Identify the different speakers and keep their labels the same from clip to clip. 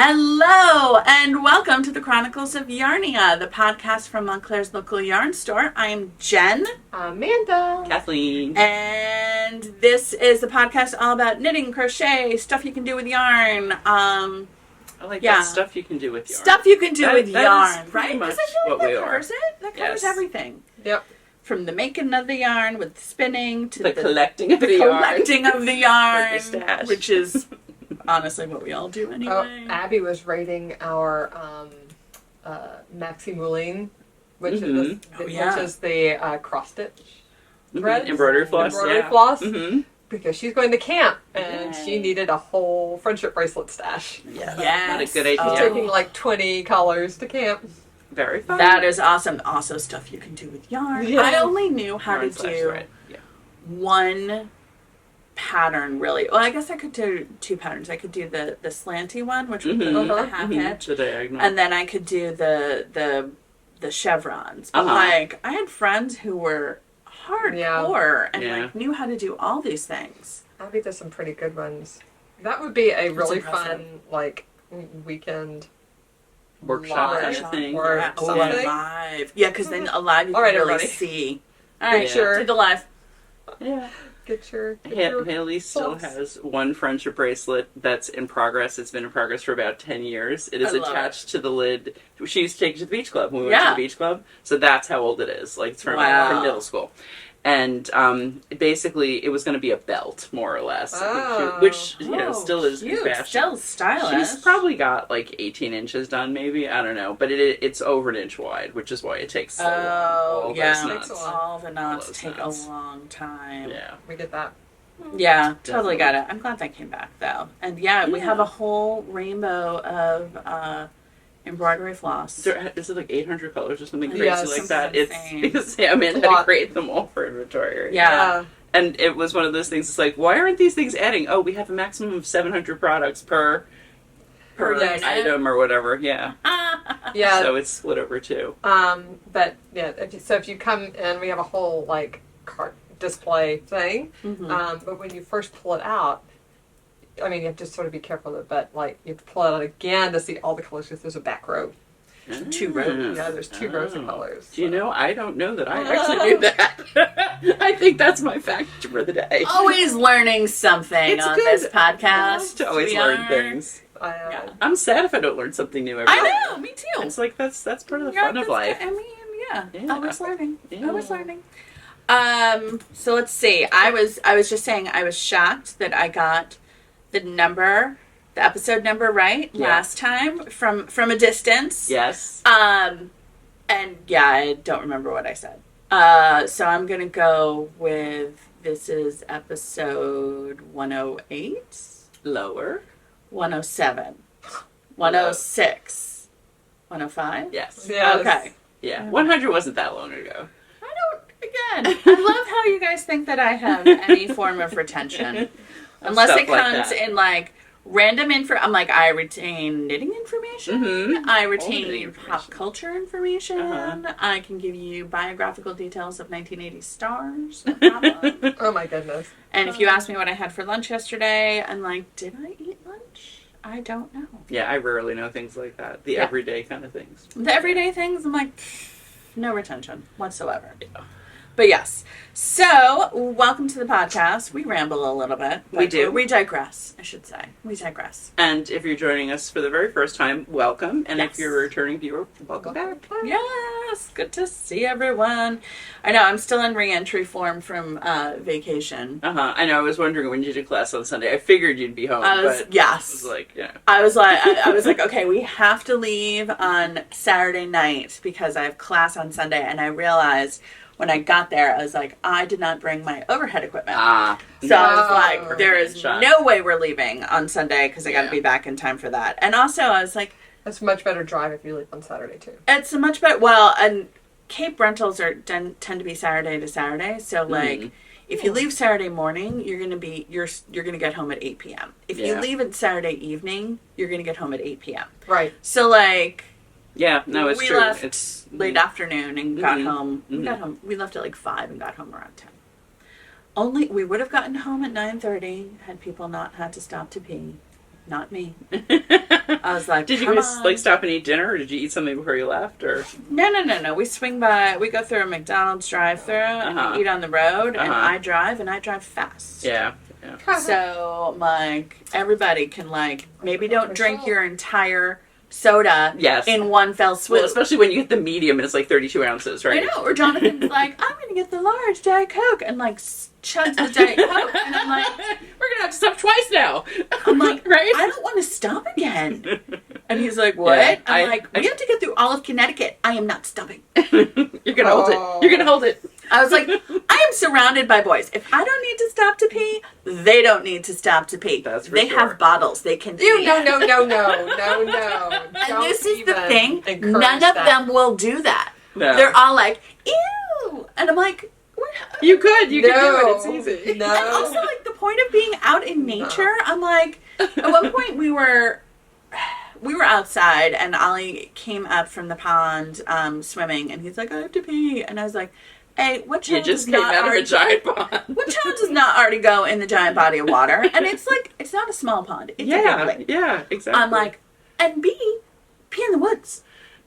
Speaker 1: Hello, and welcome to the Chronicles of Yarnia, the podcast from Montclair's local yarn store. I'm Jen.
Speaker 2: Amanda.
Speaker 3: Kathleen.
Speaker 1: And this is the podcast all about knitting, crochet, stuff you can do with yarn.
Speaker 3: I like that stuff you can do with yarn.
Speaker 1: Stuff you can do with yarn, right?
Speaker 3: Much
Speaker 1: Because I feel like
Speaker 3: what
Speaker 1: that covers it. That covers everything.
Speaker 2: Yep.
Speaker 1: From the making of the yarn with the spinning to the
Speaker 3: collecting of the yarn.
Speaker 1: Collecting of the yarn,
Speaker 3: the stash.
Speaker 1: which is honestly what we all do anyway.
Speaker 2: Oh, Abby was rating our Maxi Moulin, which is the cross stitch thread,
Speaker 3: embroidery floss.
Speaker 2: Because she's going to camp and she needed a whole friendship bracelet stash.
Speaker 1: Yes.
Speaker 3: What a good idea.
Speaker 2: She's taking like 20 colors to camp.
Speaker 3: Very fun.
Speaker 1: That is awesome. Also stuff you can do with yarn.
Speaker 2: Yeah.
Speaker 1: I only knew how to do one pattern, really. Well, I guess I could do two patterns. I could do the slanty one, which would be the half hitch,
Speaker 3: the diagonal,
Speaker 1: and then I could do the chevrons. But like, I had friends who were hardcore and knew how to do all these things.
Speaker 2: Abby does some pretty good ones. That would be a really fun weekend
Speaker 3: workshop kind of thing.
Speaker 2: Or something.
Speaker 1: Live. Yeah, because then live you can really
Speaker 2: everybody.
Speaker 1: See. All right, do the live.
Speaker 2: Yeah. Get your
Speaker 3: Haley still has one friendship bracelet that's in progress. It's been in progress for about 10 years. It is attached to the lid. She used to take it to the beach club when we went to the beach club. So that's how old it is. Like, it's from middle school. And basically, it was going to be a belt, more or less, which still is fashion.
Speaker 1: Still stylish.
Speaker 3: She's probably got like 18 inches done, maybe. I don't know, but it's over an inch wide, which is why it takes so long.
Speaker 1: All the knots take a long time.
Speaker 3: Yeah,
Speaker 2: we get that.
Speaker 1: Yeah, totally got it. I'm glad that came back though, and we have a whole rainbow of embroidery floss.
Speaker 3: Is it like 800 colors or something crazy like that?
Speaker 1: Insane.
Speaker 3: It's Amanda had to create them all for inventory.
Speaker 1: Yeah.
Speaker 3: And it was one of those things. It's like, why aren't these things adding? Oh, we have a maximum of 700 products per item or whatever. Yeah.
Speaker 2: Yeah.
Speaker 3: So it's split over two.
Speaker 2: But yeah, if you come and we have a whole cart display thing, but when you first pull it out, I mean, you have to sort of be careful of it, but you have to pull it out again to see all the colors because there's a back row.
Speaker 1: 2 rows.
Speaker 2: Yeah, there's 2 rows of colors.
Speaker 3: Do you know? I don't know that I actually knew that. I think that's my fact for the day.
Speaker 1: Always learning something this podcast.
Speaker 3: To always learn things. I'm sad if I don't learn something new every day.
Speaker 1: I know, me too.
Speaker 3: It's like that's part of the fun of life.
Speaker 1: I mean, always learning. Always learning. So let's see. I was just saying I was shocked that I got the episode number right last time from a distance.
Speaker 3: Yes.
Speaker 1: And I don't remember what I said. So I'm gonna go with this is episode 108.
Speaker 3: Lower.
Speaker 1: 107. 106. 105?
Speaker 3: Yes.
Speaker 1: Okay.
Speaker 3: Yeah. 100 wasn't that long ago.
Speaker 1: I love how you guys think that I have any form of retention. Unless it comes in random info. I'm like, I retain knitting information. I retain pop culture information. I can give you biographical details of 1980 stars. No problem.
Speaker 2: Oh my goodness.
Speaker 1: And if you ask me what I had for lunch yesterday, I'm like, did I eat lunch? I don't know.
Speaker 3: Yeah, I rarely know things like that. The everyday kind of things.
Speaker 1: The everyday things, I'm like, no retention whatsoever. Yeah. But yes, so welcome to the podcast. We ramble a little bit.
Speaker 3: We do.
Speaker 1: We digress, I should say. We digress.
Speaker 3: And if you're joining us for the very first time, welcome. And if you're a returning viewer, welcome back.
Speaker 1: Yes, good to see everyone. I know, I'm still in re-entry form from vacation.
Speaker 3: I know, I was wondering when you did class on Sunday. I figured you'd be home. I was like,
Speaker 1: I was like, okay, we have to leave on Saturday night because I have class on Sunday. And I realized when I got there, I was like, I did not bring my overhead equipment. So I was like, there is no way we're leaving on Sunday because I got to be back in time for that. And also, I was like,
Speaker 2: it's a much better drive if you leave on Saturday too.
Speaker 1: It's a much better. Well, and Cape rentals tend to be Saturday to Saturday. So if you leave Saturday morning, you're gonna get home at 8 p.m. If you leave it Saturday evening, you're gonna get home at 8 p.m.
Speaker 2: Right.
Speaker 1: So
Speaker 3: yeah, no, it's true.
Speaker 1: We left late afternoon and got home. We got home. We left at 5 and got home around 10. We would have gotten home at 9:30 had people not had to stop to pee. not me. I was like,
Speaker 3: did you guys like stop and eat dinner, or did you eat something before you left, or?
Speaker 1: No. We swing by. We go through a McDonald's drive-through and eat on the road, and I drive fast.
Speaker 3: Yeah.
Speaker 1: So like everybody can like maybe don't drink your entire soda in one fell swoop.
Speaker 3: Well, especially when you get the medium and it's like 32 ounces, right?
Speaker 1: I know. Or Jonathan's like, I'm going to get the large Diet Coke, and like chugs the Diet Coke, and I'm like,
Speaker 3: we're going to have to stop twice now.
Speaker 1: I'm like,
Speaker 3: right?
Speaker 1: I don't want to stop again. And he's like, what?
Speaker 3: Yeah,
Speaker 1: I'm like, we have to get through all of Connecticut. I am not stopping.
Speaker 3: You're going to hold it. You're going to hold it.
Speaker 1: I was like, I am surrounded by boys. If I don't need to stop to pee, they don't need to stop to pee.
Speaker 3: That's for
Speaker 1: they
Speaker 3: sure.
Speaker 1: have bottles. They can pee.
Speaker 2: No.
Speaker 1: And this is the thing. None of them will do that.
Speaker 3: No.
Speaker 1: They're all like, ew. And I'm like, what?
Speaker 3: You could do it. It's easy.
Speaker 2: No.
Speaker 1: And also, like, the point of being out in nature, I'm like, at one point we were outside, and Ollie came up from the pond swimming, and he's like, I have to pee. And I was like, hey, what child
Speaker 3: You just came out of a giant pond.
Speaker 1: What child does not already go in the giant body of water? And it's like, it's not a small pond. It's a big lake.
Speaker 3: Yeah, exactly.
Speaker 1: I'm like, and B, pee in the woods.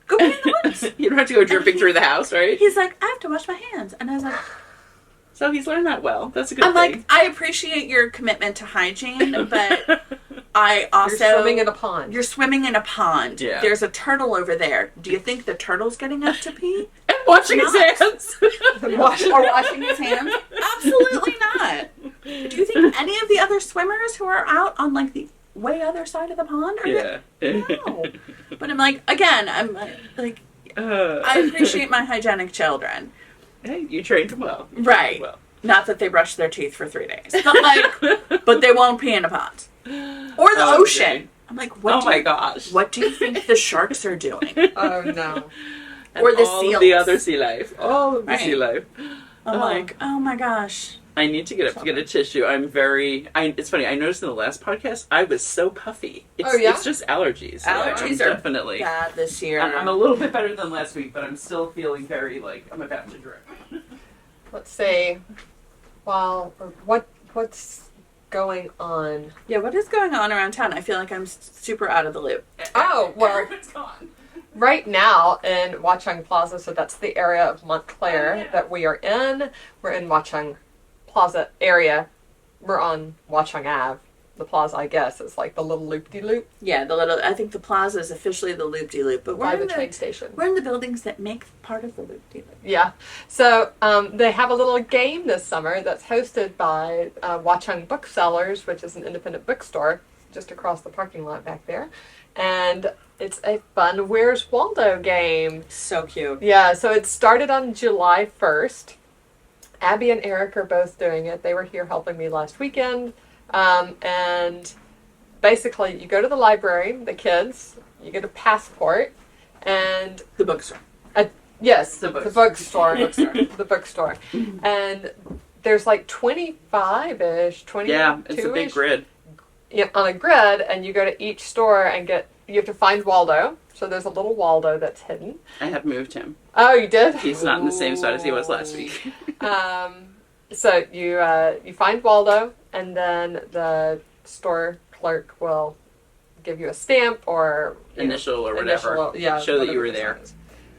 Speaker 1: Go pee in the woods.
Speaker 3: You don't have to go dripping through the house, right?
Speaker 1: He's like, I have to wash my hands. And I was like,
Speaker 3: so he's learned that well. That's a good thing.
Speaker 1: I'm like, I appreciate your commitment to hygiene, but I also...
Speaker 2: You're swimming in a pond.
Speaker 1: You're swimming in a pond.
Speaker 3: Yeah.
Speaker 1: There's a turtle over there. Do you think the turtle's getting up to pee?
Speaker 3: And washing his hands.
Speaker 1: Or washing his hands? Absolutely not. Do you think any of the other swimmers who are out on like the way other side of the pond are No. But I'm like, again, I'm like, I appreciate my hygienic children.
Speaker 3: Hey, you trained them well.
Speaker 1: Right.
Speaker 3: Well.
Speaker 1: Not that they brush their teeth for 3 days. But like, but they won't pee in a pond. Or the ocean.
Speaker 3: Dang.
Speaker 1: I'm like,
Speaker 3: gosh.
Speaker 1: What do you think the sharks are doing?
Speaker 2: Oh, no.
Speaker 1: Or the
Speaker 3: all
Speaker 1: seals.
Speaker 3: Of the other sea life. All of the sea life.
Speaker 1: I'm like, oh my gosh.
Speaker 3: I need to get up to get a tissue. It's funny, I noticed in the last podcast, I was so puffy. It's just allergies.
Speaker 1: Allergies are
Speaker 3: definitely
Speaker 1: bad this year.
Speaker 3: I'm a little bit better than last week, but I'm still feeling very, like, I'm about to drip.
Speaker 2: Let's see. Well, what's going on?
Speaker 1: Yeah, what is going on around town? I feel like I'm super out of the loop.
Speaker 2: Oh, well,
Speaker 3: Everyone's gone.
Speaker 2: right now in Watchung Plaza, so that's the area of Montclair that we are in. We're in Watchung Plaza area. We're on Watchung Ave. The plaza, I guess, is like the little loop-de-loop.
Speaker 1: Yeah, I think the plaza is officially the loop-de-loop, but we're
Speaker 2: by
Speaker 1: in
Speaker 2: the train station.
Speaker 1: We're in the buildings that make part of the loop-de-loop.
Speaker 2: Yeah. So they have a little game this summer that's hosted by Watchung Booksellers, which is an independent bookstore just across the parking lot back there. And it's a fun Where's Waldo game.
Speaker 1: So cute.
Speaker 2: Yeah, so it started on July 1st. Abby and Eric are both doing it. They were here helping me last weekend. And basically, you go to the library, the kids, you get a passport, and...
Speaker 1: The bookstore.
Speaker 2: Yes,
Speaker 3: The
Speaker 2: bookstore. The bookstore. And there's like 25-ish, 22-ish.
Speaker 3: Yeah, it's a big grid.
Speaker 2: Yeah, on a grid, and you go to each store and you have to find Waldo. So there's a little Waldo that's hidden.
Speaker 3: I have moved him.
Speaker 2: Oh, you did?
Speaker 3: He's not in the same spot as he was last week.
Speaker 2: So you find Waldo, and then the store clerk will give you a stamp or
Speaker 3: Initial or whatever. Show that you were there.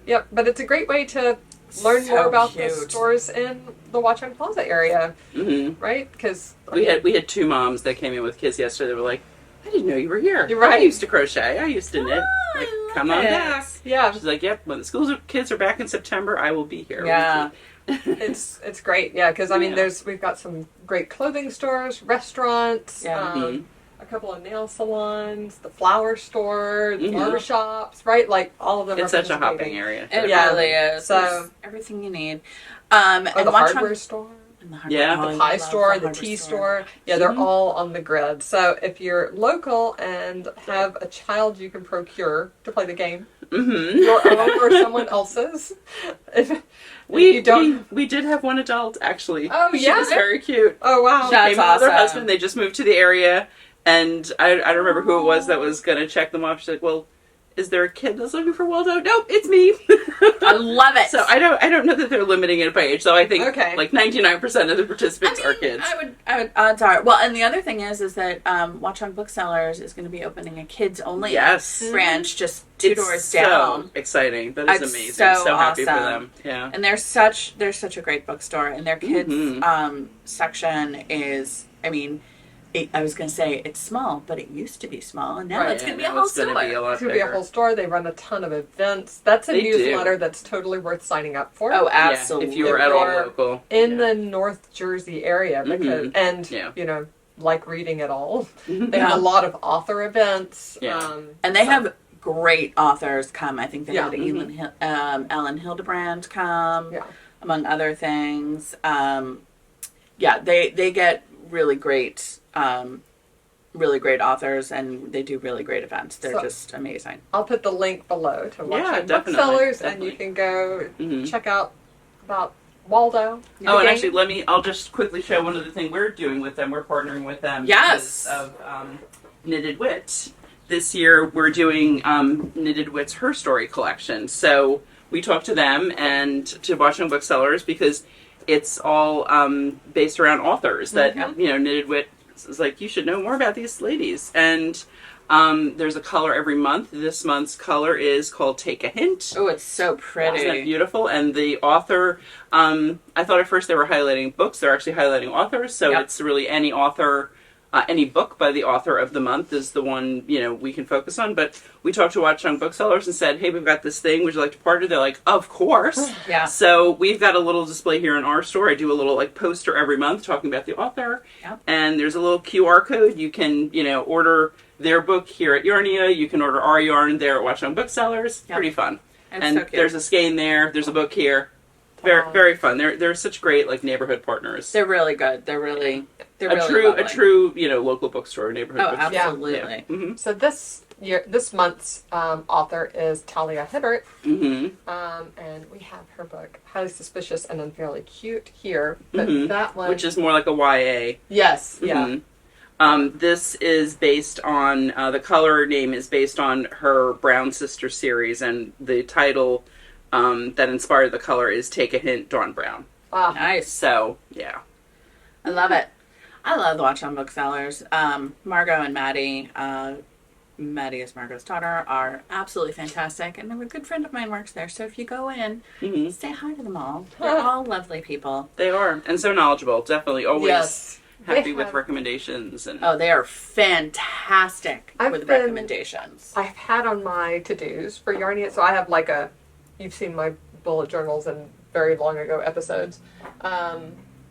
Speaker 2: Yep, but it's a great way to learn
Speaker 1: So
Speaker 2: more about
Speaker 1: cute.
Speaker 2: the stores in the Watchung Plaza area,
Speaker 3: Mm-hmm.
Speaker 2: right? Because
Speaker 3: We had two moms that came in with kids yesterday. They were like, I didn't know you were here.
Speaker 2: You're right.
Speaker 3: I used to crochet. I used to knit.
Speaker 1: Oh,
Speaker 3: Like,
Speaker 1: I love
Speaker 3: come on
Speaker 1: it.
Speaker 3: back.
Speaker 2: yeah,
Speaker 3: She's like, yep, when the kids are back in September, I will be here.
Speaker 1: Yeah.
Speaker 2: it's great. Yeah, because I mean, we've got some great clothing stores, restaurants,
Speaker 1: Yeah.
Speaker 2: a couple of nail salons, the flower store, the
Speaker 3: Mhm.
Speaker 2: barber shops, right? Like all of them.
Speaker 3: It's
Speaker 2: are
Speaker 3: such a hopping
Speaker 2: participating.
Speaker 3: area.
Speaker 1: It
Speaker 2: Yeah.
Speaker 1: really is.
Speaker 2: So-
Speaker 1: There's everything you need. And
Speaker 2: Or the
Speaker 1: Watchung-
Speaker 2: hardware store.
Speaker 1: and the hardware-
Speaker 3: Yeah.
Speaker 1: oh,
Speaker 2: The
Speaker 1: I
Speaker 2: pie
Speaker 1: love
Speaker 2: store, the
Speaker 1: hardware
Speaker 2: tea store. Yeah, they're all on the grid. So if you're local and have a child you can procure to play the game,
Speaker 3: Mm-hmm.
Speaker 2: your own or someone else's, if
Speaker 3: We
Speaker 2: you don't.
Speaker 3: we did have one adult actually.
Speaker 2: Oh,
Speaker 3: She
Speaker 2: yeah?
Speaker 3: was very cute.
Speaker 2: Oh wow!
Speaker 1: That's
Speaker 3: Came with her
Speaker 1: awesome.
Speaker 3: husband. They just moved to the area, and I don't remember who it was that was gonna check them off. She's like, well, is there a kid that's looking for Waldo? Nope, it's me.
Speaker 1: I love it.
Speaker 3: So I don't know that they're limiting it by age. So I think like 99% of the participants are kids.
Speaker 1: I would odds are. Well, and the other thing is that Watchung Booksellers is going to be opening a kids only branch just two doors down.
Speaker 3: So exciting! That is amazing. So happy for them. Yeah.
Speaker 1: And they're such a great bookstore, and their kids section is, I mean, I was going to say it's small, but it used to be small, and now it's going to be a whole store.
Speaker 2: It's going to be a whole store. They run a ton of events. That's a newsletter that's totally worth signing up for.
Speaker 1: Oh, absolutely!
Speaker 3: Yeah, if you were at all local
Speaker 2: in the North Jersey area, because you know, like reading at all, they have a lot of author events.
Speaker 1: Yeah. And they have great authors come. I think they had Ellen Hildebrand come, among other things. They get really great authors, and they do really great events. They're just amazing.
Speaker 2: I'll put the link below to Watchung Booksellers, and you can go check out about Waldo.
Speaker 3: Oh, and actually, I'll just quickly show one other thing we're doing with them. We're partnering with them.
Speaker 1: Yes.
Speaker 3: Because of Knitted Wit. This year, we're doing Knitted Wit's Her Story collection. So we talked to them and to Watchung Booksellers because it's all based around authors that, Knitted Wit is like, you should know more about these ladies. And there's a color every month. This month's color is called Take a Hint.
Speaker 1: Oh, it's so pretty.
Speaker 3: Isn't that beautiful? And the author, I thought at first they were highlighting books. They're actually highlighting authors. So it's really any author, any book by the author of the month is the one, we can focus on. But we talked to Watchung Booksellers and said, hey, we've got this thing. Would you like to partner? They're like, of course.
Speaker 1: Yeah.
Speaker 3: So we've got a little display here in our store. I do a little poster every month talking about the author. Yep. And there's a little QR code. You can, order their book here at Yarnia. You can order our yarn there at Watchung Booksellers. Yep. Pretty fun. And so there's a skein there. There's a book here. Very, very fun. They're such great neighborhood partners.
Speaker 1: They're really good. They're really
Speaker 3: a true local bookstore, neighborhood bookstore.
Speaker 1: Absolutely.
Speaker 3: Yeah. Mm-hmm.
Speaker 2: So this month's author is Talia Hibbert, and we have her book Highly Suspicious and Unfairly Cute here. But that one,
Speaker 3: which is more like a YA.
Speaker 2: Yes. Yeah.
Speaker 3: This is based on the color name is based on her Brown Sister series, and the title that inspired the color is Take a Hint, Dawn Brown.
Speaker 1: Wow, nice.
Speaker 3: So yeah,
Speaker 1: I love it. I love the Watchung Booksellers. Margot and Maddie, Maddie is Margot's daughter, are absolutely fantastic, and a good friend of mine works there. So if you go in, say hi to them all. They're all lovely people.
Speaker 3: They are, and so knowledgeable. Definitely, always happy with recommendations. And
Speaker 1: they are fantastic with recommendations.
Speaker 2: I've had on my to-dos for Yarnia, so I have you've seen my bullet journals and very long ago episodes.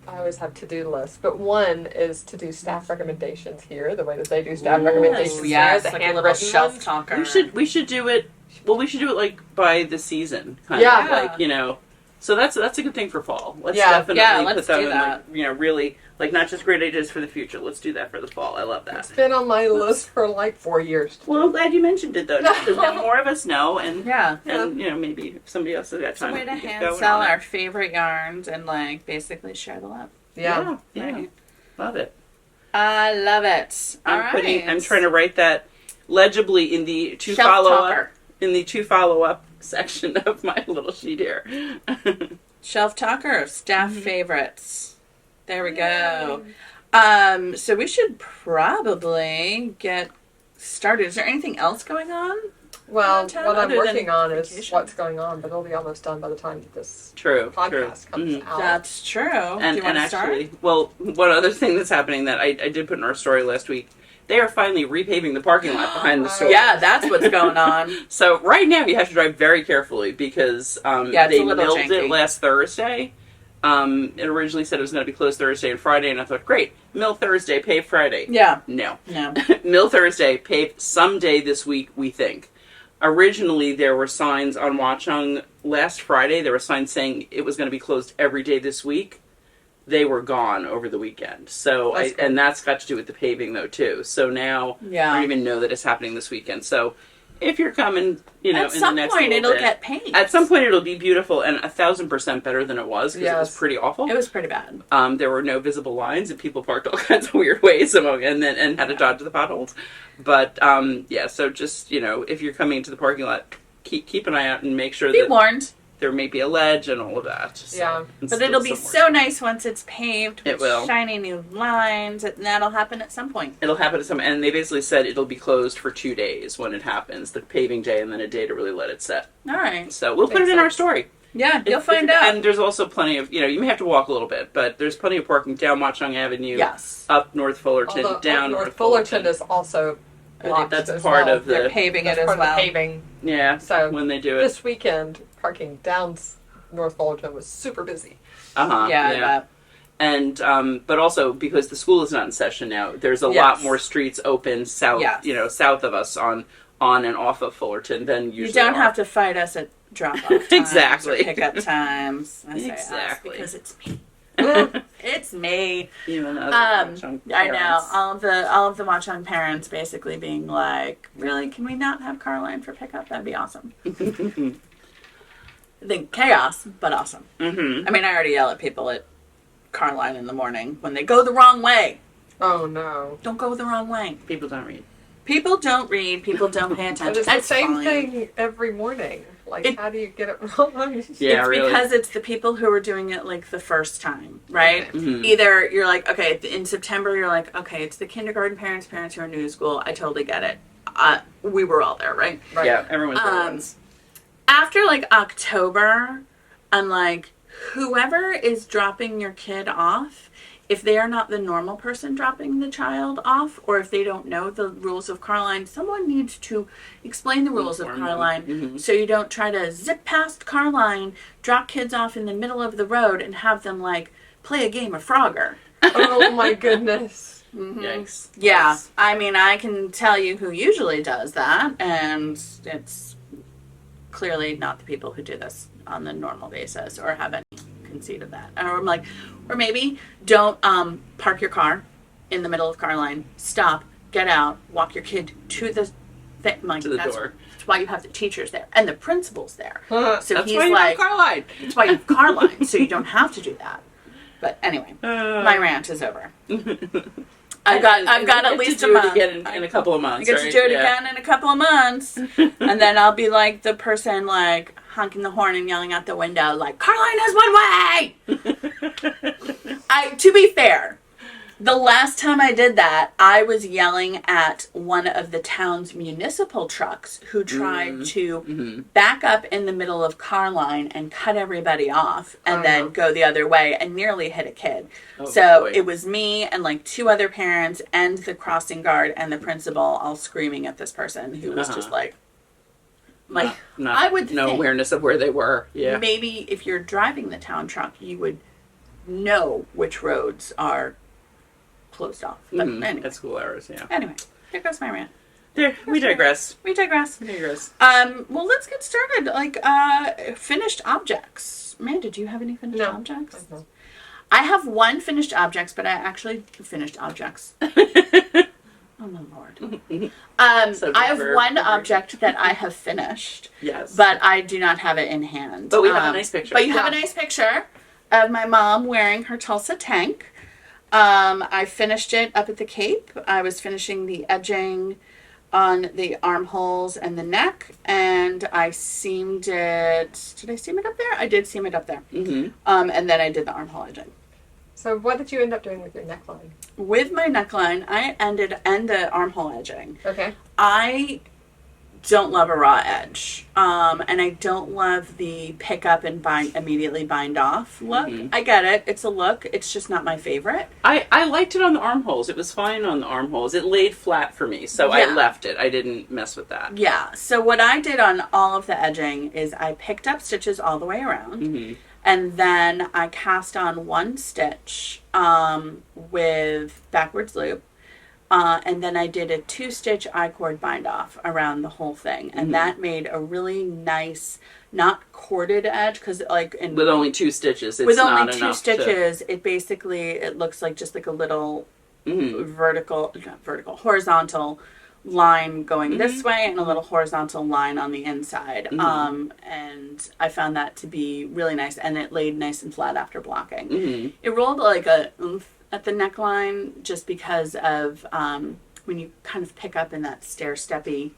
Speaker 2: I always have to-do lists, but one is to do staff recommendations here, the way that they do staff recommendations.
Speaker 1: Yes, like a little shelf talker.
Speaker 3: We should do it. Well, we should do it by the season. Kind of, So that's a good thing for fall. Let's definitely put them in, really not just great ideas for the future. Let's do that for the fall. I love that.
Speaker 2: It's been on my list for 4 years.
Speaker 3: Well, I'm glad you mentioned it though, because now more of us know, and maybe if somebody else has got time.
Speaker 1: It's a way to hand sell our favorite yarns and basically share the love.
Speaker 2: Yeah.
Speaker 1: Right.
Speaker 3: Love it.
Speaker 1: I love it.
Speaker 3: I'm trying to write that legibly in the to follow up section of my little sheet here.
Speaker 1: Shelf talker, staff favorites. There we go. So we should probably get started. Is there anything else going on?
Speaker 2: Well, what I'm working on is what's going on, but it'll be almost done by the time that this podcast comes out.
Speaker 1: That's true.
Speaker 3: And actually, one other thing that's happening that I did put in our story last week, they are finally repaving the parking lot behind the store.
Speaker 1: Yeah, that's what's going on.
Speaker 3: So right now you have to drive very carefully because they milled it last Thursday. It originally said it was going to be closed Thursday and Friday, and I thought, great, mill Thursday, pave Friday.
Speaker 1: Yeah.
Speaker 3: No. Mill Thursday, pave someday this week, we think. Originally, there were signs on Watchung last Friday. There were signs saying it was going to be closed every day this week. They were gone over the weekend. So, and that's got to do with the paving, though, too. So now, I don't even know that it's happening this weekend. So if you're coming,
Speaker 1: at
Speaker 3: in the
Speaker 1: some
Speaker 3: next
Speaker 1: point
Speaker 3: little
Speaker 1: it'll
Speaker 3: bit,
Speaker 1: get paint.
Speaker 3: At some point it'll be beautiful and 1,000% better than it was because it was pretty awful.
Speaker 1: It was pretty bad.
Speaker 3: There were no visible lines and people parked all kinds of weird ways and had to dodge the potholes. But so just if you're coming to the parking lot, keep an eye out and make sure
Speaker 1: be warned.
Speaker 3: There may be a ledge and all of that. So,
Speaker 1: but it'll be so nice once it's paved with
Speaker 3: will.
Speaker 1: shiny new lines, and that'll happen at some point.
Speaker 3: It'll happen at some, and they basically said it'll be closed for 2 days when it happens, the paving day, and then a day to really let it set.
Speaker 1: All right.
Speaker 3: So we'll put it in our story.
Speaker 1: Yeah, you'll find out.
Speaker 3: And there's also plenty of, you may have to walk a little bit, but there's plenty of parking down Watchung Avenue.
Speaker 1: Yes.
Speaker 3: Up North Fullerton, down
Speaker 2: North Fullerton is also blocked.
Speaker 3: That's part of
Speaker 1: They're paving it as well.
Speaker 2: Paving.
Speaker 3: Yeah.
Speaker 2: So
Speaker 3: when they do it
Speaker 2: this weekend, parking down North Fullerton was super busy.
Speaker 1: Yeah.
Speaker 3: And but also because the school is not in session now, there's a lot more streets open south, south of us on and off of Fullerton than usually.
Speaker 1: You don't have to fight us at drop-off times
Speaker 3: exactly.
Speaker 1: or pick-up times. I say
Speaker 3: exactly.
Speaker 1: us because it's me. It's me.
Speaker 3: Even
Speaker 1: I know all of the Watchung parents basically being like, "Really? Can we not have Caroline for pickup? That'd be awesome." I think chaos, but awesome.
Speaker 3: Mm-hmm.
Speaker 1: I mean, I already yell at people at Caroline in the morning when they go the wrong way.
Speaker 2: Oh no!
Speaker 1: Don't go the wrong way.
Speaker 3: People don't read.
Speaker 1: People don't read. People don't pay attention.
Speaker 2: It's the same thing every morning. Like, how do you get it wrong?
Speaker 3: Yeah,
Speaker 1: it's
Speaker 3: really.
Speaker 1: Because it's the people who are doing it like the first time, right?
Speaker 2: Okay.
Speaker 3: Mm-hmm.
Speaker 1: Either you're like, okay, in September you're like, okay, it's the kindergarten parents who are new to school. I totally get it. We were all there, right?
Speaker 3: Yeah, everyone's there once.
Speaker 1: After like October, I'm like, whoever is dropping your kid off, if they are not the normal person dropping the child off, or if they don't know the rules of Caroline, someone needs to explain the rules of Caroline so you don't try to zip past Caroline, drop kids off in the middle of the road, and have them like play a game of Frogger.
Speaker 2: Oh my goodness.
Speaker 3: Yikes.
Speaker 1: Yeah,
Speaker 3: Yes.
Speaker 1: I mean, I can tell you who usually does that, and it's clearly not the people who do this on the normal basis or have any conceit of that. Or I'm like, or maybe don't park your car in the middle of Caroline. Stop, get out, walk your kid to the thing. Like,
Speaker 3: To the door.
Speaker 1: That's why you have the teachers there and the principals there. So
Speaker 3: That's
Speaker 1: he's
Speaker 3: why you
Speaker 1: like,
Speaker 3: have Caroline.
Speaker 1: that's why you have Caroline, so you don't have to do that. But anyway, my rant is over. I've got at least a month.
Speaker 3: Again in a couple of months.
Speaker 1: I get to do it again in a couple of months, and then I'll be like the person like honking the horn and yelling out the window like, Caroline has one way. To be fair, the last time I did that, I was yelling at one of the town's municipal trucks who tried to back up in the middle of Caroline and cut everybody off and then go the other way and nearly hit a kid. So it was me and like 2 other parents and the crossing guard and the principal all screaming at this person who was just like I would
Speaker 3: no
Speaker 1: think
Speaker 3: awareness of where they were. Yeah.
Speaker 1: maybe if you're driving the town truck, you would know which roads are closed off. But anyway.
Speaker 3: At school hours, yeah.
Speaker 1: Anyway, there goes my rant.
Speaker 3: There, we digress.
Speaker 1: We digress. Well, let's get started. Like, finished objects. Amanda, do you have any finished objects?
Speaker 2: No.
Speaker 1: I have one finished objects, but I actually finished objects. Oh my lord. I have one object that I have finished.
Speaker 3: Yes.
Speaker 1: But I do not have it in hand.
Speaker 3: But we have a nice picture.
Speaker 1: But you have a nice picture of my mom wearing her Tulsa Tank. I finished it up at the Cape. I was finishing the edging on the armholes and the neck, and I seamed it. Did I seam it up there? I did seam it up there. And then I did the armhole edging.
Speaker 2: So what did you end up doing with your neckline?
Speaker 1: With my neckline, and the armhole edging.
Speaker 2: Okay.
Speaker 1: I don't love a raw edge, and I don't love the pick up and immediately bind off look. I get it; it's a look. It's just not my favorite.
Speaker 3: I liked it on the armholes. It was fine on the armholes. It laid flat for me, so I left it. I didn't mess with that.
Speaker 1: Yeah. So what I did on all of the edging is I picked up stitches all the way around, and then I cast on 1 stitch with backwards loop. And then I did a 2-stitch I-cord bind off around the whole thing. And that made a really nice, not corded edge, because like...
Speaker 3: with only 2 stitches, it's
Speaker 1: with
Speaker 3: not
Speaker 1: only 2
Speaker 3: enough
Speaker 1: stitches, it looks like just like a little horizontal line going this way and a little horizontal line on the inside. And I found that to be really nice, and it laid nice and flat after blocking. It rolled like a oomph at the neckline just because of when you kind of pick up in that stair-steppy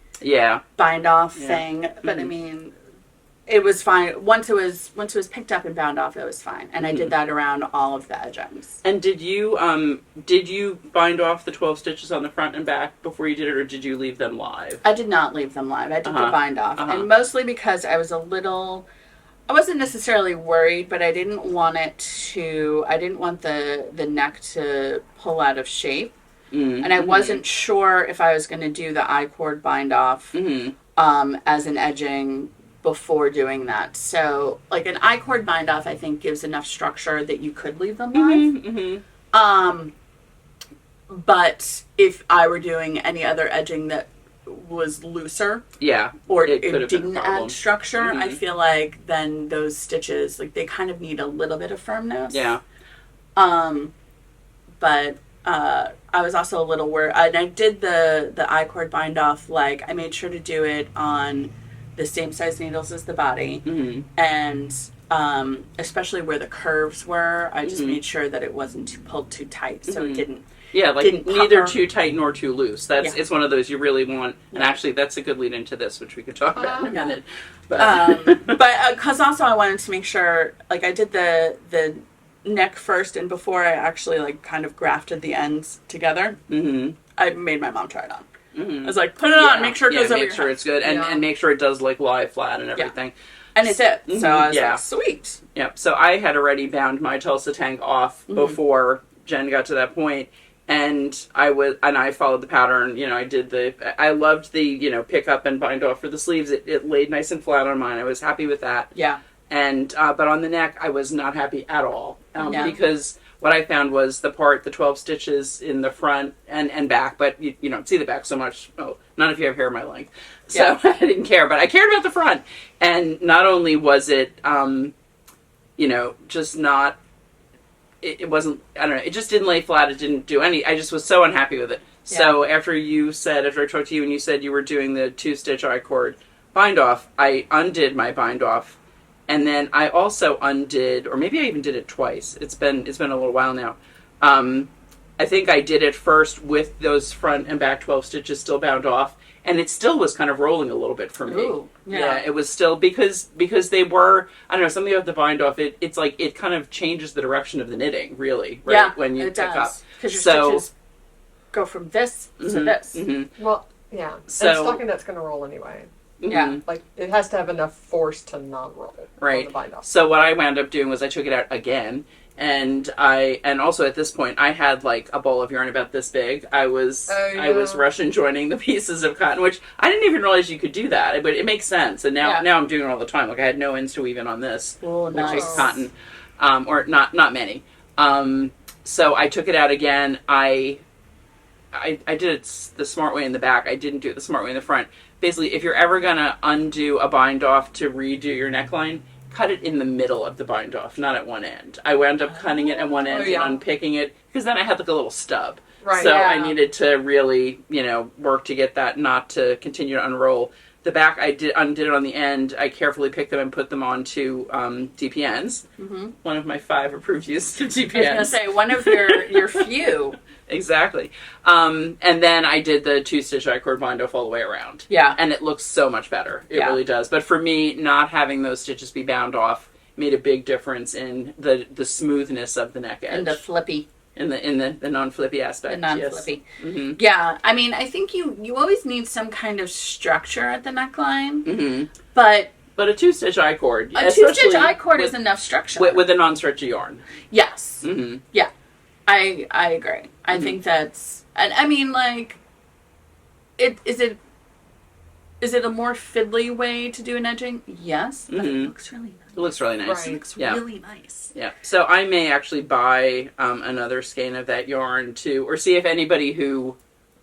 Speaker 1: bind off thing. But I mean, it was fine. Once it was picked up and bound off, it was fine. And I did that around all of the edgings.
Speaker 3: And did you bind off the 12 stitches on the front and back before you did it, or did you leave them live?
Speaker 1: I did not leave them live. I did the bind off. And mostly because I wasn't necessarily worried, but I didn't want the neck to pull out of shape. And I wasn't sure if I was going to do the I-cord bind off as an edging before doing that. So, like, an I-cord bind off, I think, gives enough structure that you could leave them live. But if I were doing any other edging that was looser, or it didn't add structure, I feel like then those stitches, like, they kind of need a little bit of firmness. But I was also a little worried. And I did the I-cord bind off, like, I made sure to do it on the same size needles as the body, and especially where the curves were, I just made sure that it wasn't pulled too tight, so it didn't. Yeah, like didn't
Speaker 3: neither too tight nor too loose. That's it's one of those you really want. And actually, that's a good lead into this, which we could talk about in a minute.
Speaker 1: But because also I wanted to make sure, like, I did the neck first, and before I actually like kind of grafted the ends together, I made my mom try it on. I was like, put it on, make sure it goes over your
Speaker 3: make sure it's good, and make sure it does like lie flat and everything.
Speaker 1: And it did. So I was like, sweet.
Speaker 3: Yep. So I had already bound my Tulsa Tank off before Jen got to that point, and I followed the pattern. You know, I loved the pick up and bind off for the sleeves. It laid nice and flat on mine. I was happy with that.
Speaker 1: Yeah.
Speaker 3: And but on the neck, I was not happy at all because what I found was the 12 stitches in the front and back, but you don't see the back so much. Oh, none of you have hair my length. So I didn't care, but I cared about the front. And not only was it, just not, it wasn't, I don't know, it just didn't lay flat. It didn't do any, I just was so unhappy with it. Yeah. So after I talked to you and you said you were doing the 2-stitch I-cord bind off, I undid my bind off. And then I also undid, or maybe I even did it twice. It's been a little while now. I think I did it first with those front and back 12 stitches still bound off, and it still was kind of rolling a little bit for me.
Speaker 1: Ooh,
Speaker 3: yeah, it was still because they were, I don't know, something about the bind off. It's like it kind of changes the direction of the knitting, really, right?
Speaker 1: Yeah,
Speaker 3: when you
Speaker 1: it
Speaker 3: pick
Speaker 1: does.
Speaker 3: up,
Speaker 1: because your stitches go from this to this.
Speaker 2: Well, yeah. So, and stockingnett's going to roll anyway.
Speaker 1: Yeah.
Speaker 2: Like, it has to have enough force to not roll on the bind off.
Speaker 3: So what I wound up doing was I took it out again, and also at this point I had like a ball of yarn about this big. I was Russian joining the pieces of cotton, which I didn't even realize you could do that, but it makes sense. And now I'm doing it all the time. Like I had no ends to weave in on this,
Speaker 1: which is
Speaker 3: cotton, or not many. So I took it out again. I did it the smart way in the back. I didn't do it the smart way in the front. Basically, if you're ever going to undo a bind off to redo your neckline, cut it in the middle of the bind off, not at one end. I wound up cutting it at one end and unpicking it, because then I had like a little stub.
Speaker 2: Right.
Speaker 3: So I needed to really, work to get that not to continue to unroll. The back, I undid it on the end. I carefully picked them and put them onto DPNs. One of my 5 approved uses of DPNs.
Speaker 1: I was going to say, one of your few.
Speaker 3: Exactly. And then I did the 2-stitch I-cord bind off all the way around.
Speaker 1: Yeah.
Speaker 3: And it looks so much better. It really does. But for me, not having those stitches be bound off made a big difference in the smoothness of the neck edge.
Speaker 1: And the flippy.
Speaker 3: In the non-flippy aspect.
Speaker 1: The non-flippy.
Speaker 3: Yes.
Speaker 1: Yeah. I mean, I think you always need some kind of structure at the neckline. But
Speaker 3: a 2-stitch I-cord.
Speaker 1: A 2-stitch I-cord is enough structure.
Speaker 3: With a non-stretchy yarn.
Speaker 1: Yes. Yeah. I agree. I think that's, and I mean, like, is it a more fiddly way to do an edging? Yes, but it looks really nice.
Speaker 3: It looks really nice.
Speaker 1: Right. It looks really nice.
Speaker 3: Yeah. So I may actually buy another skein of that yarn too, or see if anybody who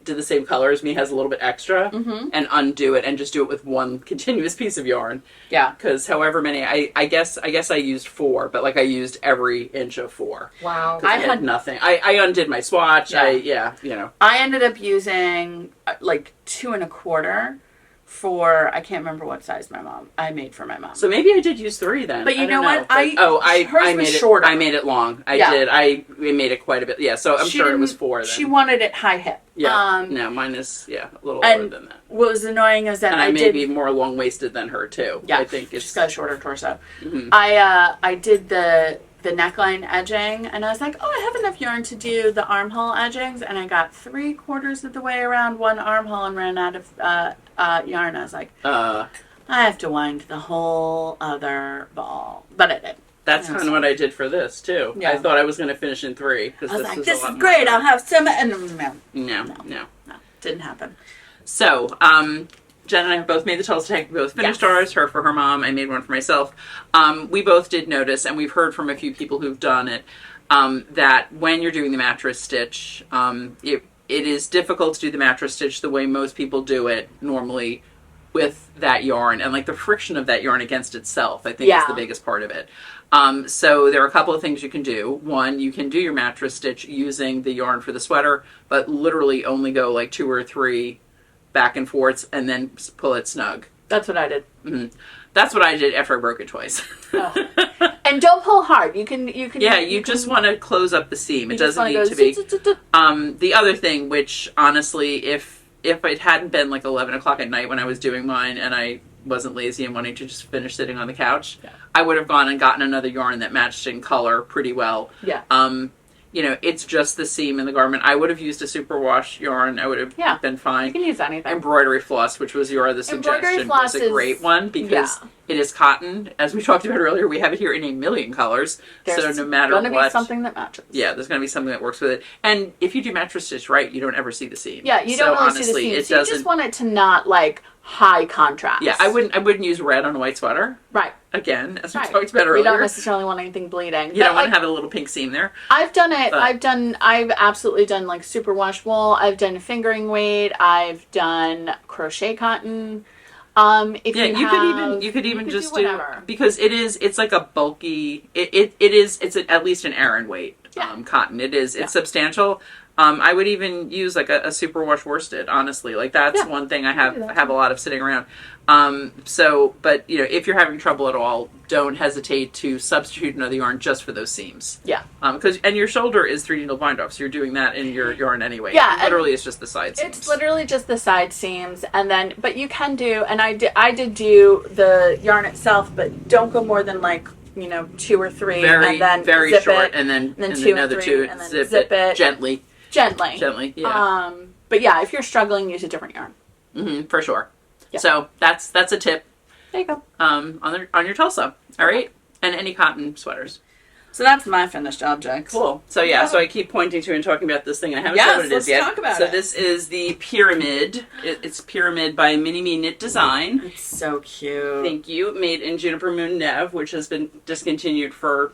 Speaker 3: did the same color as me has a little bit extra, and undo it and just do it with one continuous piece of yarn.
Speaker 1: Yeah.
Speaker 3: Because however many, I guess I used 4, but like I used every inch of 4.
Speaker 2: Wow.
Speaker 3: I had nothing. I undid my swatch.
Speaker 1: Yeah. I ended up using like 2 1/4 for, I can't remember what size I made for my mom.
Speaker 3: So maybe I did use 3 then.
Speaker 1: But you know what?
Speaker 3: I made it
Speaker 1: shorter.
Speaker 3: I made it long. I made it quite a bit. Yeah, so I'm sure it was 4 then.
Speaker 1: She wanted it high hip.
Speaker 3: Yeah. No, mine is a little lower than that.
Speaker 1: What was annoying is that
Speaker 3: and I may be more long waisted than her too.
Speaker 1: Yeah,
Speaker 3: I think
Speaker 1: she's got a shorter torso. I did the neckline edging, and I was like, I have enough yarn to do the armhole edgings, and I got 3/4 of the way around one armhole and ran out of yarn. I was like, I have to wind the whole other ball, but I did.
Speaker 3: That's kind of what I did for this too. Yeah. I thought I was going to finish in 3 because
Speaker 1: I was like, this is great. I'll have some. And
Speaker 3: no,
Speaker 1: didn't happen.
Speaker 3: So, Jen and I have both made the Tulsa Tank. We both finished ours, her for her mom. I made one for myself. We both did notice, and we've heard from a few people who've done it, that when you're doing the mattress stitch, it is difficult to do the mattress stitch the way most people do it normally with that yarn. And like the friction of that yarn against itself, I think is the biggest part of it. So there are a couple of things you can do. One, you can do your mattress stitch using the yarn for the sweater, but literally only go like 2 or 3 back and forths, and then pull it snug.
Speaker 1: That's what I did.
Speaker 3: That's what I did after I broke it twice.
Speaker 1: And don't pull hard. You can.
Speaker 3: Yeah, you just want to close up the seam. It doesn't need to be. The other thing, which honestly, if it hadn't been like 11 o'clock at night when I was doing mine, and I wasn't lazy and wanting to just finish sitting on the couch, I would have gone and gotten another yarn that matched in color pretty well. Yeah. It's just the seam in the garment. I would have used a superwash yarn. I would have been fine.
Speaker 1: You can use anything.
Speaker 3: Embroidery floss, which was your other suggestion, was a great one because it is cotton. As we talked about earlier, we have it here in a million colors. So no matter what. There's going to be
Speaker 1: something that matches.
Speaker 3: Yeah, there's going to be something that works with it. And if you do mattress stitch right, you don't ever see the seam.
Speaker 1: Yeah, you don't really see the seam. So you just want it to not like high contrast.
Speaker 3: Yeah, I wouldn't use red on a white sweater.
Speaker 1: Right.
Speaker 3: Again, as we talked about earlier.
Speaker 1: You don't necessarily want anything bleeding.
Speaker 3: You don't want to have a little pink seam there.
Speaker 1: I've done it. I've absolutely done like superwash wool. I've done fingering weight. I've done crochet cotton. You could even just do because it's like a bulky. It's at least an Aran weight cotton. It's substantial. I would even use like a superwash worsted, honestly. Like that's one thing I have a lot of sitting around. But if you're having trouble at all, don't hesitate to substitute another yarn just for those seams. Yeah. And your shoulder is 3 needle bind off, so you're doing that in your yarn anyway. Yeah. Literally, it's just the side seams. It's literally just the side seams, but you can do, and I did do the yarn itself, but don't go more than like 2 or 3, and then very zip short, and then 2 another 2, and then zip it gently. Gently, yeah. But yeah, if you're struggling, use a different yarn. For sure. Yeah. So that's a tip. There you go. On your Tulsa. All right, and any cotton sweaters. So that's my finished object. Cool. So so I keep pointing to and talking about this thing, and I haven't said what it is yet. Let's talk about it. So this is the Pyramid. It's Pyramid by Minimi Knit Design. It's so cute. Thank you. Made in Juniper Moon Nev, which has been discontinued for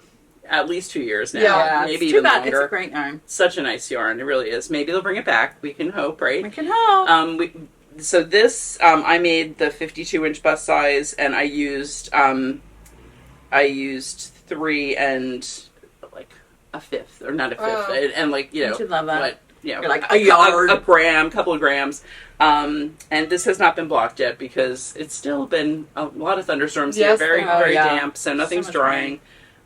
Speaker 1: at least 2 years now. Yeah, maybe even longer. It's a great yarn. Such a nice yarn. It really is. Maybe they'll bring it back. We can hope, right? We can hope. So this, I made the 52-inch bust size, and I used 3 and like a fifth, or not a fifth, and like I should love that. You're like a yard, a gram, couple of grams. And this has not been blocked yet because it's still been a lot of thunderstorms here, very damp, so nothing's drying. Rain.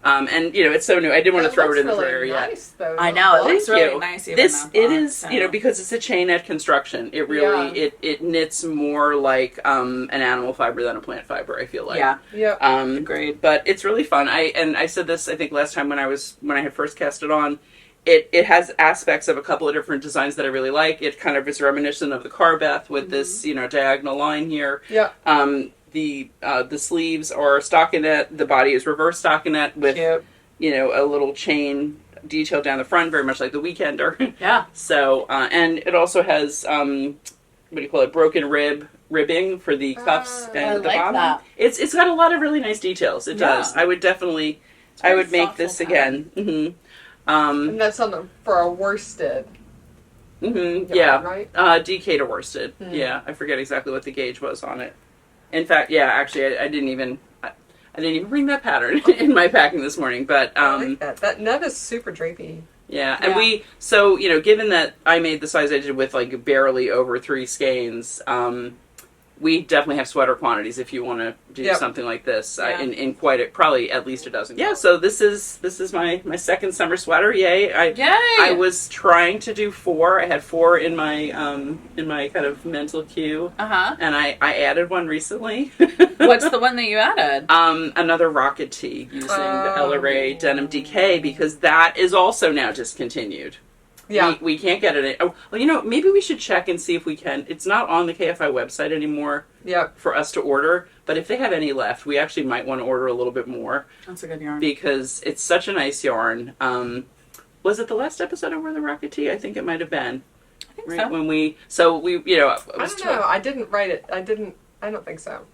Speaker 1: And it's so new. I didn't want to throw it in the dryer yet. Though, I know it looks really nice. It is because it's a chain net construction. It really it knits more like an animal fiber than a plant fiber. I feel like agreed. But it's really fun. I said this I think last time when I had first cast it on. It has aspects of a couple of different designs that I really like. It kind of is reminiscent of the Carbeth with this diagonal line here. Yeah. The sleeves are stockinette. The body is reverse stockinette with a little chain detail down the front, very much like the Weekender. Yeah. So and it also has broken ribbing for the cuffs and the bottom. That. It's got a lot of really nice details. It does. I would definitely make this again. Mm-hmm.
Speaker 2: And that's something for a worsted.
Speaker 3: Yeah.
Speaker 2: Right?
Speaker 3: DK to worsted. Yeah, I forget exactly what the gauge was on it. In fact, yeah, actually, I didn't even bring that pattern in my packing this morning. But
Speaker 2: I like that. That nub is super drapey.
Speaker 3: Yeah, and so given that I made the size I did with like barely over 3 skeins, we definitely have sweater quantities if you want to do something like this in probably at least a dozen. Yeah, so this is my second summer sweater. Yay! I was trying to do 4. I had 4 in my kind of mental queue. And I added one recently.
Speaker 1: What's the one that you added?
Speaker 3: Another rocket tee using the LRA Denim DK because that is also now discontinued. Yeah. We can't get it. Well, maybe we should check and see if we can. It's not on the KFI website anymore for us to order, but if they have any left, we actually might want to order a little bit more.
Speaker 1: That's a good yarn.
Speaker 3: Because it's such a nice yarn. Was it the last episode I wore the rocket tee? I think it might have been.
Speaker 1: I think
Speaker 3: right?
Speaker 1: so.
Speaker 3: When I
Speaker 2: don't know. I didn't write it. I don't think so.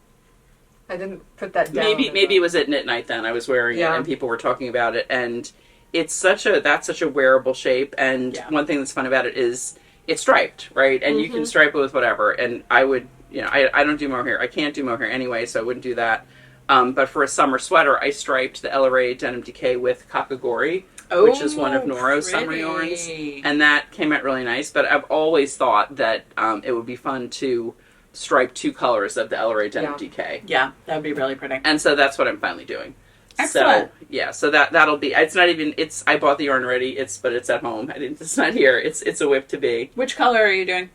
Speaker 2: I didn't put that down.
Speaker 3: Maybe it was at Knit Night then. I was wearing it and people were talking about it, and it's such a wearable shape, and one thing that's fun about it is it's striped, right? And you can stripe it with whatever. And I would, I don't do mohair. I can't do mohair anyway, so I wouldn't do that. But for a summer sweater, I striped the LRA Denim DK with Kakagori, which is one of Nora's summer yarns, and that came out really nice. But I've always thought that it would be fun to stripe 2 colors of the LRA Denim DK.
Speaker 1: Yeah, that would be really pretty.
Speaker 3: And so that's what I'm finally doing.
Speaker 1: Excellent.
Speaker 3: So that'll be. It's not even. I bought the yarn already. But it's at home. It's not here. It's a whip to be.
Speaker 1: Which color are you doing?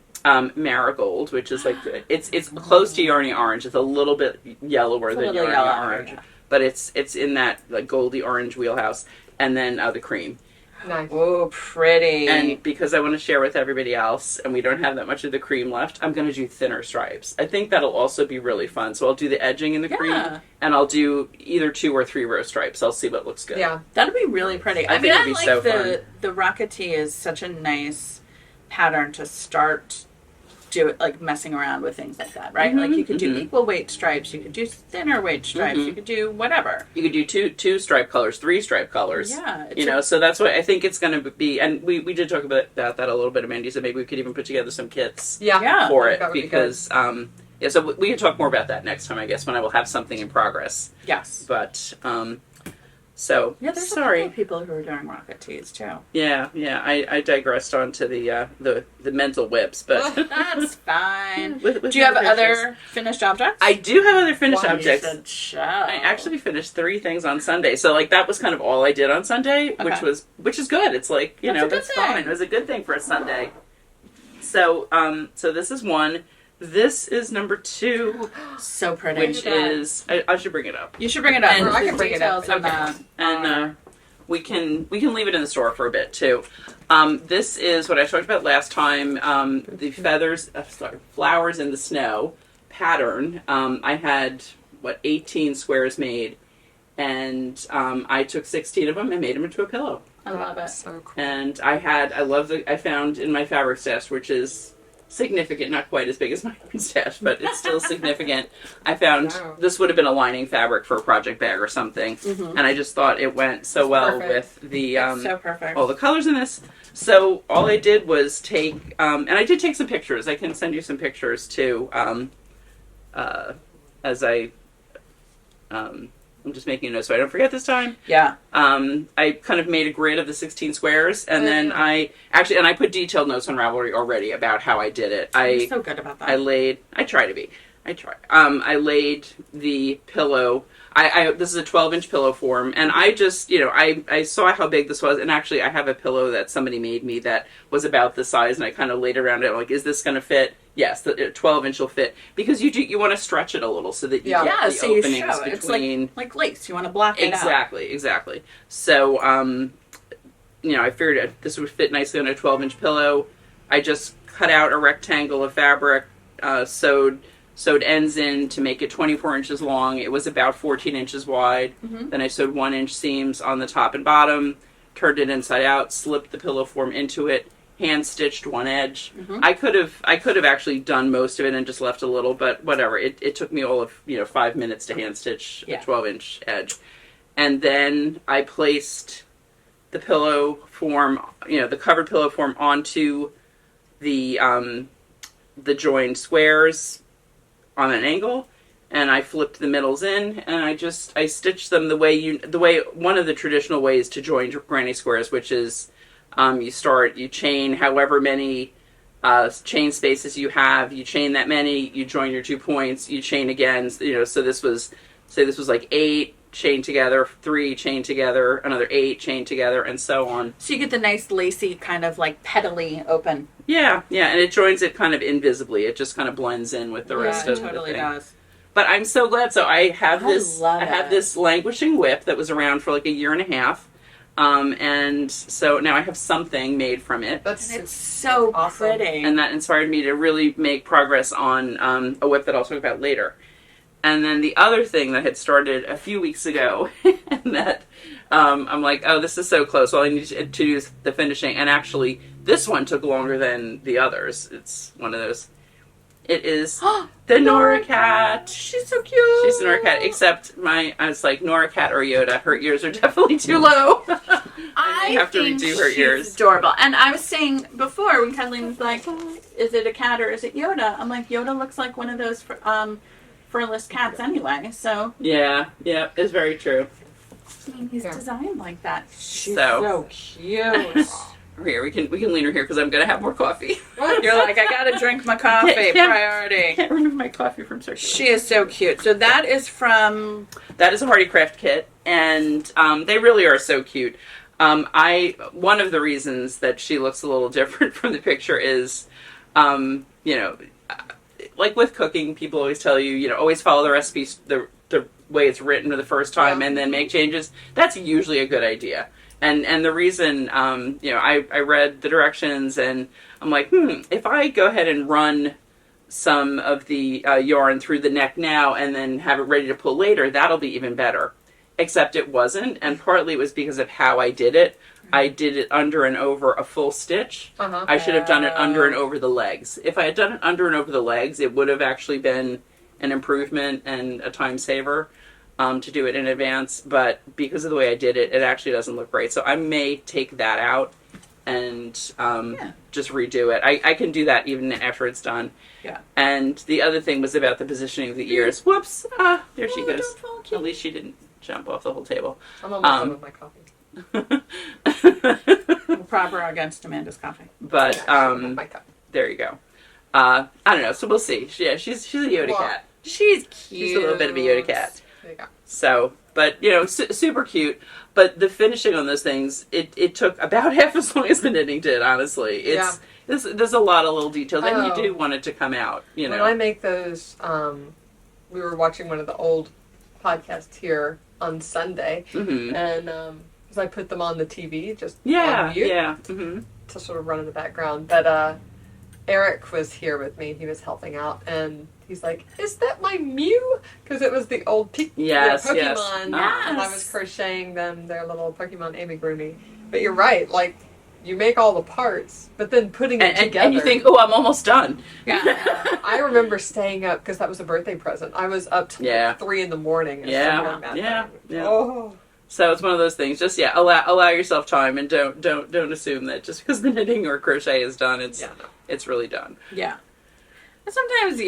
Speaker 3: Marigold, which is like it's close to Yarnia orange. It's a little bit yellower than Yarnia orange, but it's in that like goldy orange wheelhouse. And then the cream.
Speaker 2: Nice.
Speaker 1: Oh, pretty.
Speaker 3: And because I want to share with everybody else, and we don't have that much of the cream left, I'm going to do thinner stripes. I think that'll also be really fun. So I'll do the edging in the cream, and I'll do either 2 or 3 row stripes. I'll see what looks good.
Speaker 1: Yeah, that'll be really pretty. I mean, I like the rocket tee is such a nice pattern to start like messing around with things like that, right? Like you could do equal weight stripes, you could do thinner weight stripes, you could do whatever.
Speaker 3: You could do two stripe colors, 3 stripe colors.
Speaker 1: Yeah.
Speaker 3: So that's what I think it's going to be. And we did talk about that a little bit, Amanda. So maybe we could even put together some kits for it because, so we can talk more about that next time, I guess, when I will have something in progress.
Speaker 1: Yes.
Speaker 3: But, so,
Speaker 1: there's a couple of people who are doing rocket tees too.
Speaker 3: Yeah, I digressed onto the mental whips, but
Speaker 1: that's fine. Do you have other finished objects?
Speaker 3: I do have other finished objects.
Speaker 1: You should show.
Speaker 3: I actually finished 3 things on Sunday, so like that was kind of all I did on Sunday, which is good. It's like that's fine. It was a good thing for a Sunday. So so this is one. This is number 2.
Speaker 1: So pretty.
Speaker 3: Which is I should bring it up.
Speaker 1: You should bring it up.
Speaker 2: And I can bring it up.
Speaker 3: And we can leave it in the store for a bit too. This is what I talked about last time. The flowers in the snow pattern. I had 18 squares made, and I took 16 of them and made them into a pillow.
Speaker 1: I love it.
Speaker 2: So cool.
Speaker 3: And I found in my fabric stash, which is significant, not quite as big as my stash, but it's still significant. I found this would have been a lining fabric for a project bag or something, and I just thought it went so well with the
Speaker 1: so perfect.
Speaker 3: all the colors in this. So all I did was take, and I did take some pictures. I can send you some pictures too, as I'm just making a note so I don't forget this time.
Speaker 1: Yeah.
Speaker 3: I kind of made a grid of the 16 squares, and then I put detailed notes on Ravelry already about how I did it.
Speaker 1: I'm so good about that.
Speaker 3: I try to be. I laid the pillow. This is a 12-inch pillow form, and I just, I saw how big this was, and actually I have a pillow that somebody made me that was about this size, and I kind of laid around it, like, is this going to fit? Yes, the 12-inch will fit, because you want to stretch it a little so that you get the openings between.
Speaker 1: It's like lace. You want to block it
Speaker 3: out. Exactly. So, I figured this would fit nicely on a 12-inch pillow. I just cut out a rectangle of fabric, sewed ends in to make it 24 inches long. It was about 14 inches wide. Then I sewed 1-inch seams on the top and bottom, turned it inside out, slipped the pillow form into it, hand stitched one edge. I could have actually done most of it and just left a little, but whatever. It took me all of 5 minutes to hand stitch a 12-inch edge. And then I placed the pillow form, the covered pillow form onto the joined squares on an angle, and I flipped the middles in, and I stitched them the way one of the traditional ways to join granny squares, which is you chain however many chain spaces you have, you chain that many, you join your 2 points, you chain again, so this was like 8 chain together, 3 chain together, another 8 chain together, and so on.
Speaker 1: So you get the nice lacy kind of like petally open.
Speaker 3: Yeah, and it joins it kind of invisibly. It just kind of blends in with the rest of the thing.
Speaker 1: It totally does.
Speaker 3: But I'm so glad. So I have this languishing whip that was around for like a year and a half. And so now I have something made from it.
Speaker 1: It's so awesome. Pretty.
Speaker 3: And that inspired me to really make progress on a whip that I'll talk about later. And then the other thing that had started a few weeks ago, and that I'm like, oh, this is so close. Well, I need to do the finishing. And actually, this one took longer than the others. It's one of those. It is the Nora Cat.
Speaker 1: She's so cute.
Speaker 3: She's the Nora Cat, except I was like, Nora Cat or Yoda. Her ears are definitely too low. I have to redo her ears.
Speaker 1: Adorable. And I was saying before, when Kathleen was like, is it a cat or is it Yoda? I'm like, Yoda looks like one of those furless cats anyway, so.
Speaker 3: Yeah, it's very true.
Speaker 1: He's designed like that.
Speaker 2: She's so cute.
Speaker 3: Here, we can lean her here because I'm gonna have more coffee.
Speaker 1: You're like, I gotta drink my coffee. Priority.
Speaker 3: Can't remove my coffee from circulation.
Speaker 1: She is so cute. So that is from.
Speaker 3: That is a Hardy Craft kit, and they really are so cute. One of the reasons that she looks a little different from the picture is, like with cooking, people always tell you, always follow the recipes the way it's written the first time, and then make changes. That's usually a good idea. And the reason, I read the directions, and I'm like, if I go ahead and run some of the yarn through the neck now and then have it ready to pull later, that'll be even better. Except it wasn't, and partly it was because of how I did it. I did it under and over a full stitch. I should have done it under and over the legs. If I had done it under and over the legs, it would have actually been an improvement and a time saver. To do it in advance, but because of the way I did it, it actually doesn't look great. So I may take that out and just redo it. I can do that even after it's done.
Speaker 1: Yeah.
Speaker 3: And the other thing was about the positioning of the ears. Whoops! There she goes. At least she didn't jump off the whole table.
Speaker 2: I'm almost done with my coffee.
Speaker 1: We'll prop her against Amanda's coffee.
Speaker 3: But there you go. I don't know. So we'll see. She's a Yoda cat.
Speaker 1: She's cute.
Speaker 3: She's a little bit of a Yoda cat.
Speaker 2: There you go.
Speaker 3: So, but super cute. But the finishing on those things, it took about half as long as the knitting did. Honestly, there's a lot of little details, and you do want it to come out. When
Speaker 2: I make those, we were watching one of the old podcasts here on Sunday, and because I put them on the TV just on mute, to sort of run in the background. But Eric was here with me; he was helping out, and he's like, "Is that my Mew?" Because it was the old Pokemon.
Speaker 3: Yes.
Speaker 2: And I was crocheting them, their little Pokemon amigurumi. But you're right, like, you make all the parts, but then putting it together.
Speaker 3: And you think, oh, I'm almost done.
Speaker 2: Yeah. I remember staying up, because that was a birthday present. I was up till 3 in the morning. And
Speaker 3: Yeah.
Speaker 2: Oh.
Speaker 3: So it's one of those things. Just allow yourself time, and don't assume that just because the knitting or crochet is done, it's really done.
Speaker 1: Yeah. Sometimes,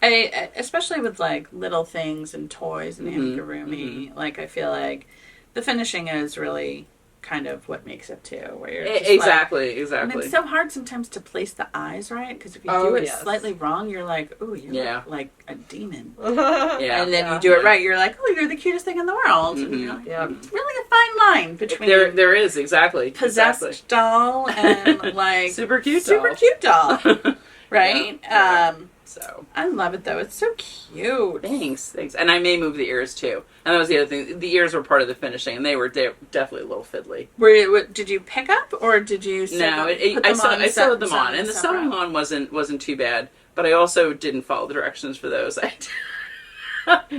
Speaker 1: I especially with like little things and toys and amigurumi, like I feel like the finishing is really kind of what makes it too. Where you're just
Speaker 3: exactly.
Speaker 1: And it's so hard sometimes to place the eyes right, because if you do it slightly wrong, you're like, ooh, you look like a demon. And then you do it right, you're like, oh, you're the cutest thing in the world. And you're like, it's really a fine line between
Speaker 3: there is exactly
Speaker 1: possessed doll and like
Speaker 3: super cute
Speaker 1: doll. Right?
Speaker 3: So
Speaker 1: I love it though. It's so cute.
Speaker 3: Thanks. And I may move the ears too. And that was the other thing. The ears were part of the finishing, and they were definitely a little fiddly.
Speaker 1: Did you pick up, or did you? I
Speaker 3: sewed them on, and the sewing on wasn't too bad. But I also didn't follow the directions for those.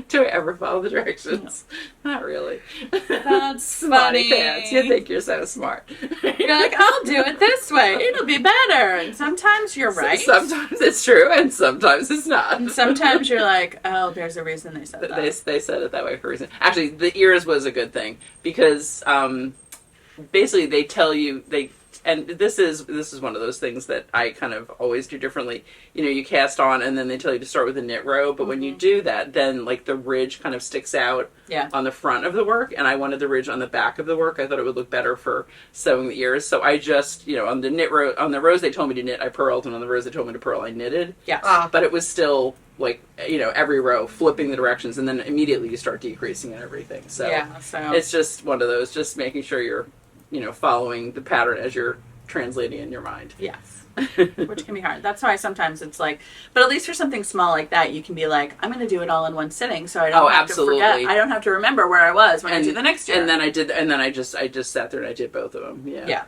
Speaker 3: Do I ever follow the directions? No. Not really.
Speaker 1: That's funny.
Speaker 3: Pants. You think you're so smart.
Speaker 1: You're like, I'll do it this way. It'll be better. And sometimes you're right.
Speaker 3: Sometimes it's true, and sometimes it's not.
Speaker 1: And sometimes you're like, oh, there's a reason they said that.
Speaker 3: They said it that way for a reason. Actually, the ears was a good thing, because basically they and this is one of those things that I kind of always do differently. You know, you cast on and then they tell you to start with a knit row, but when you do that, then like the ridge kind of sticks out on the front of the work, and I wanted the ridge on the back of the work. I thought it would look better for sewing the ears, so I just, you know, on the rows they told me to knit, I purled, and on the rows they told me to purl, I knitted. Yeah. But it was still like, you know, every row flipping the directions, and then immediately you start decreasing and everything. So it's just one of those, just making sure you're, you know, following the pattern as you're translating in your mind.
Speaker 1: Yes. Which can be hard. That's why sometimes it's like, but at least for something small like that, you can be like, I'm going to do it all in one sitting, so I don't have to forget. I don't have to remember where I was when I do the next year.
Speaker 3: And then I just sat there and I did both of them. Yeah.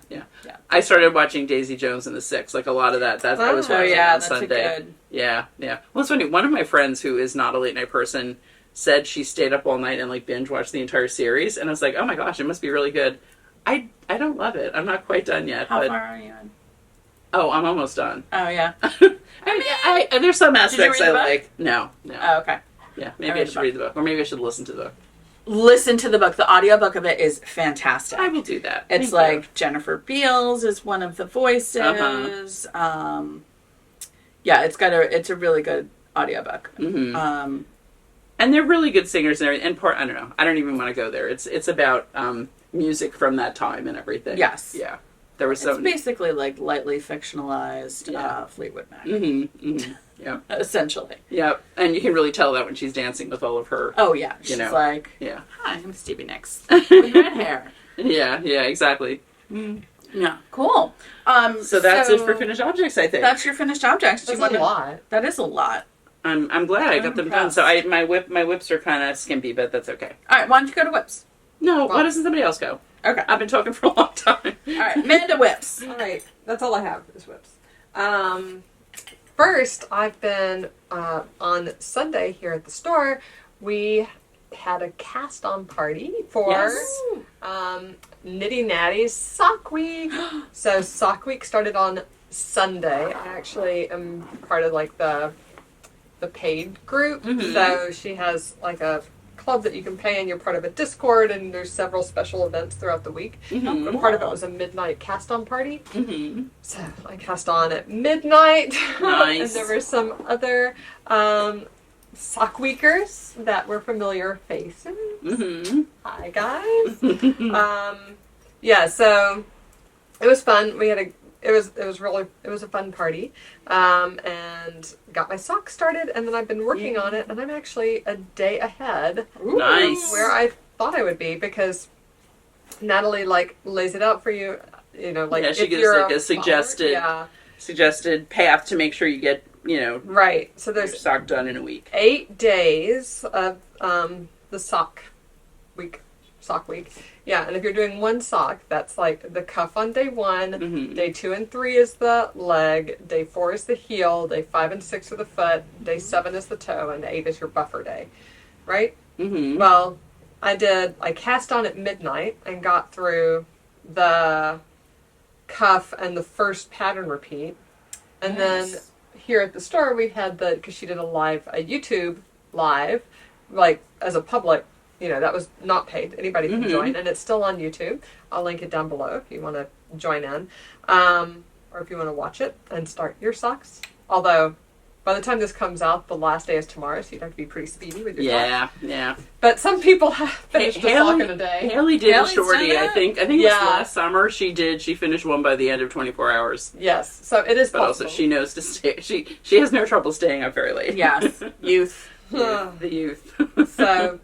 Speaker 3: I started watching Daisy Jones and the Six, like a lot of that. I was watching on Sunday. Yeah. Well, it's funny. One of my friends who is not a late night person said she stayed up all night and like binge watched the entire series, and I was like, oh my gosh, it must be really good. I don't love it. I'm not quite done yet.
Speaker 1: How far are you in?
Speaker 3: Oh, I'm almost done.
Speaker 1: Oh, yeah.
Speaker 3: I there's some aspects I like. No.
Speaker 1: Oh, okay.
Speaker 3: Yeah, maybe I should read the book. Or maybe I should listen to the book.
Speaker 1: Listen to the book. The audiobook of it is fantastic.
Speaker 3: I will do that.
Speaker 1: It's like Jennifer Beals is one of the voices. Yeah, it's a really good audiobook.
Speaker 3: Mm-hmm. And they're really good singers and everything. And I don't know. I don't even want to go there. It's about music from that time and everything.
Speaker 1: Yes.
Speaker 3: Yeah. There was
Speaker 1: it's basically like lightly fictionalized Fleetwood Mac.
Speaker 3: Mm-hmm. Yeah.
Speaker 1: Essentially.
Speaker 3: Yeah. And you can really tell that when she's dancing with all of her.
Speaker 1: Oh, yeah. She's like,
Speaker 3: hi,
Speaker 1: I'm Stevie Nicks with red hair.
Speaker 3: Yeah, exactly.
Speaker 1: Yeah, cool.
Speaker 3: So that's it for finished objects, I think.
Speaker 1: That's your finished objects.
Speaker 2: That's a lot.
Speaker 1: That is a lot.
Speaker 3: I'm glad I got them done. So my whips are kind of skimpy, but that's okay.
Speaker 1: All right, why don't you go to whips?
Speaker 3: No, why doesn't somebody else go?
Speaker 1: Okay.
Speaker 3: I've been talking for a long time.
Speaker 1: All right, Amanda whips.
Speaker 2: All right, that's all I have is whips. First, I've been on Sunday here at the store. We had a cast-on party for Knitty Natty's Sock Week. So Sock Week started on Sunday. I actually am part of like the paid group. Mm-hmm. So she has like a club that you can pay, and you're part of a Discord, and there's several special events throughout the week. Mm-hmm. But part of it was a midnight cast-on party. Mm-hmm. So I cast on at midnight.
Speaker 3: Nice.
Speaker 2: And there were some other sock weekers that were familiar faces. Mm-hmm. Hi guys. Yeah, so it was fun. It was a fun party, and got my socks started, and then I've been working on it, and I'm actually a day ahead.
Speaker 3: Nice.
Speaker 2: Where I thought I would be, because Natalie like lays it out for you, you know, like
Speaker 3: she
Speaker 2: if
Speaker 3: gives
Speaker 2: you're
Speaker 3: like a suggested path to make sure you get, you know,
Speaker 2: right. So there's
Speaker 3: your sock done in a week.
Speaker 2: 8 days of the sock week. Yeah, and if you're doing one sock, that's like the cuff on day 1, mm-hmm. day 2 and 3 is the leg, day 4 is the heel, day 5 and 6 are the foot, day 7 is the toe, and 8 is your buffer day, right? Mm-hmm. Well, I cast on at midnight and got through the cuff and the first pattern repeat, and then here at the store we had because she did a YouTube live, like as a public. You know, that was not paid. Anybody can mm-hmm. join, and it's still on YouTube. I'll link it down below if you want to join in, or if you want to watch it and start your socks. Although, by the time this comes out, the last day is tomorrow, so you'd have to be pretty speedy with your socks. Yeah. But some people have finished a sock in a day.
Speaker 3: Haley did a shorty, I think. I think it was last summer. She finished one by the end of 24 hours.
Speaker 2: Yes, so it is possible.
Speaker 3: But also, she knows to stay. She has no trouble staying up very late.
Speaker 1: Yes, youth.
Speaker 3: The youth.
Speaker 2: So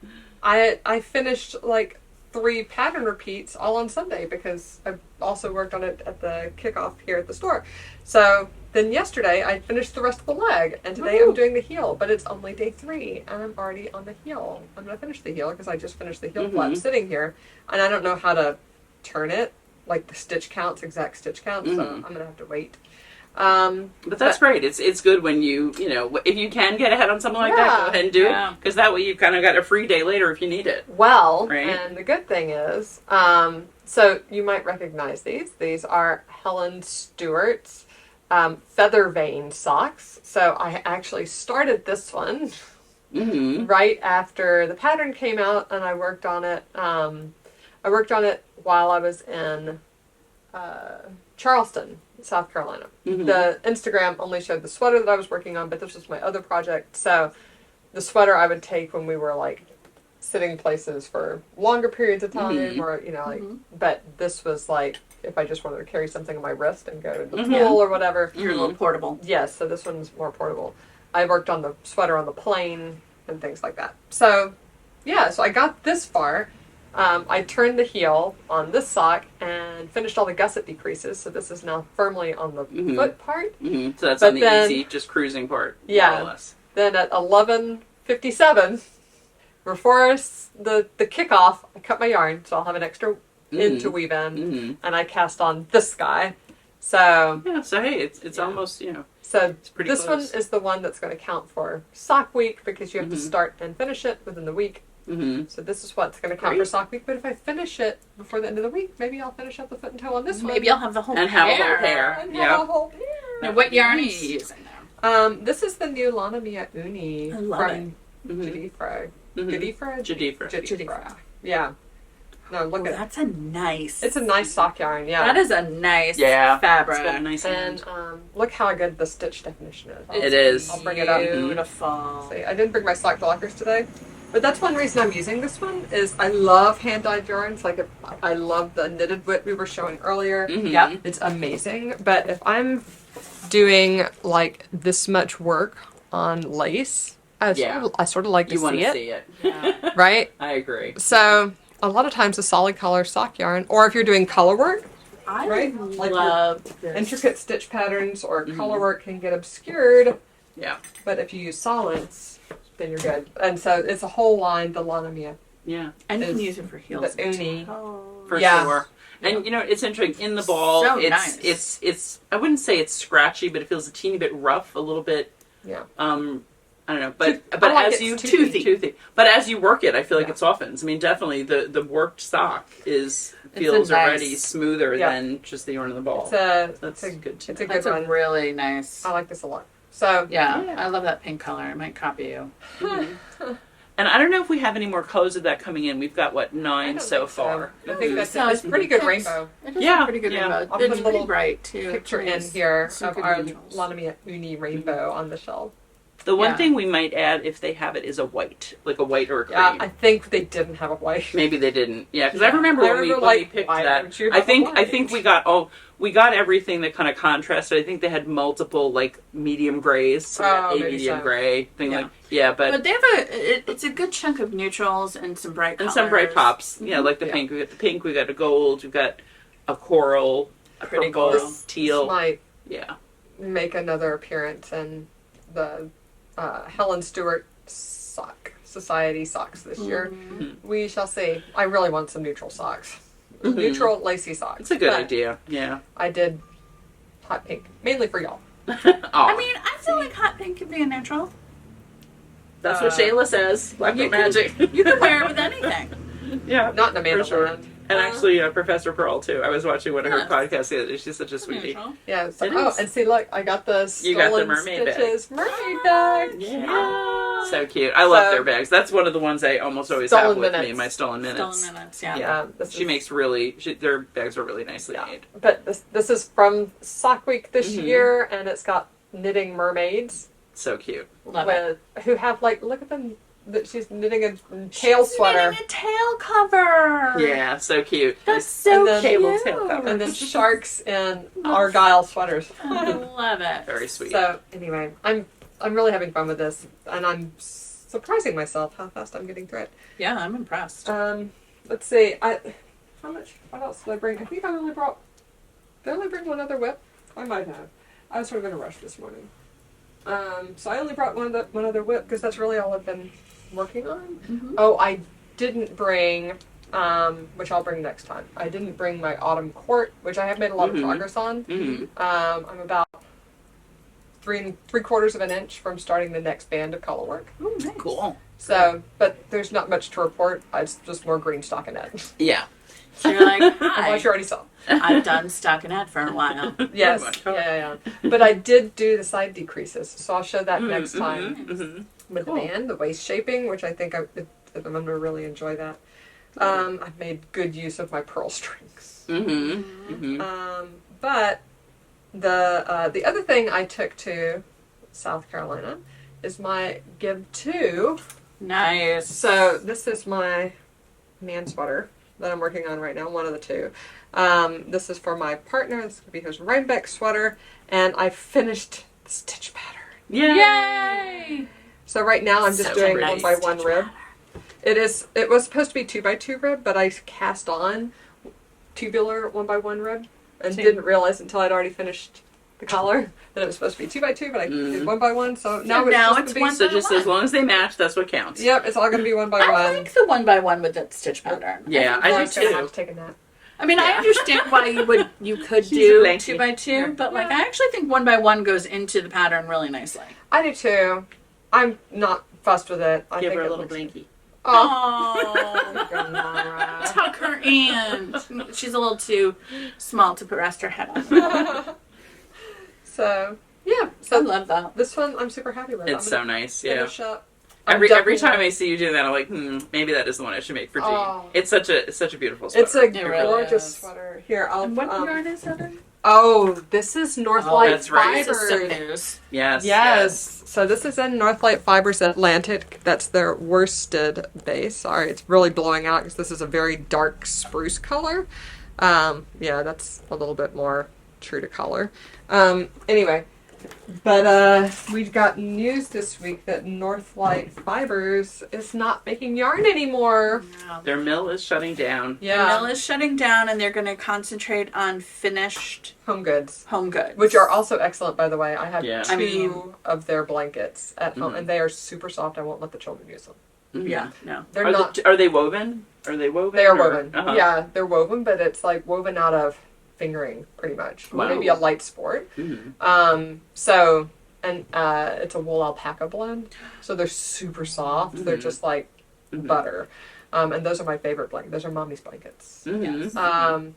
Speaker 2: I finished like 3 pattern repeats all on Sunday, because I also worked on it at the kickoff here at the store. So then yesterday I finished the rest of the leg, and today I'm doing the heel, but it's only day 3 and I'm already on the heel. I'm going to finish the heel because I just finished the heel
Speaker 3: mm-hmm.
Speaker 2: flap sitting here, and I don't know how to turn it, like the exact stitch counts, mm-hmm. so I'm going to have to wait.
Speaker 3: But that's great. It's good when you know, if you can get ahead on something like that, go ahead and do it, because that way you've kind of got a free day later if you need it.
Speaker 2: Well,
Speaker 3: right?
Speaker 2: And the good thing is, so you might recognize these. These are Helen Stewart's feather Vane socks. So I actually started this one mm-hmm. right after the pattern came out, and I worked on it. I worked on it while I was in Charleston, South Carolina. The Instagram only showed the sweater that I was working on, but this was my other project. So the sweater I would take when we were like sitting places for longer periods of time, or you know, like. But this was like if I just wanted to carry something on my wrist and go to the pool or whatever.
Speaker 1: You're a little portable.
Speaker 2: Yes, so this one's more portable. I worked on the sweater on the plane and things like that. So yeah, so I got this far. I turned the heel on this sock and finished all the gusset decreases. So this is now firmly on the foot part.
Speaker 3: So that's on the easy, just cruising part.
Speaker 2: Yeah.
Speaker 3: More or less.
Speaker 2: Then at 11:57, before the kickoff, I cut my yarn, so I'll have an extra in to weave in, and I cast on this guy. So
Speaker 3: yeah, so hey, it's almost, you know.
Speaker 2: So
Speaker 3: it's pretty
Speaker 2: this
Speaker 3: close.
Speaker 2: one is the one that's going to count for sock week because you have to start and finish it within the week. So this is what's going to count for sock week. But if I finish it before the end of the week, maybe I'll finish up the foot and toe on this one.
Speaker 1: Maybe I'll have the whole
Speaker 3: and have a whole pair.
Speaker 2: And have a whole pair.
Speaker 1: Now, what yarn are you using now?
Speaker 2: This is the new Lana Mia Uni
Speaker 1: I love
Speaker 2: from Jadifra.
Speaker 3: Jadifra.
Speaker 2: Jadifra. Yeah. No, look at it.
Speaker 1: That's a nice.
Speaker 2: It's a nice sock yarn, yeah.
Speaker 1: That is a nice fabric.
Speaker 3: It's got a nice
Speaker 2: and look how good the stitch definition is.
Speaker 3: It is.
Speaker 2: I'll bring it up.
Speaker 1: Beautiful.
Speaker 2: See, I didn't bring my sock blockers today, but that's one reason I'm using this one. Is I love hand dyed yarns. Like I love the knitted wit we were showing earlier.
Speaker 1: Yep.
Speaker 2: It's amazing. But if I'm doing like this much work on lace, I sort of like to see it.
Speaker 1: Yeah.
Speaker 2: Right?
Speaker 3: I agree.
Speaker 2: So a lot of times a solid color sock yarn, or if you're doing color work,
Speaker 1: I
Speaker 2: right? Like
Speaker 1: love this.
Speaker 2: intricate stitch patterns or color work can get obscured.
Speaker 3: Yeah.
Speaker 2: But if you use solids, then you're good. And so it's a whole line, the Lana Mia.
Speaker 3: Yeah.
Speaker 1: And you can
Speaker 2: is
Speaker 1: use it for heels.
Speaker 2: the uni.
Speaker 3: For
Speaker 2: Yeah.
Speaker 3: sure. And you know, it's interesting in the ball.
Speaker 1: So
Speaker 3: it's
Speaker 1: nice.
Speaker 3: it's I wouldn't say it's scratchy, but it feels a teeny bit rough, a little bit.
Speaker 2: Yeah.
Speaker 3: I don't know, but
Speaker 2: I like
Speaker 3: as
Speaker 2: it's
Speaker 3: you
Speaker 2: toothy.
Speaker 3: But as you work it, I feel like it softens. I mean, definitely the worked sock feels
Speaker 1: nice-
Speaker 3: already smoother
Speaker 2: Yeah.
Speaker 3: than just the yarn in the ball.
Speaker 2: It's
Speaker 3: That's good to
Speaker 2: it's a
Speaker 3: know.
Speaker 2: good
Speaker 1: That's a
Speaker 2: one.
Speaker 1: really nice.
Speaker 2: I like this a lot. So
Speaker 1: Yeah, I love that pink color. I might copy you.
Speaker 3: And I don't know if we have any more colors of that coming in. We've got what,
Speaker 2: I
Speaker 3: 9
Speaker 2: don't
Speaker 3: so
Speaker 2: think so.
Speaker 3: far.
Speaker 2: I think that's
Speaker 1: So
Speaker 2: it's pretty good
Speaker 1: it's-
Speaker 2: rainbow.
Speaker 1: It is
Speaker 3: Yeah,
Speaker 1: a pretty good
Speaker 3: yeah.
Speaker 1: rainbow.
Speaker 2: I'll put
Speaker 1: It's
Speaker 2: a
Speaker 1: pretty
Speaker 2: little
Speaker 1: bright too.
Speaker 2: Picture in
Speaker 1: Nice.
Speaker 2: here
Speaker 1: Some
Speaker 2: of
Speaker 1: good
Speaker 2: our
Speaker 1: neutrals.
Speaker 2: Lana Mia Uni rainbow on the shelf.
Speaker 3: The one
Speaker 1: Yeah.
Speaker 3: thing we might add, if they have it, is a white, like a white or a cream.
Speaker 2: Yeah, I think they didn't have a white.
Speaker 3: Maybe they didn't. Yeah, because
Speaker 2: Yeah.
Speaker 3: I remember
Speaker 2: I
Speaker 3: when we
Speaker 2: remember,
Speaker 3: picked
Speaker 2: why
Speaker 3: that.
Speaker 2: don't you
Speaker 3: I
Speaker 2: have a
Speaker 3: think
Speaker 2: white?
Speaker 3: we got everything that kind of contrasted. I think they had multiple like medium grays, so we got a
Speaker 2: maybe
Speaker 3: medium
Speaker 2: so.
Speaker 3: gray thing
Speaker 1: Yeah.
Speaker 3: like
Speaker 1: But they have it's a good chunk of neutrals and some bright
Speaker 3: and
Speaker 1: colors.
Speaker 3: some bright pops. Yeah, like the
Speaker 2: Yeah.
Speaker 3: pink. We got the pink. We got a gold. We got a coral, a
Speaker 1: Pretty
Speaker 3: purple,
Speaker 1: coral.
Speaker 3: teal.
Speaker 2: This might
Speaker 3: Yeah.
Speaker 2: make another appearance in the Helen Stewart Society socks this year. We shall see. I really want some neutral socks. Neutral lacy socks.
Speaker 3: It's a good
Speaker 2: But
Speaker 3: idea. Yeah.
Speaker 2: I did hot pink, mainly for y'all.
Speaker 1: I
Speaker 3: Oh,
Speaker 1: mean, I feel like hot pink could be a neutral.
Speaker 3: that's what Shayla says. Black
Speaker 1: You
Speaker 3: magic.
Speaker 1: You can wear it with anything.
Speaker 3: Yeah.
Speaker 2: Not in Amanda
Speaker 3: For sure.
Speaker 2: land.
Speaker 3: And actually, Professor Pearl too. I was watching one of her
Speaker 1: Yes.
Speaker 3: podcasts the other day. She's such a sweetie.
Speaker 1: Neutral.
Speaker 2: Yeah. So,
Speaker 3: It
Speaker 2: oh,
Speaker 3: is.
Speaker 2: and see, look, I got the
Speaker 3: You got the
Speaker 2: stolen
Speaker 3: mermaid bag.
Speaker 2: stitches mermaid bag.
Speaker 3: Yeah. So cute. I love
Speaker 2: So-
Speaker 3: their bags. That's one of the ones I almost always
Speaker 2: Stolen
Speaker 3: have with me.
Speaker 2: minutes.
Speaker 3: My stolen minutes.
Speaker 1: Stolen minutes, yeah.
Speaker 2: Yeah. This
Speaker 3: She
Speaker 2: is-
Speaker 3: makes their bags are really nicely made.
Speaker 2: But this is from Sock Week this
Speaker 3: Mhm.
Speaker 2: year, and it's got knitting mermaids
Speaker 3: So cute.
Speaker 1: Love it.
Speaker 2: who have look at them. That she's knitting a tail sweater
Speaker 1: Knitting a tail cover.
Speaker 3: Yeah, so cute.
Speaker 1: That's so
Speaker 2: And then-
Speaker 3: Cable
Speaker 1: cute.
Speaker 3: tail cover.
Speaker 2: and then sharks in Argyle sweaters.
Speaker 1: I love it.
Speaker 3: Very sweet.
Speaker 2: So anyway, I'm really having fun with this, and I'm surprising myself how fast I'm getting through it.
Speaker 1: Yeah, I'm impressed.
Speaker 2: Let's see. What else did I bring? I think I only brought. Did I only bring one other whip? I might have. I was sort of in a rush this morning. So I only brought one other whip because that's really all I've been working on.
Speaker 1: Mhm.
Speaker 2: Oh, I didn't bring, which I'll bring next time. I didn't bring my autumn court, which I have made a lot of progress on.
Speaker 3: Mhm.
Speaker 2: I'm about 3/4 of an inch from starting the next band of color work.
Speaker 1: Ooh, nice.
Speaker 3: Cool.
Speaker 2: So, but there's not much to report. It's just more green stockinette.
Speaker 3: Yeah.
Speaker 1: So you're like,
Speaker 2: Unless you already saw.
Speaker 1: I've done stockinette for a while.
Speaker 2: Yes.
Speaker 3: much.
Speaker 2: Yeah. But I did do the side decreases, so I'll show that next time
Speaker 3: Mhm.
Speaker 2: with
Speaker 3: Cool.
Speaker 2: the band, the waist shaping, which I think I'm going to really enjoy that. I've made good use of my pearl strings.
Speaker 3: Mhm. Mhm.
Speaker 2: But the other thing I took to South Carolina is my Gib II.
Speaker 1: Nice.
Speaker 2: So this is my man sweater that I'm working on right now, one of the two. This is for my partner. This is going to be his Rhinebeck sweater. And I finished the stitch pattern.
Speaker 1: Yay!
Speaker 2: So right now I'm just doing
Speaker 1: nice
Speaker 2: 1x1 rib. It was supposed to be 2x2 rib, but I cast on tubular 1x1 rib and didn't realize until I'd already finished the collar that it was supposed to be 2x2, but I did 1x1. So now it's
Speaker 1: one.
Speaker 3: So just as long as they match, that's what counts.
Speaker 2: Yep, it's all going to be 1x1.
Speaker 1: I like the 1x1 with the stitch pattern.
Speaker 3: Yeah, I do too.
Speaker 2: Have to take a nap.
Speaker 1: I mean, I understand why you could do 2x2, but like I actually think 1x1 goes into the pattern really nicely.
Speaker 2: I do too. I'm not fussed with it. I
Speaker 3: Give
Speaker 2: think
Speaker 3: her a
Speaker 2: it
Speaker 3: little
Speaker 2: looks-
Speaker 3: blankie.
Speaker 1: Oh,
Speaker 2: Nora.
Speaker 1: tuck her in. She's a little too small to rest her head on.
Speaker 2: So yeah,
Speaker 1: I love that.
Speaker 2: this one I'm super happy with.
Speaker 3: It's so nice, yeah.
Speaker 2: Finish up.
Speaker 3: Every time I see you do that, I'm like, maybe that is the one I should make for Jean.
Speaker 2: Oh.
Speaker 3: It's such a beautiful sweater.
Speaker 2: It's a
Speaker 1: really
Speaker 2: gorgeous
Speaker 1: is.
Speaker 2: sweater. Here, I'll.
Speaker 1: And what yarn is that?
Speaker 2: Oh, this is Northlight
Speaker 3: that's right.
Speaker 1: This is some
Speaker 2: Fibers.
Speaker 1: news.
Speaker 2: Yes. So this is in Northlight Fibers Atlantic. That's their worsted base. Sorry, it's really blowing out because this is a very dark spruce color. Yeah, that's a little bit more true to color. Anyway, but we've got news this week that Northlight Fibers is not making yarn anymore.
Speaker 3: Their mill is shutting down.
Speaker 1: The mill is shutting down, and they're going to concentrate on finished
Speaker 2: Home goods.
Speaker 1: home goods,
Speaker 2: Which are also excellent, by the way. I have
Speaker 3: Yeah.
Speaker 2: two of their blankets at home, and they are super soft. I won't let the children use them.
Speaker 3: Mhm.
Speaker 1: Yeah, no.
Speaker 2: They're
Speaker 3: Are
Speaker 2: not.
Speaker 3: are they woven? Are they woven?
Speaker 2: They are
Speaker 3: or-
Speaker 2: woven.
Speaker 3: Uh-huh.
Speaker 2: Yeah, they're woven, but it's like woven out of fingering, pretty much.
Speaker 3: Wow.
Speaker 2: Maybe a light sport.
Speaker 3: Mhm.
Speaker 2: So, and it's a wool alpaca blend. So they're super soft. They're just like butter. And those are my favorite blankets. Those are mommy's blankets.
Speaker 3: Mhm.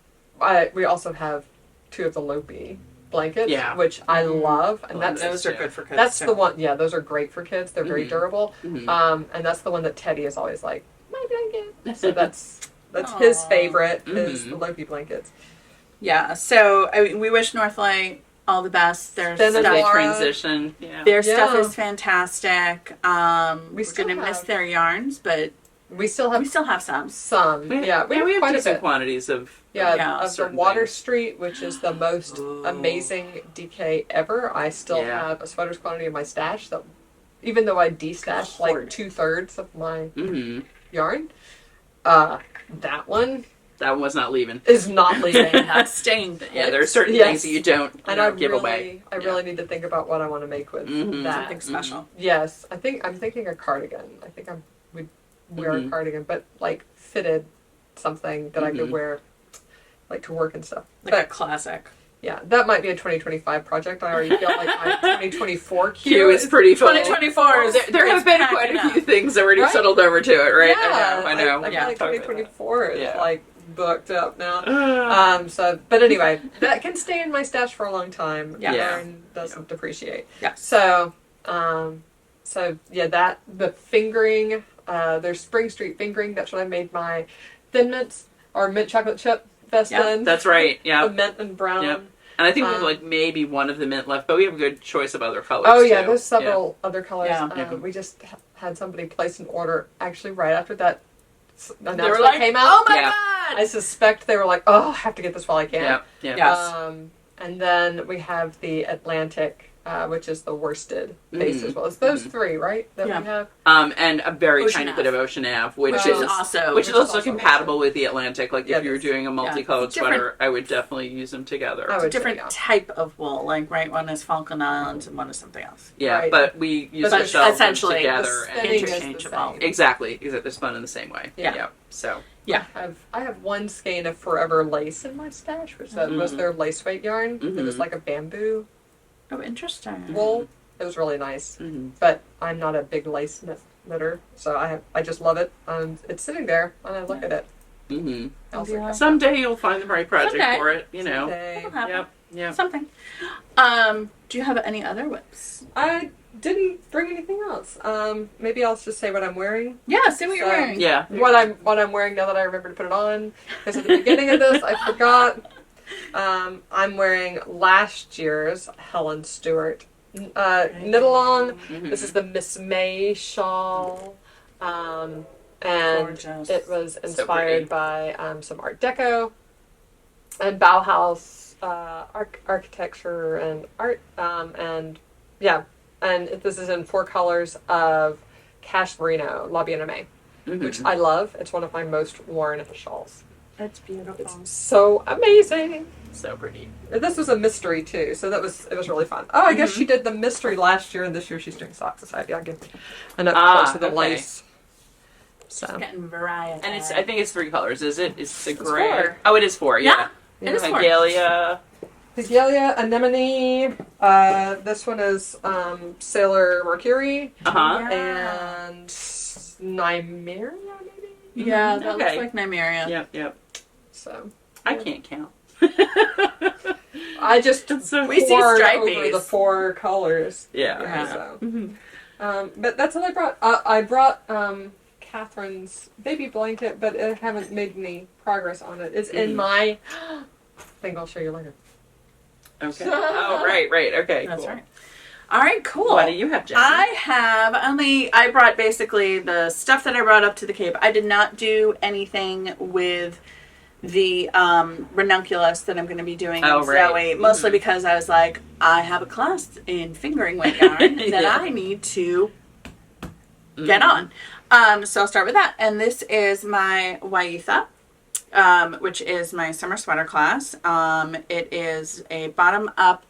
Speaker 2: We also have two of the Lopi blankets,
Speaker 3: Yeah.
Speaker 2: which I love. And that's
Speaker 1: Those are good for kids.
Speaker 2: that's
Speaker 1: too.
Speaker 2: the one. Yeah, those are great for kids. They're very durable.
Speaker 3: Mhm.
Speaker 2: And that's the one that Teddy is always like, my blanket. So that's his favorite is the Lopi blankets.
Speaker 1: Yeah, so I mean, we wish Northlight all the best. Their
Speaker 2: Then
Speaker 3: As
Speaker 2: there's
Speaker 3: they
Speaker 1: stuff,
Speaker 2: Laura.
Speaker 3: transition. Yeah.
Speaker 1: their stuff
Speaker 2: Yeah.
Speaker 1: is fantastic. We're
Speaker 2: still
Speaker 1: gonna miss
Speaker 2: have-
Speaker 1: their yarns, but
Speaker 2: We still have
Speaker 1: we still have some.
Speaker 2: some.
Speaker 3: We
Speaker 2: Yeah, we have quite a
Speaker 3: decent
Speaker 2: bit.
Speaker 3: quantities of.
Speaker 2: Yeah,
Speaker 1: Yeah,
Speaker 2: of the
Speaker 3: certain
Speaker 2: Water
Speaker 3: things.
Speaker 2: Street, which is the most amazing DK ever. I still have a sweater's quantity in my stash that, even though I destashed like
Speaker 1: Hoard.
Speaker 2: 2/3 of my
Speaker 3: Mhm.
Speaker 2: yarn, that one
Speaker 3: That one was not leaving.
Speaker 2: is not leaving.
Speaker 1: Not staying.
Speaker 3: Yeah, there are certain
Speaker 2: Yes.
Speaker 3: things that you don't
Speaker 2: And I
Speaker 3: give
Speaker 2: really,
Speaker 3: away.
Speaker 2: I really need to think about what I want to make with
Speaker 3: Mhm.
Speaker 2: that.
Speaker 1: Something special.
Speaker 2: Yes, I'm thinking a cardigan. I think we'd wear a cardigan, but like fitted something that I could wear, like to work and stuff.
Speaker 1: Like a
Speaker 2: But
Speaker 1: classic.
Speaker 2: yeah, that might be a 2025 project. I already feel like my 2024
Speaker 3: Q is pretty full.
Speaker 1: 2024 is
Speaker 3: There have been quite a few things already
Speaker 2: Right?
Speaker 3: settled over to it, right?
Speaker 2: Yeah,
Speaker 3: I know.
Speaker 2: I feel like
Speaker 3: Talk about
Speaker 2: 2024 is
Speaker 3: Yeah.
Speaker 2: like booked up now.
Speaker 3: that.
Speaker 2: So, but anyway, that can stay in my stash for a long time.
Speaker 1: Yeah.
Speaker 2: Yarn doesn't depreciate.
Speaker 1: Yeah.
Speaker 2: So, yeah, the fingering, there's Spring Street fingering. That's what I made my Thin Mints or mint chocolate chip vest in.
Speaker 3: That's right. Yeah.
Speaker 2: A mint and brown.
Speaker 3: Yep. And I think we have like maybe one of the mint left, but we have a good choice of other colors.
Speaker 2: Oh yeah,
Speaker 3: too.
Speaker 2: there's several other colors.
Speaker 1: Yeah.
Speaker 2: We just had somebody place an order actually right after that
Speaker 1: They
Speaker 2: announcement
Speaker 1: were like,
Speaker 2: came out.
Speaker 1: "Oh my
Speaker 3: Yeah.
Speaker 1: god!"
Speaker 2: I suspect they were like, "Oh, I have to get this while I can."
Speaker 3: Yeah. Yeah.
Speaker 1: Yeah.
Speaker 2: And then we have the Atlantic, which is the worsted base as well. It's those three, right? That
Speaker 1: Yeah.
Speaker 2: we have.
Speaker 3: And a very
Speaker 1: Ocean
Speaker 3: tiny
Speaker 1: Ave.
Speaker 3: bit of Ocean Ave, which
Speaker 1: Which
Speaker 3: is
Speaker 1: is also
Speaker 3: which is also
Speaker 2: also
Speaker 3: compatible with the Atlantic. Like
Speaker 2: Yeah,
Speaker 3: if you were
Speaker 2: it is.
Speaker 3: doing a multicolored
Speaker 1: It's different-
Speaker 3: sweater, I would definitely use them together.
Speaker 2: I
Speaker 1: It's
Speaker 2: would
Speaker 1: a different
Speaker 2: say, yeah.
Speaker 1: type of wool. Like, right, one is Falkland Islands and one is something else.
Speaker 3: Yeah,
Speaker 2: Right.
Speaker 3: but we use
Speaker 1: But
Speaker 3: ourselves
Speaker 1: essentially,
Speaker 3: together.
Speaker 2: the
Speaker 3: And
Speaker 2: spinning is the
Speaker 1: interchangeable.
Speaker 2: same.
Speaker 3: exactly, they're spun in the same way.
Speaker 2: Yeah.
Speaker 3: So
Speaker 1: Yeah.
Speaker 2: I have one skein of Forever Lace in my stash, which that was their lace weight yarn. It was like a bamboo
Speaker 1: Oh, interesting.
Speaker 2: wool. It was really nice.
Speaker 3: Mhm.
Speaker 2: But I'm not a big lace knitter, so I just love it. It's sitting there, and I look at it.
Speaker 3: hmm
Speaker 1: Yeah.
Speaker 3: someday you'll find the right project
Speaker 1: Someday.
Speaker 3: for it. You know.
Speaker 2: Someday.
Speaker 1: It'll happen.
Speaker 3: Yep. Yeah.
Speaker 1: Something. Do you have any other whips?
Speaker 2: I didn't bring anything else. Maybe I'll just say what I'm wearing.
Speaker 1: Yeah, say what you're
Speaker 2: So-
Speaker 1: wearing.
Speaker 3: Yeah.
Speaker 2: What I'm wearing now that I remember to put it on. Because at the beginning of this, I forgot. I'm wearing last year's Helen Stewart knit-along.
Speaker 3: Mm-hmm.
Speaker 2: This is the Miss May shawl. And
Speaker 1: Gorgeous.
Speaker 2: it was inspired by some Art Deco and Bauhaus architecture and art. And this is in 4 colors of Cashmerino, La Bien Aimée, which I love. It's one of my most worn shawls.
Speaker 1: It's beautiful.
Speaker 2: It's so amazing.
Speaker 3: So pretty.
Speaker 2: This was a mystery too, so it was really fun. Oh, I guess she did the mystery last year, and this year she's doing Sock Society. I'll give an up close to the lace. So
Speaker 1: Getting variety.
Speaker 3: And I think it's 3 colors, is it? It's the gray.
Speaker 1: 4.
Speaker 3: Oh, it is 4, yeah.
Speaker 1: It is 4.
Speaker 3: Magalia.
Speaker 2: Magalia, Anemone. This one is Sailor Mercury. And Nymeria, maybe?
Speaker 1: Yeah, that looks like Nymeria.
Speaker 3: Yep.
Speaker 2: So
Speaker 3: I can't count.
Speaker 2: I just
Speaker 1: we see stripies
Speaker 2: over the 4 colors.
Speaker 3: Yeah.
Speaker 2: So. But that's what I brought. I brought Catherine's baby blanket, but I haven't made any progress on it. It's in my thing. I'll show you later.
Speaker 3: Okay. Oh, right. Okay,
Speaker 1: That's
Speaker 3: cool.
Speaker 1: right. All right, cool.
Speaker 3: What do you have, Jen?
Speaker 1: I brought basically the stuff that I brought up to the Cape. I did not do anything with the ranunculus that I'm going to be doing in Zoe, mostly because I was like, I have a class in fingering weight yarn that I need to get on. So I'll start with that. And this is my Wyethia, which is my summer sweater class. It is a bottom-up,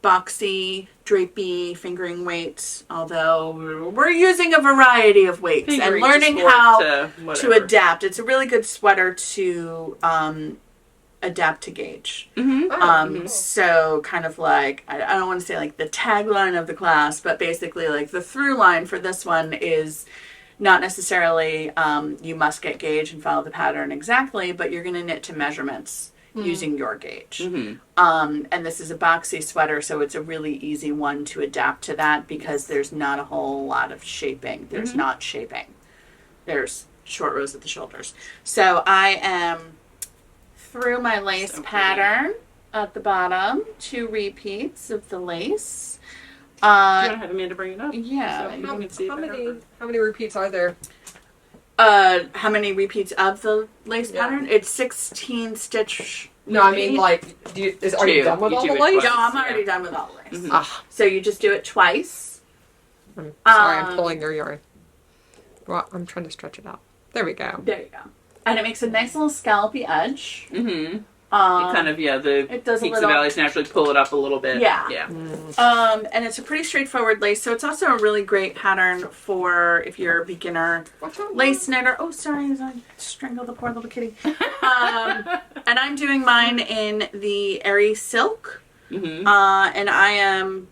Speaker 1: boxy, drapey, fingering weight, although we're using a variety of weights and learning how to adapt. It's a really good sweater to adapt to gauge. So kind of like, I don't want to say like the tagline of the class, but basically like the through line for this one is not necessarily you must get gauge and follow the pattern exactly, but you're going to knit to measurements using your gauge. And this is a boxy sweater, so it's a really easy one to adapt to that because there's not a whole lot of shaping. There's not shaping. There's short rows at the shoulders. So I am through my lace pattern at the bottom, 2 repeats of the lace.
Speaker 3: You want to have Amanda bring it up?
Speaker 1: Yeah.
Speaker 3: So you can see
Speaker 2: how many repeats are there?
Speaker 1: How many repeats of the lace pattern? It's 16 stitch.
Speaker 2: No, I mean like, are you done with all the lace?
Speaker 1: No, I'm already done with all the lace. So you just do it twice.
Speaker 2: Sorry, I'm pulling your yarn. Well, I'm trying to stretch it out. There we go.
Speaker 1: There you go. And it makes a nice little scallopy edge.
Speaker 3: It kind of, the peaks and valleys naturally pull it up a little bit.
Speaker 1: Yeah. And it's a pretty straightforward lace, so it's also a really great pattern for if you're a beginner lace knitter. Oh, sorry, I strangled the poor little kitty. And I'm doing mine in the Airy Silk. And I am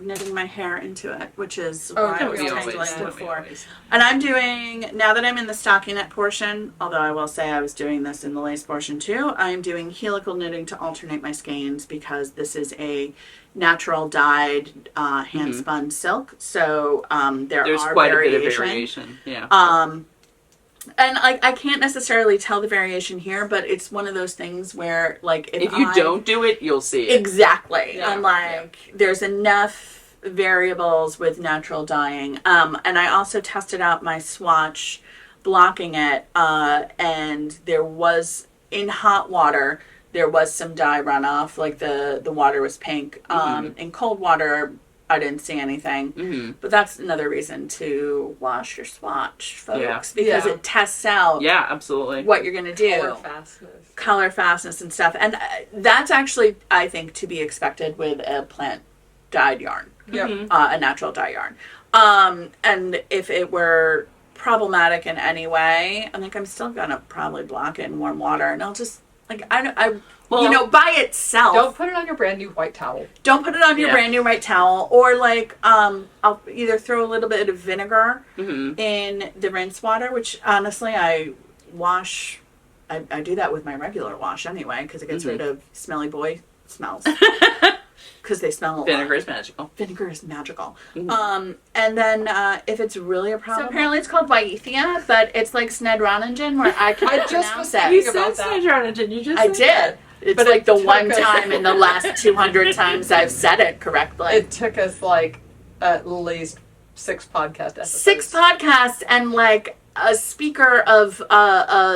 Speaker 1: knitting my hair into it, which is why I was tangling before. And I'm doing, now that I'm in the stockinette portion, although I will say I was doing this in the lace portion too, I'm doing helical knitting to alternate my skeins because this is a natural dyed hand spun silk. So there's quite a bit of variation. And I can't necessarily tell the variation here, but it's one of those things where, like, if you
Speaker 3: don't do it, you'll see it.
Speaker 1: Exactly. Yeah. And, like, there's enough variables with natural dyeing. And I also tested out my swatch blocking it, and there was, in hot water, there was some dye runoff. Like, the water was pink. In cold water, I didn't see anything. But that's another reason to wash your swatch, folks, because it tests out
Speaker 3: absolutely
Speaker 1: what you're going to do. Color fastness and stuff. And that's actually, I think, to be expected with a plant dyed yarn, a natural dye yarn. And if it were problematic in any way, I think I'm still going to probably block it in warm water, and I'll just, like, by itself.
Speaker 2: Don't put it on your brand new white towel.
Speaker 1: Don't put it on your brand new white towel. Or, like, I'll either throw a little bit of vinegar in the rinse water, which, honestly, I wash. I do that with my regular wash anyway, because it gets rid of smelly boy smells. because they smell a lot.
Speaker 3: Vinegar is magical.
Speaker 1: Vinegar is magical.
Speaker 3: Mm-hmm.
Speaker 1: And then if it's really a problem, so apparently it's called Wyethia, but it's like Snedroningen, where I can't pronounce it.
Speaker 3: You said Snedroningen. You just
Speaker 1: I
Speaker 3: said
Speaker 1: did.
Speaker 3: that.
Speaker 1: It's but like the one time in the last 200 times I've said it correctly.
Speaker 2: It took us like at least 6 podcast episodes.
Speaker 1: 6 podcasts and like a speaker of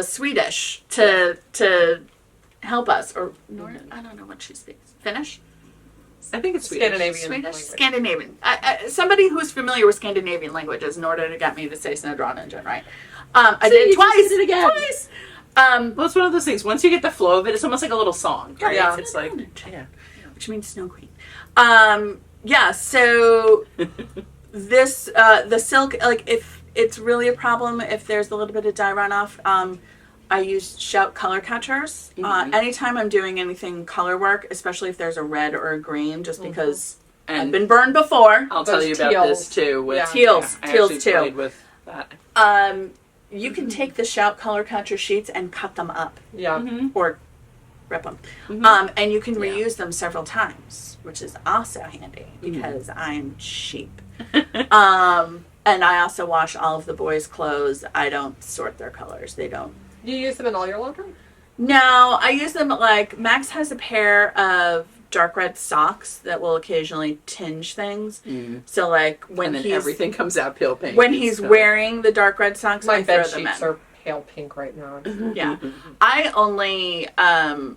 Speaker 1: Swedish to help us, or I don't know what she speaks. Finnish?
Speaker 3: I think it's Swedish.
Speaker 1: Swedish? Scandinavian. Somebody who's familiar with Scandinavian languages in order to get me to say Snedroningen, right? I did it twice.
Speaker 3: Did it again.
Speaker 1: Twice.
Speaker 3: Well, it's one of those things. Once you get the flow of it, it's almost like a little song, right?
Speaker 1: Yeah.
Speaker 3: It's like,
Speaker 1: which means Snow Queen. Yeah, so this, the silk, like if it's really a problem, if there's a little bit of dye runoff, I use Shout color catchers. Anytime I'm doing anything color work, especially if there's a red or a green, just because I've been burned before.
Speaker 3: I'll tell you about this too. With
Speaker 1: teals too.
Speaker 3: Played with that.
Speaker 1: You can take the Shout color catcher sheets and cut them up. Or rip them. And you can reuse them several times, which is also handy because I'm cheap. And I also wash all of the boys' clothes. I don't sort their colors. They don't.
Speaker 2: Do you use them in all your laundry?
Speaker 1: No, I use them like Max has a pair of dark red socks that will occasionally tinge things. So like when
Speaker 3: everything comes out pale pink.
Speaker 1: When he's wearing the dark red socks,
Speaker 2: my
Speaker 1: I
Speaker 2: bed
Speaker 1: throw them
Speaker 2: sheets
Speaker 1: in.
Speaker 2: are pale pink right now.
Speaker 1: I only I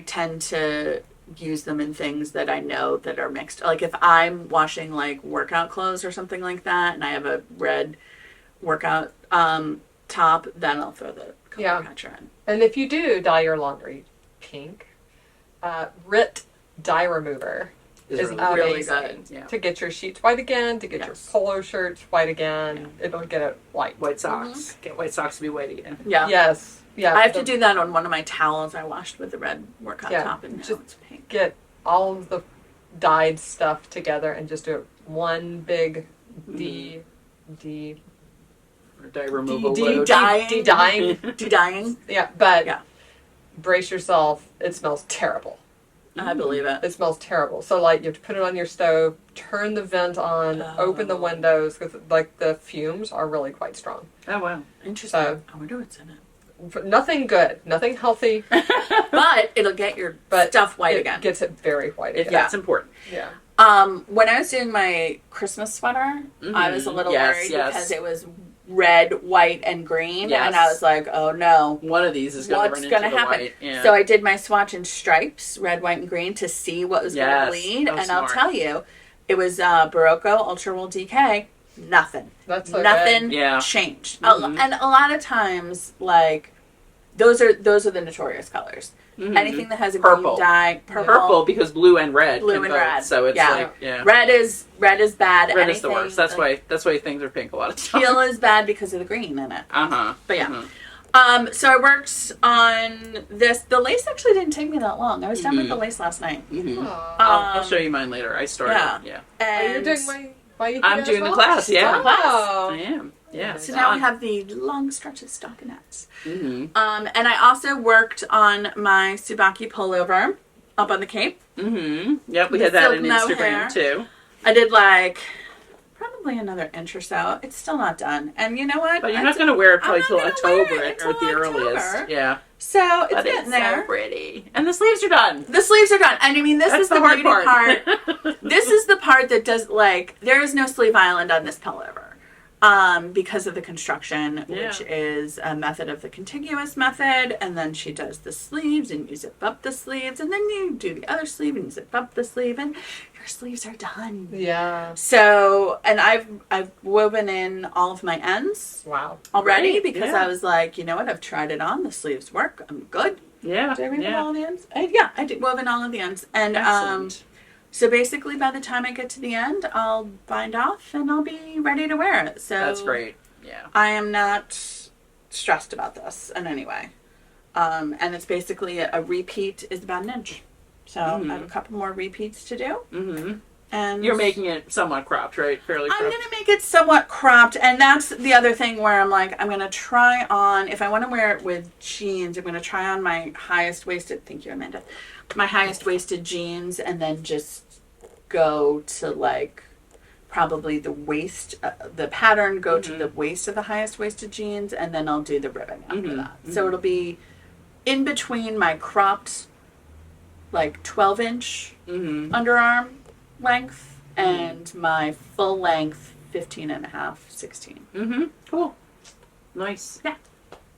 Speaker 1: tend to use them in things that I know that are mixed. Like if I'm washing like workout clothes or something like that and I have a red workout top, then I'll throw the color catcher in.
Speaker 2: And if you do dye your laundry pink, Rit dye remover is
Speaker 1: really
Speaker 2: amazing
Speaker 1: good.
Speaker 2: to get your sheets white again, to get your polo shirts white again. It'll get it white.
Speaker 3: White socks. Get white socks to be white again.
Speaker 2: Yes. Yeah.
Speaker 1: I have to do that on one of my towels I washed with the red workout top, and now it's pink.
Speaker 2: Get all of the dyed stuff together and just do it one big dye
Speaker 3: removal.
Speaker 1: De-dyeing.
Speaker 2: Yeah, but brace yourself. It smells terrible.
Speaker 1: I believe it.
Speaker 2: It smells terrible. So, like, you have to put it on your stove, turn the vent on, open the windows, because, like, the fumes are really quite strong.
Speaker 3: Oh, wow.
Speaker 1: Interesting.
Speaker 2: So,
Speaker 1: I wonder what's in it.
Speaker 2: Nothing good. Nothing healthy.
Speaker 1: But it'll get your stuff white again.
Speaker 2: It gets it very white again.
Speaker 3: That's important.
Speaker 2: Yeah.
Speaker 1: When I was doing my Christmas sweater, I was a little worried because it was red, white, and green, and I was like, "Oh no,
Speaker 3: one of these is going to happen?" White. Yeah.
Speaker 1: So I did my swatch in stripes, red, white, and green, to see what was going to bleed, and I'll tell you, it was Barocco Ultra Wool DK. Nothing.
Speaker 2: That's so
Speaker 1: nothing
Speaker 2: good.
Speaker 1: changed, and a lot of times, like those are the notorious colors. Anything that has a green dye,
Speaker 3: purple because blue and red,
Speaker 1: red.
Speaker 3: So it's
Speaker 1: red is bad.
Speaker 3: Red is the worst. That's why things are pink a lot of times.
Speaker 1: Teal is bad because of the green in it. But so I worked on this. The lace actually didn't take me that long. I was done with the lace last night.
Speaker 3: I'll show you mine later. I started.
Speaker 2: And you're doing
Speaker 3: I'm doing the class. Yeah,
Speaker 2: I
Speaker 3: am. Yeah.
Speaker 1: So now we have the long stretches stockinettes. And I also worked on my Tsubaki pullover up on the Cape.
Speaker 3: Yep, we had that on Instagram too.
Speaker 1: I did like probably another inch or so. It's still not done. And you know what?
Speaker 3: But you're not going to wear it probably till October at the earliest. Yeah.
Speaker 1: So it's getting there.
Speaker 3: So pretty. And the sleeves are done.
Speaker 1: The sleeves are done. And I mean, this is the hard part. This is the part that does, like, there is no sleeve island on this pullover. Because of the construction, which is a method of the contiguous method, and then she does the sleeves, and you zip up the sleeves, and then you do the other sleeve, and you zip up the sleeve, and your sleeves are done.
Speaker 2: Yeah.
Speaker 1: So, and I've woven in all of my ends.
Speaker 2: Wow.
Speaker 1: Already, because I was like, you know what, I've tried it on, the sleeves work, I'm good.
Speaker 2: Yeah.
Speaker 1: Did I remove all the ends? I did woven all of the ends. And,
Speaker 3: excellent.
Speaker 1: So basically, by the time I get to the end, I'll bind off and I'll be ready to wear it. So
Speaker 3: that's great. Yeah,
Speaker 1: I am not stressed about this in any way. And it's basically a repeat is about an inch. So I have a couple more repeats to do. And
Speaker 3: you're making it somewhat cropped, right? Fairly cropped.
Speaker 1: I'm going to make it somewhat cropped, and that's the other thing where I'm like, I'm going to try on, if I want to wear it with jeans, I'm going to try on my highest waisted, thank you, Amanda, my highest waisted jeans, and then just go to like probably the waist, the pattern, go to the waist of the highest waisted jeans, and then I'll do the ribbing after that. So it'll be in between my cropped like 12-inch underarm length and my full length 15 and a half, 16.
Speaker 3: Cool. Nice.
Speaker 1: Yeah.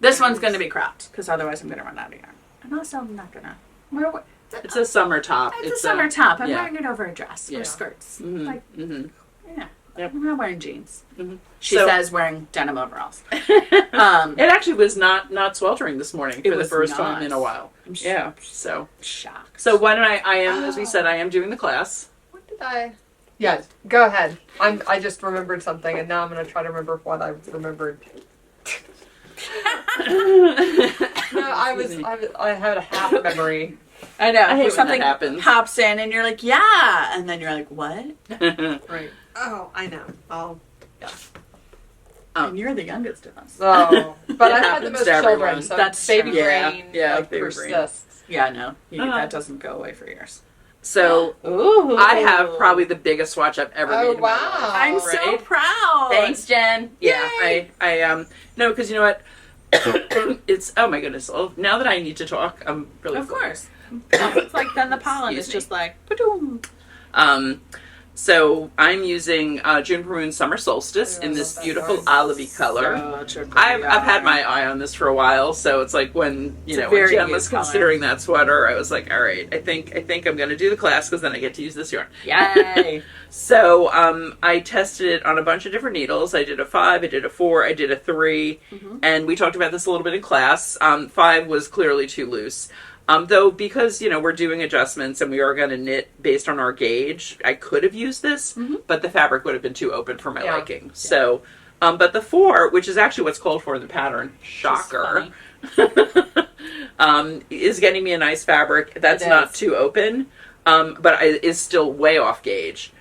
Speaker 1: This one's going to be cropped because otherwise I'm going to run out of yarn. And also I'm not going to.
Speaker 3: It's a summer top.
Speaker 1: It's a summer top. I'm wearing it over a dress or skirts. Like, yeah.
Speaker 3: Yep.
Speaker 1: I'm not wearing jeans. She says wearing denim overalls.
Speaker 3: It actually was not sweltering this morning for the first time in a while.
Speaker 1: I'm
Speaker 3: so
Speaker 1: shocked.
Speaker 3: So why don't I am, as we said, I am doing the class.
Speaker 2: What did I? Yeah, go ahead. I just remembered something, and now I'm going to try to remember what I remembered. No, I had a half memory.
Speaker 1: I know.
Speaker 3: I hate when
Speaker 1: something
Speaker 3: that happens.
Speaker 1: pops in, and you're like, yeah, and then you're like, what?
Speaker 2: Right. Oh, I know. Yeah.
Speaker 1: And you're the youngest of us.
Speaker 2: Oh, but I had the
Speaker 3: happens
Speaker 2: most
Speaker 3: to everyone.
Speaker 2: children, so
Speaker 1: That's
Speaker 2: baby
Speaker 1: true.
Speaker 2: brain
Speaker 3: baby
Speaker 2: persists.
Speaker 1: Yeah, no, that doesn't go away for years.
Speaker 3: So
Speaker 1: Ooh.
Speaker 3: I have probably the biggest swatch I've ever made in my life.
Speaker 1: I'm so
Speaker 3: right?
Speaker 1: proud.
Speaker 3: Thanks, Jen. Yeah,
Speaker 1: Yay.
Speaker 3: I no, because you know what? It's oh my goodness. Oh, now that I need to talk, I'm really
Speaker 1: Of course. It's like then the pollen is just like, ba-doom.
Speaker 3: So I'm using Juniper Moon Summer Solstice in this beautiful olivey color. I've had my eye on this for a while, so it's like when when Jen was considering that sweater, I was like, all right, I think I'm going to do the class because then I get to use this yarn.
Speaker 1: Yay!
Speaker 3: So I tested it on a bunch of different needles. I did a 5, I did a 4, I did a 3, and we talked about this a little bit in class. 5 was clearly too loose. Though, because, we're doing adjustments and we are going to knit based on our gauge, I could have used this, but the fabric would have been too open for my liking. Yeah. So, but the 4, which is actually what's called for in the pattern, shocker, is getting me a nice fabric that's not too open, but is still way off gauge.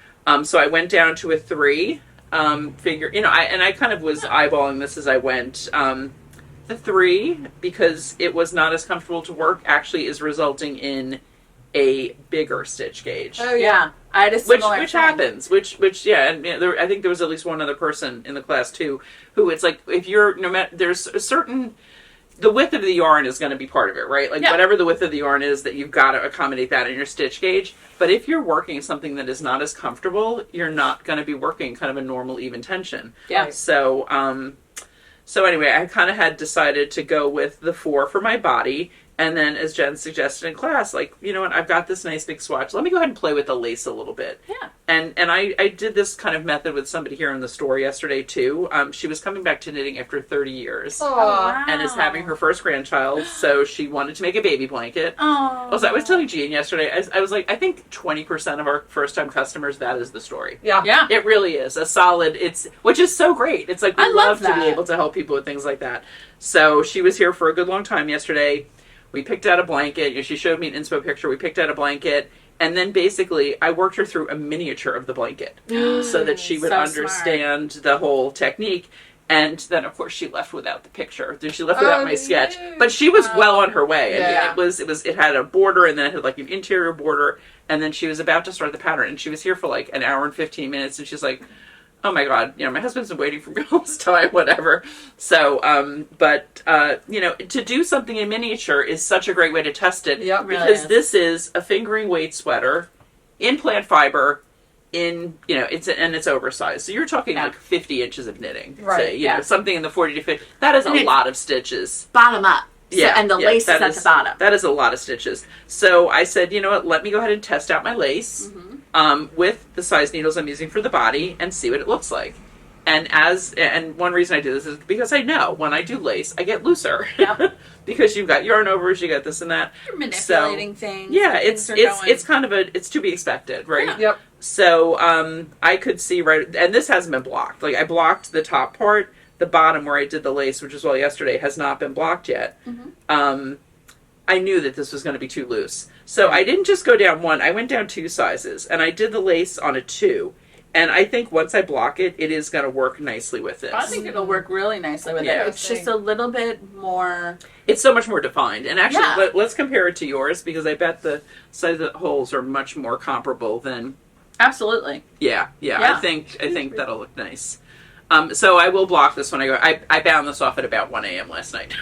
Speaker 3: So I went down to a 3, I kind of was eyeballing this as I went. The 3, because it was not as comfortable to work, actually is resulting in a bigger stitch gauge.
Speaker 1: Oh yeah, I had a similar
Speaker 3: which happens. And I think there was at least one other person in the class too, who it's like if you're there's a certain the width of the yarn is going to be part of it, right? Like whatever the width of the yarn is, that you've got to accommodate that in your stitch gauge. But if you're working something that is not as comfortable, you're not going to be working kind of a normal even tension.
Speaker 1: Yeah.
Speaker 3: So anyway, I kind of had decided to go with the 4 for my body. And then, as Jen suggested in class, like, you know what, I've got this nice big swatch. Let me go ahead and play with the lace a little bit.
Speaker 1: Yeah.
Speaker 3: And I did this kind of method with somebody here in the store yesterday, too. She was coming back to knitting after 30 years.
Speaker 2: Oh, wow.
Speaker 3: And is having her first grandchild, so she wanted to make a baby blanket.
Speaker 1: Oh.
Speaker 3: Also, I was telling Jean yesterday, I was like, I think 20% of our first-time customers, that is the story.
Speaker 2: Yeah.
Speaker 1: Yeah.
Speaker 3: It really is. A solid, which is so great. It's like, we love to be able to help people with things like that. So she was here for a good long time yesterday. We picked out a blanket. She showed me an inspo picture. We picked out a blanket. And then basically, I worked her through a miniature of the blanket so that she would understand the whole technique. And then, of course, she left without the picture. She left without my sketch. But she was well on her way.
Speaker 2: Yeah.
Speaker 3: And it had a border, and then it had like an interior border. And then she was about to start the pattern. And she was here for like an hour and 15 minutes. And she's like, oh my God, my husband's been waiting for me all this time, whatever. So, to do something in miniature is such a great way to test it.
Speaker 2: Yep,
Speaker 3: because this is a fingering weight sweater in plant fiber it's oversized. So you're talking like 50 inches of knitting.
Speaker 2: Right.
Speaker 3: Say, something in the 40 to 50. That is a lot of stitches.
Speaker 1: Bottom up. And the lace is at the bottom.
Speaker 3: That is a lot of stitches. So I said, you know what, let me go ahead and test out my lace with the size needles I'm using for the body and see what it looks like. And one reason I do this is because I know when I do lace, I get looser. Yep. Because you've got yarn overs, you got this and that.
Speaker 1: You're manipulating things.
Speaker 3: Yeah, it's kind of it's to be expected, right?
Speaker 2: Yeah. Yep.
Speaker 3: So I could see and this hasn't been blocked. Like I blocked the top part. The bottom where I did the lace, which was yesterday, has not been blocked yet. I knew that this was going to be too loose. So I didn't just go down one, I went down 2 sizes, and I did the lace on a 2. And I think once I block it, it is going to work nicely with this.
Speaker 1: I think it'll work really nicely with it. It's just a little bit more...
Speaker 3: It's so much more defined. And actually, let's compare it to yours, because I bet the size of the holes are much more comparable than...
Speaker 1: Absolutely.
Speaker 3: Yeah. I think that'll look nice. So I will block this when I go. I bound this off at about 1 a.m. last night.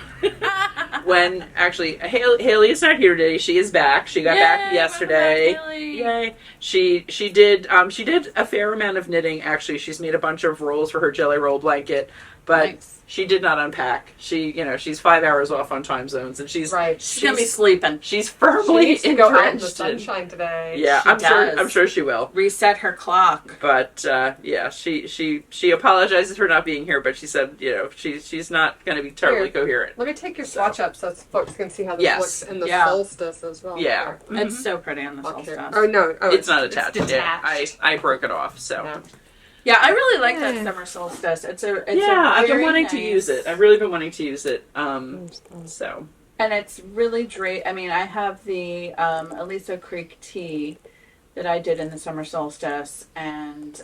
Speaker 3: When actually Haley is not here today. She is back. She got back yesterday. Yay! She did a fair amount of knitting. Actually, she's made a bunch of rolls for her jelly roll blanket, but she did not unpack. She's 5 hours off on time zones, and she's gonna
Speaker 1: be sleeping.
Speaker 3: She's firmly
Speaker 2: she
Speaker 3: entrenched
Speaker 2: go out in the sunshine today.
Speaker 3: Yeah, I'm sure she will
Speaker 1: reset her clock.
Speaker 3: But she apologizes for not being here, but she said she's not going to be totally coherent.
Speaker 2: Let me take your swatch up so folks can see how this looks in the solstice as well.
Speaker 3: Yeah,
Speaker 1: it's so pretty on the solstice.
Speaker 2: Oh no,
Speaker 3: it's not attached. It's detached. I broke it off. So.
Speaker 2: No.
Speaker 1: Yeah, I really like that summer solstice.
Speaker 3: I've been wanting to use it. I've really been wanting to use it. So.
Speaker 1: And it's really I mean, I have the Aliso Creek tea that I did in the summer solstice, and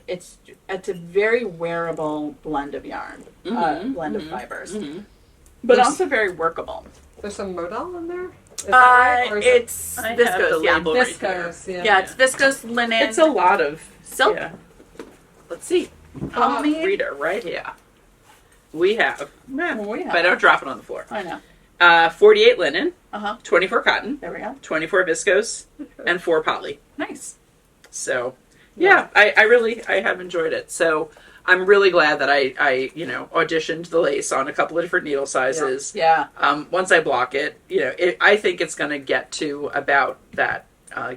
Speaker 1: it's a very wearable blend of yarn, blend of fibers, but also very workable.
Speaker 2: There's some modal in there.
Speaker 1: It's viscose.
Speaker 2: Viscose.
Speaker 1: Yeah, it's viscose linen.
Speaker 3: It's a lot of
Speaker 1: silk.
Speaker 3: Yeah. Let's see. Reader right here. We have, but don't drop it on the floor.
Speaker 1: I know.
Speaker 3: 48 linen, 24 cotton,
Speaker 1: there we go,
Speaker 3: 24 viscose, and 4 poly.
Speaker 1: Nice.
Speaker 3: So, I have enjoyed it. So, I'm really glad that I auditioned the lace on a couple of different needle sizes.
Speaker 1: Yeah.
Speaker 3: Once I block it, I think it's going to get to about that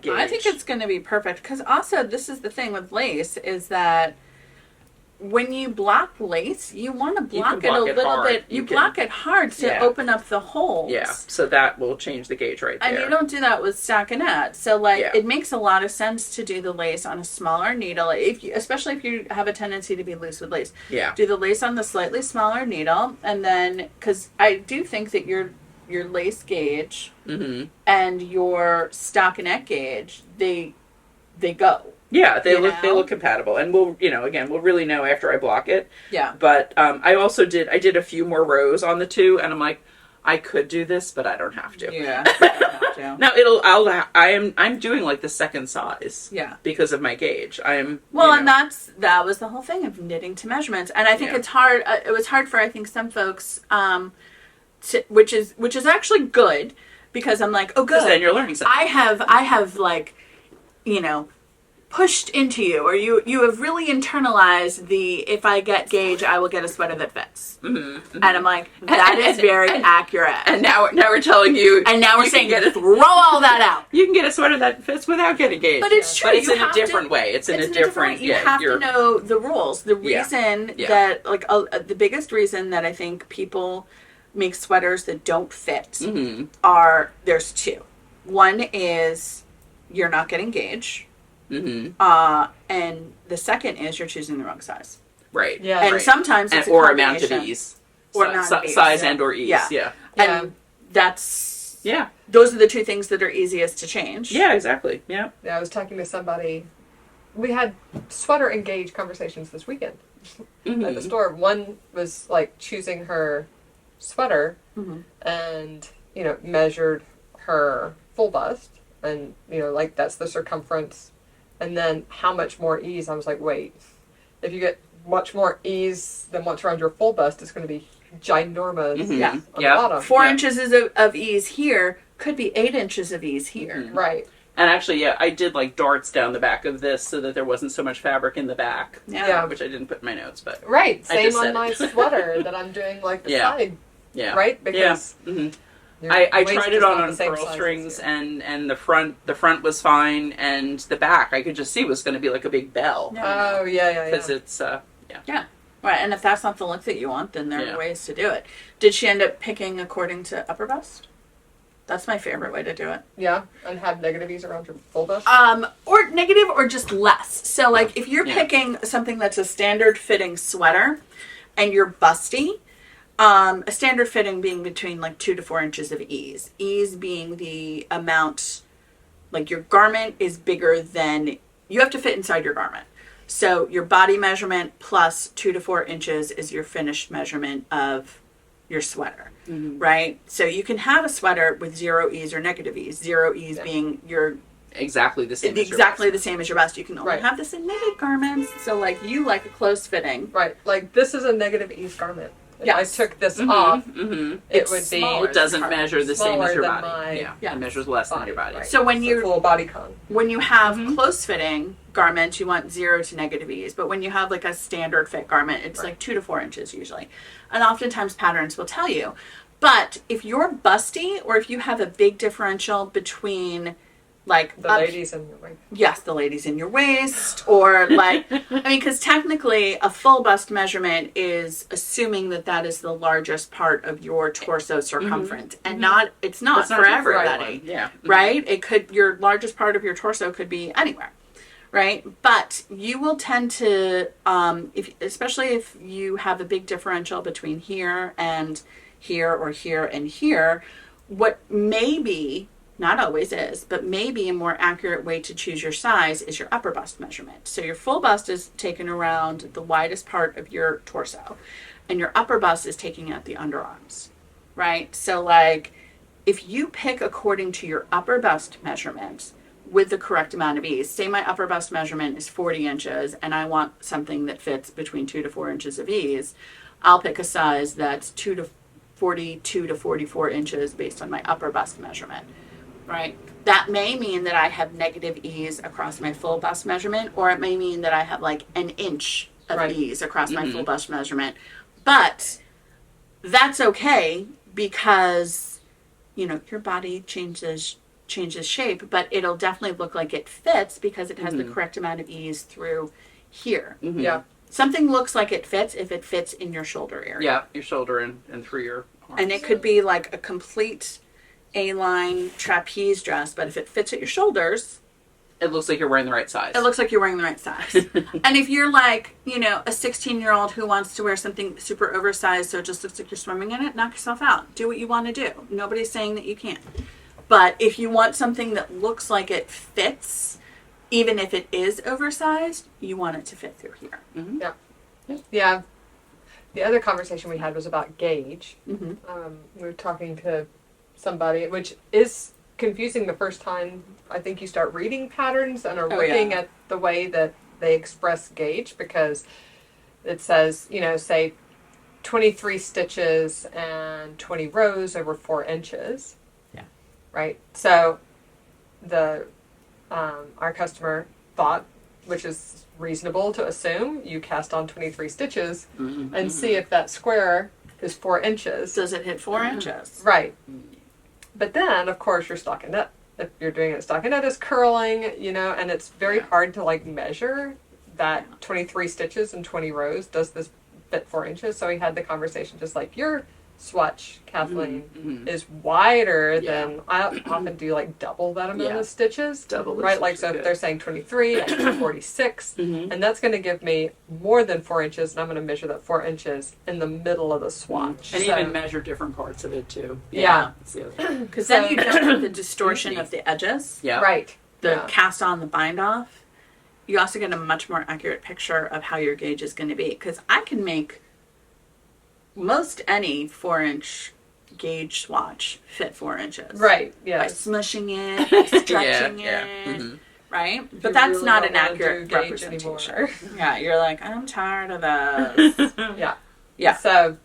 Speaker 3: gauge.
Speaker 1: I think it's going to be perfect, because also this is the thing with lace is that when you block lace, you want to block it a little bit. You block it hard to open up the holes.
Speaker 3: Yeah, so that will change the gauge right there.
Speaker 1: And you don't do that with stockinette. So, it makes a lot of sense to do the lace on a smaller needle, especially if you have a tendency to be loose with lace.
Speaker 3: Yeah.
Speaker 1: Do the lace on the slightly smaller needle, and then, because I do think that your lace gauge and your stockinette gauge, they go.
Speaker 3: Yeah, they look compatible, and we'll really know after I block it.
Speaker 1: Yeah.
Speaker 3: But I did a few more rows on the 2, and I'm like, I could do this, but I don't have to.
Speaker 1: Yeah. I don't have to.
Speaker 3: No, I'm doing like the second size.
Speaker 1: Yeah.
Speaker 3: Because of my gauge.
Speaker 1: And that was the whole thing of knitting to measurements, and I think it's hard. It was hard for, I think, some folks, which is actually good, because I'm like, oh, good.
Speaker 3: Because then you're learning something.
Speaker 1: I have like, pushed into you, or you have really internalized if I get gauge, I will get a sweater that fits. And I'm like, that is very accurate.
Speaker 3: And now we're telling you,
Speaker 1: and now we're saying, throw all that out.
Speaker 3: You can get a sweater that fits without getting gauge.
Speaker 1: But it's true.
Speaker 3: But it's in a different way. It's in a different.
Speaker 1: You have to know the rules. The reason that, the biggest reason that I think people make sweaters that don't fit there's 2. One is you're not getting gauge. And the second is you're choosing the wrong size.
Speaker 3: Right.
Speaker 1: Yeah. And sometimes it's
Speaker 3: or amount of ease.
Speaker 1: Or amount of ease.
Speaker 3: Size and or ease. Yeah.
Speaker 1: And that's... Yeah. Those are the 2 things that are easiest to change.
Speaker 3: Yeah, exactly. Yeah.
Speaker 2: Yeah, I was talking to somebody. We had sweater and gauge conversations this weekend at the store. One was choosing her sweater and, measured her full bust, and, that's the circumference. And then how much more ease? I was like, wait, if you get much more ease than what's around your full bust, it's going to be ginormous on the bottom.
Speaker 1: 4 inches of ease here could be 8 inches of ease here.
Speaker 2: Right.
Speaker 3: And actually, I did darts down the back of this so that there wasn't so much fabric in the back.
Speaker 1: Yeah.
Speaker 3: Which I didn't put in my notes, but
Speaker 2: right. Same on my sweater that I'm doing the side.
Speaker 3: Yeah.
Speaker 2: Right? Because
Speaker 3: I tried it on pearl strings, and the front was fine, and the back I could just see was going to be like a big bell.
Speaker 2: Oh yeah.
Speaker 3: Because it's
Speaker 1: right. And if that's not the look that you want, then there are ways to do it. Did she end up picking according to upper bust? That's my favorite way to do it.
Speaker 2: Yeah, and have negative ease around your full bust.
Speaker 1: Or negative, or just less. So if you're picking something that's a standard fitting sweater, and you're busty, A standard fitting being between like 2 to 4 inches of ease. Ease being the amount, like your garment is bigger than, you have to fit inside your garment. So your body measurement plus 2 to 4 inches is your finished measurement of your sweater, right? So you can have a sweater with 0 ease or negative ease. 0 ease being your
Speaker 3: exactly the same.
Speaker 1: Exactly the same as your bust. You can only have this in knitted garments. So like you like a close fitting.
Speaker 2: Right. Like this is a negative ease garment. If I took this off, it would be.
Speaker 3: It doesn't measure the same as your body.
Speaker 2: My,
Speaker 3: it measures less than your body.
Speaker 2: Right.
Speaker 1: So when you
Speaker 2: full body con.
Speaker 1: When you have close fitting garments, you want 0 to negative ease. But when you have like a standard fit garment, it's like 2 to 4 inches usually. And oftentimes patterns will tell you. But if you're busty, or if you have a big differential between like
Speaker 2: the ladies in your waist.
Speaker 1: Yes, the ladies in your waist, or like, I mean, because technically a full bust measurement is assuming that that is the largest part of your torso circumference, and it's not for everybody.
Speaker 3: Yeah.
Speaker 1: Right? It could, your largest part of your torso could be anywhere. Right? But you will tend to, especially if you have a big differential between here and here, or here and here, what may be, not always is, but maybe a more accurate way to choose your size is your upper bust measurement. So your full bust is taken around the widest part of your torso, and your upper bust is taking out the underarms, right? So like, if you pick according to your upper bust measurement with the correct amount of ease, say my upper bust measurement is 40 inches and I want something that fits between 2 to 4 inches of ease, I'll pick a size that's 42 to 44 inches based on my upper bust measurement. Right. That may mean that I have negative ease across my full bust measurement, or it may mean that I have like an inch of ease across my full bust measurement. But that's okay, because, you know, your body changes shape, but it'll definitely look like it fits because it has the correct amount of ease through here.
Speaker 2: Yeah.
Speaker 1: Something looks like it fits if it fits in your shoulder area.
Speaker 3: Yeah, your shoulder and through your arms.
Speaker 1: And it could be like a complete A-line trapeze dress, but if it fits at your shoulders,
Speaker 3: it looks like you're wearing the right size.
Speaker 1: It looks like you're wearing the right size. And if you're like, you know, a 16-year-old who wants to wear something super oversized so it just looks like you're swimming in it, knock yourself out. Do what you want to do. Nobody's saying that you can't. But if you want something that looks like it fits, even if it is oversized, you want it to fit through here.
Speaker 2: Yeah. The other conversation we had was about gauge. We were talking to somebody, which is confusing the first time I think you start reading patterns and are looking at the way that they express gauge, because it says, you know, say 23 stitches and 20 rows over 4 inches.
Speaker 1: Yeah.
Speaker 2: Right? So the our customer thought, which is reasonable to assume, you cast on 23 stitches and see if that square is 4 inches.
Speaker 1: Does it hit 4 inches?
Speaker 2: Right. But then, of course, your stockinette, if you're doing it, stockinette is curling, you know, and it's very hard to like measure that 23 stitches and 20 rows. Does this fit 4 inches? So we had the conversation just like your swatch, Kathleen, is wider than, I often do like double that amount of stitches.
Speaker 3: Double the
Speaker 2: right? Like, so if they're saying 23, I do 46, and that's going to give me more than 4 inches, and I'm going to measure that 4 inches in the middle of the swatch.
Speaker 3: And even measure different parts of it too.
Speaker 2: Yeah.
Speaker 1: Because then you don't have the distortion of the edges.
Speaker 3: Yeah.
Speaker 2: Right.
Speaker 1: The cast on, the bind off. You also get a much more accurate picture of how your gauge is going to be. Because I can make most any 4-inch gauge swatch fit 4 inches.
Speaker 2: Right,
Speaker 1: By smushing it, by stretching it. Right? But that's
Speaker 2: really
Speaker 1: not
Speaker 2: don't
Speaker 1: an
Speaker 2: wanna
Speaker 1: accurate
Speaker 2: do gauge
Speaker 1: representation.
Speaker 2: anymore.
Speaker 1: Yeah, you're like, I'm tired of those. Yeah.
Speaker 2: So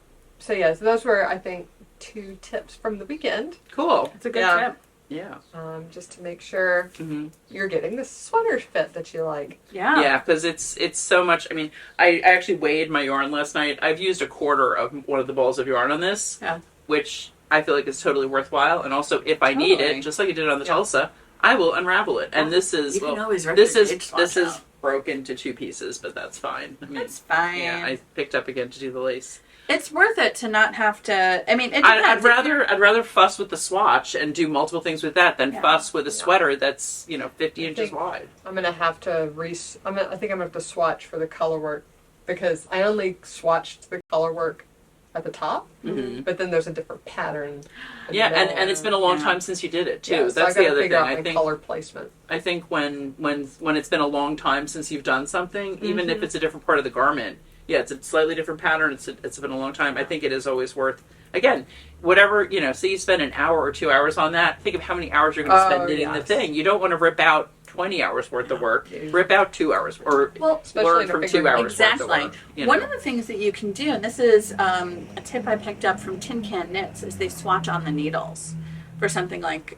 Speaker 2: those were, I think, 2 tips from the weekend.
Speaker 3: Cool.
Speaker 1: It's a good tip.
Speaker 3: Yeah.
Speaker 2: Just to make sure you're getting the sweater fit that you like.
Speaker 1: Yeah.
Speaker 3: Yeah, because it's so much. I mean, I actually weighed my yarn last night. I've used a quarter of one of the balls of yarn on this, which I feel like is totally worthwhile. And also, if I need it, just like you did on the Tulsa, I will unravel it. And this is this is broken to 2 pieces, but that's fine. I mean,
Speaker 1: that's fine.
Speaker 3: Yeah, I picked up again to do the lace.
Speaker 1: It's worth it to not have to. I mean, it depends.
Speaker 3: I'd rather fuss with the swatch and do multiple things with that than fuss with a sweater that's 50 inches wide.
Speaker 2: I'm gonna have to I think I'm gonna have to swatch for the color work, because I only swatched the color work at the top, but then there's a different pattern.
Speaker 3: Yeah, and it's been a long time since you did it too.
Speaker 2: Yeah, so
Speaker 3: that's
Speaker 2: I
Speaker 3: the other
Speaker 2: figure
Speaker 3: thing.
Speaker 2: Out
Speaker 3: I think
Speaker 2: color placement.
Speaker 3: I think when it's been a long time since you've done something, even if it's a different part of the garment, it's a slightly different pattern. It's been a long time. I think it is always worth. Again, whatever, say you spend an hour or 2 hours on that, think of how many hours you're going to spend knitting the thing. You don't want to rip out 20 hours worth of work. Rip out 2 hours or learn from 2 hours worth of work.
Speaker 1: One of the things that you can do, and this is a tip I picked up from Tin Can Knits, is they swatch on the needles for something like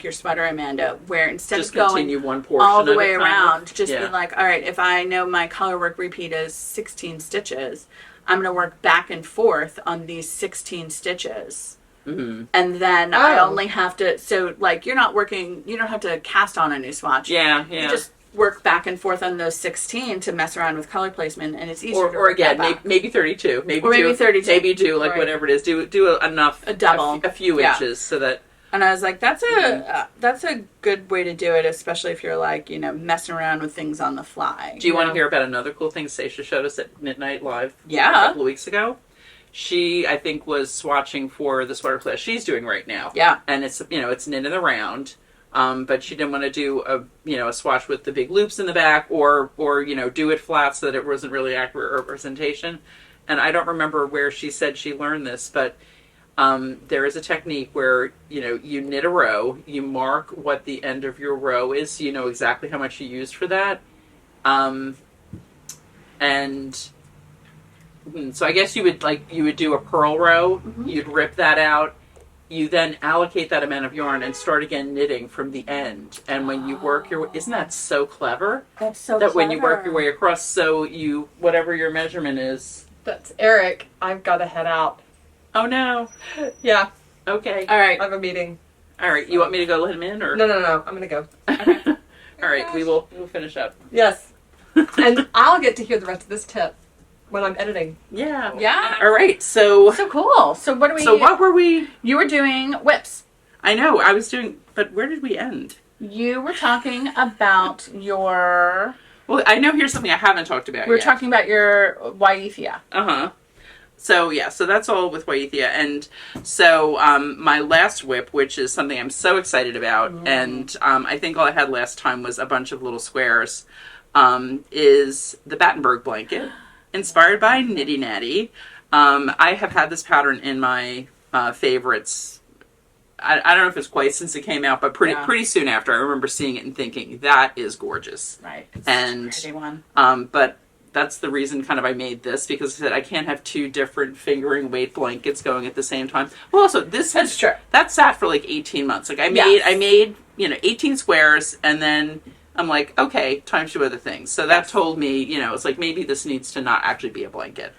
Speaker 1: your sweater, Amanda, where instead
Speaker 3: just
Speaker 1: of going
Speaker 3: continue one portion
Speaker 1: all the
Speaker 3: of
Speaker 1: way
Speaker 3: it,
Speaker 1: around, just be like, all right, if I know my color work repeat is 16 stitches, I'm going to work back and forth on these 16 stitches. And then I only have to, you're not working, you don't have to cast on a new swatch.
Speaker 3: Yeah.
Speaker 1: You just work back and forth on those 16 to mess around with color placement, and it's easier to
Speaker 3: or again, maybe 32. Maybe 32. Maybe do whatever it is. Do enough.
Speaker 1: A double.
Speaker 3: A few inches so that.
Speaker 1: And I was like, that's a good way to do it, especially if you're messing around with things on the fly.
Speaker 3: Do you want to hear about another cool thing Seisha showed us at Midnight Live a couple of weeks ago? She, I think, was swatching for the sweater class she's doing right now. Yeah. And it's knit in the round. But she didn't want to do a swatch with the big loops in the back or do it flat so that it wasn't really accurate representation. And I don't remember where she said she learned this, but there is a technique where, you knit a row, you mark what the end of your row is, so you know exactly how much you used for that. So I guess you would do a purl row, you'd rip that out, you then allocate that amount of yarn and start again knitting from the end. And when you work isn't that so clever?
Speaker 1: That's so
Speaker 3: that
Speaker 1: clever.
Speaker 3: When you work your way across, so whatever your measurement is.
Speaker 2: That's Eric. I've got to head out.
Speaker 3: Oh no.
Speaker 2: Yeah.
Speaker 3: Okay.
Speaker 1: All right.
Speaker 2: I have a meeting.
Speaker 3: All right. You want me to go let him in or?
Speaker 2: No. I'm going to go.
Speaker 1: Okay.
Speaker 3: All right. We'll finish up.
Speaker 2: Yes. And I'll get to hear the rest of this tip when I'm editing.
Speaker 1: Yeah.
Speaker 3: All right. So
Speaker 1: cool. So what
Speaker 3: were we?
Speaker 1: You were doing whips.
Speaker 3: I know. I was doing, but where did we end?
Speaker 1: You were talking about your.
Speaker 3: Well, I know here's something I haven't talked about.
Speaker 1: We're talking about your Wyethia.
Speaker 3: So that's all with Wyethia, and so my last whip, which is something I'm so excited about, and I think all I had last time was a bunch of little squares, is the Battenberg Blanket, inspired by Knitty Natty. I have had this pattern in my favorites. I don't know if it's quite since it came out, but pretty soon after. I remember seeing it and thinking that is gorgeous,
Speaker 1: right? It's
Speaker 3: and
Speaker 1: a pretty one.
Speaker 3: But that's the reason kind of I made this, because I said I can't have two different fingering weight blankets going at the same time. Well, also that's true. That sat for like 18 months. Like I made 18 squares, and then I'm like, okay, time to do other things. So that told me, it's like maybe this needs to not actually be a blanket.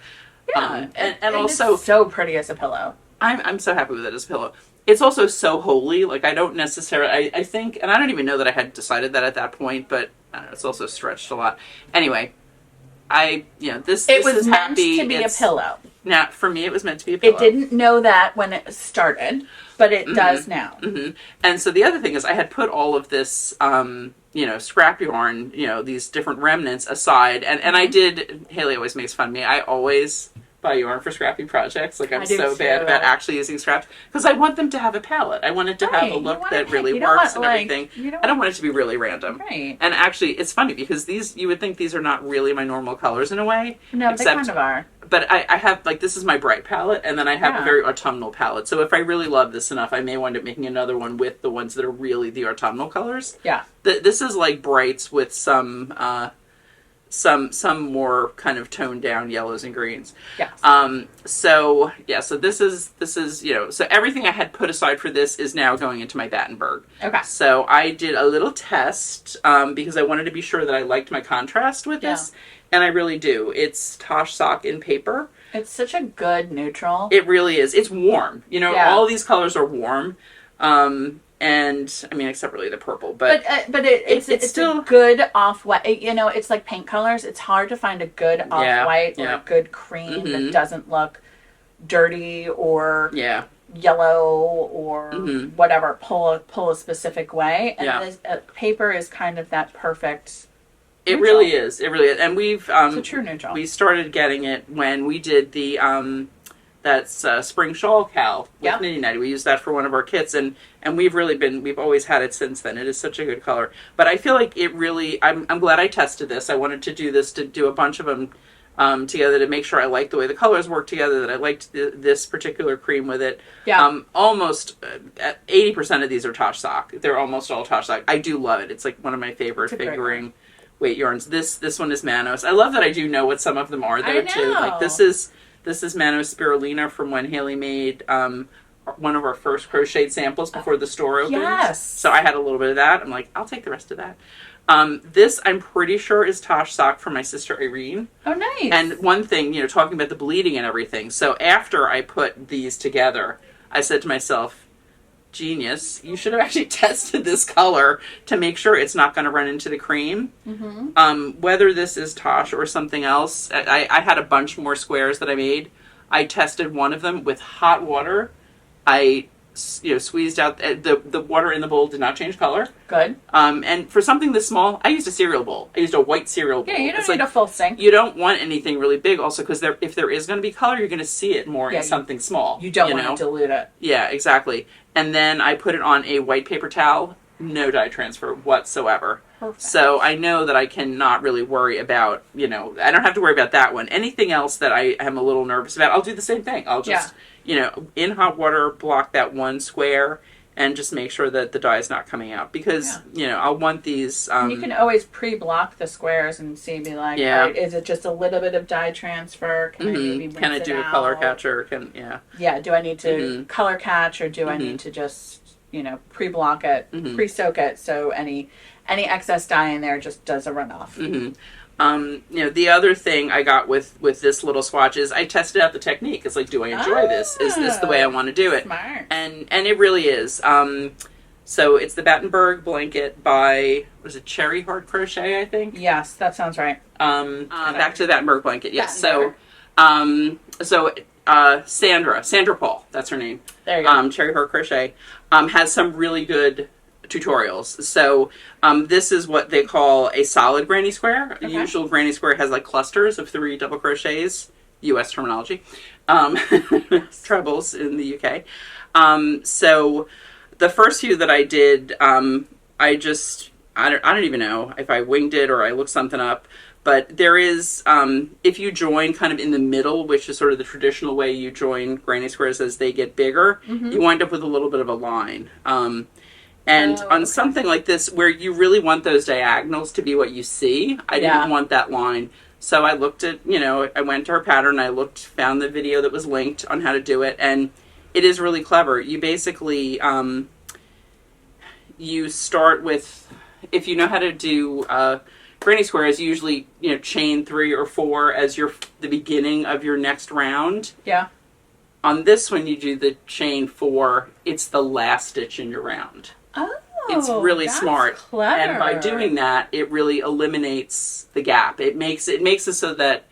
Speaker 1: Yeah, and also it's so pretty as a pillow.
Speaker 3: I'm so happy with it as a pillow. It's also so holy. Like I don't necessarily, I think, and I don't even know that I had decided that at that point, but I don't know, it's also stretched a lot. Anyway. This
Speaker 1: was meant to be a pillow.
Speaker 3: Now, for me, it was meant to be a pillow.
Speaker 1: It didn't know that when it started, but it does now.
Speaker 3: And so the other thing is I had put all of this, scrap yarn, these different remnants aside. And I did, Haley always makes fun of me. I always buy yarn for scrappy projects. Like I'm so bad about actually using scraps because I want them to have a palette. I want it to have a look that really works and everything. I don't want it to be really random.
Speaker 1: Right.
Speaker 3: And actually, it's funny because you would think these are not really my normal colors in a way.
Speaker 1: No, they kind of are.
Speaker 3: But I have, this is my bright palette, and then I have a very autumnal palette. So if I really love this enough, I may wind up making another one with the ones that are really the autumnal colors. Yeah. This is like brights with some more kind of toned down yellows and greens. Yeah. So this is so everything I had put aside for this is now going into my Battenberg. Okay. So I did a little test because I wanted to be sure that I liked my contrast with this, and I really do. It's Tosh Sock in paper.
Speaker 1: It's such a good neutral.
Speaker 3: It really is. It's warm. All these colors are warm. And I mean, except really the purple, but it's still
Speaker 1: a good off-white. It's like paint colors. It's hard to find a good off-white or a good cream that doesn't look dirty or yellow or whatever. Pull a specific way, and this paper is kind of that perfect.
Speaker 3: It really is. It really is, and we've
Speaker 1: it's a true neutral.
Speaker 3: We started getting it when we did the That's Spring Shawl Cal with Knitty Natty. We use that for one of our kits, and we've always had it since then. It is such a good color. But I feel like it really, I'm glad I tested this. I wanted to do this, to do a bunch of them together to make sure I liked the way the colors work together, that I liked this particular cream with it. Yeah. Almost 80% of these are Tosh Sock. They're almost all Tosh Sock. I do love it. It's like one of my favorite figuring weight yarns. This one is Manos. I love that I do know what some of them are though too. Like this is Manos Spirulina from when Haley made one of our first crocheted samples before the store opened.
Speaker 1: Yes.
Speaker 3: So I had a little bit of that. I'm like, I'll take the rest of that. This I'm pretty sure is Tosh Sock from my sister Irene.
Speaker 1: Oh, nice.
Speaker 3: And one thing, talking about the bleeding and everything. So after I put these together, I said to myself, genius, you should have actually tested this color to make sure it's not going to run into the cream. Mm-hmm. Whether this is Tosh or something else, I had a bunch more squares that I made. I tested one of them with hot water. I squeezed out the water in the bowl, did not change color.
Speaker 1: Good.
Speaker 3: And for something this small, I used a cereal bowl. I used a white cereal bowl.
Speaker 1: Yeah, you don't need a full sink.
Speaker 3: You don't want anything really big also, because if there is going to be color, you're going to see it more in something small.
Speaker 1: You don't want to dilute it.
Speaker 3: Yeah, exactly. And then I put it on a white paper towel. No dye transfer whatsoever. Perfect. So I know that I cannot really worry about, I don't have to worry about that one. Anything else that I am a little nervous about, I'll do the same thing. I'll just, in hot water, block that one square and just make sure that the dye is not coming out. Because, I'll want these...
Speaker 1: you can always pre-block the squares and see, be like, right, is it just a little bit of dye transfer? Can I maybe rinse
Speaker 3: Can I do a color catcher?
Speaker 1: Yeah, do I need to color catch, or do I need to just, pre-block it, pre-soak it, so any excess dye in there just does a runoff.
Speaker 3: The other thing I got with this little swatch is I tested out the technique. It's like, do I enjoy this? Is this the way I want to do it?
Speaker 1: Smart.
Speaker 3: And it really is. So it's the Battenberg Blanket by, was it Cherry Heart Crochet, I think?
Speaker 1: Yes, that sounds right.
Speaker 3: Back to the Battenberg Blanket, yes. So Sandra Paul, that's her name.
Speaker 1: There you go.
Speaker 3: Cherry Heart Crochet, has some really good tutorials. So this is what they call a solid granny square. Okay. The usual granny square has like clusters of 3 double crochets, US terminology, trebles in the UK. So the first few that I did, I don't even know if I winged it or I looked something up, but there is, if you join kind of in the middle, which is sort of the traditional way you join granny squares as they get bigger, you wind up with a little bit of a line. And on something like this, where you really want those diagonals to be what you see, I didn't want that line. So I looked at, I went to her pattern, I found the video that was linked on how to do it, and it is really clever. You basically, you start with, if you know how to do granny squares, you usually, chain 3 or 4 as the beginning of your next round.
Speaker 1: Yeah.
Speaker 3: On this one, you do the chain 4, it's the last stitch in your round.
Speaker 1: Oh,
Speaker 3: it's really smart.
Speaker 1: Clever.
Speaker 3: And by doing that, it really eliminates the gap. It makes it so that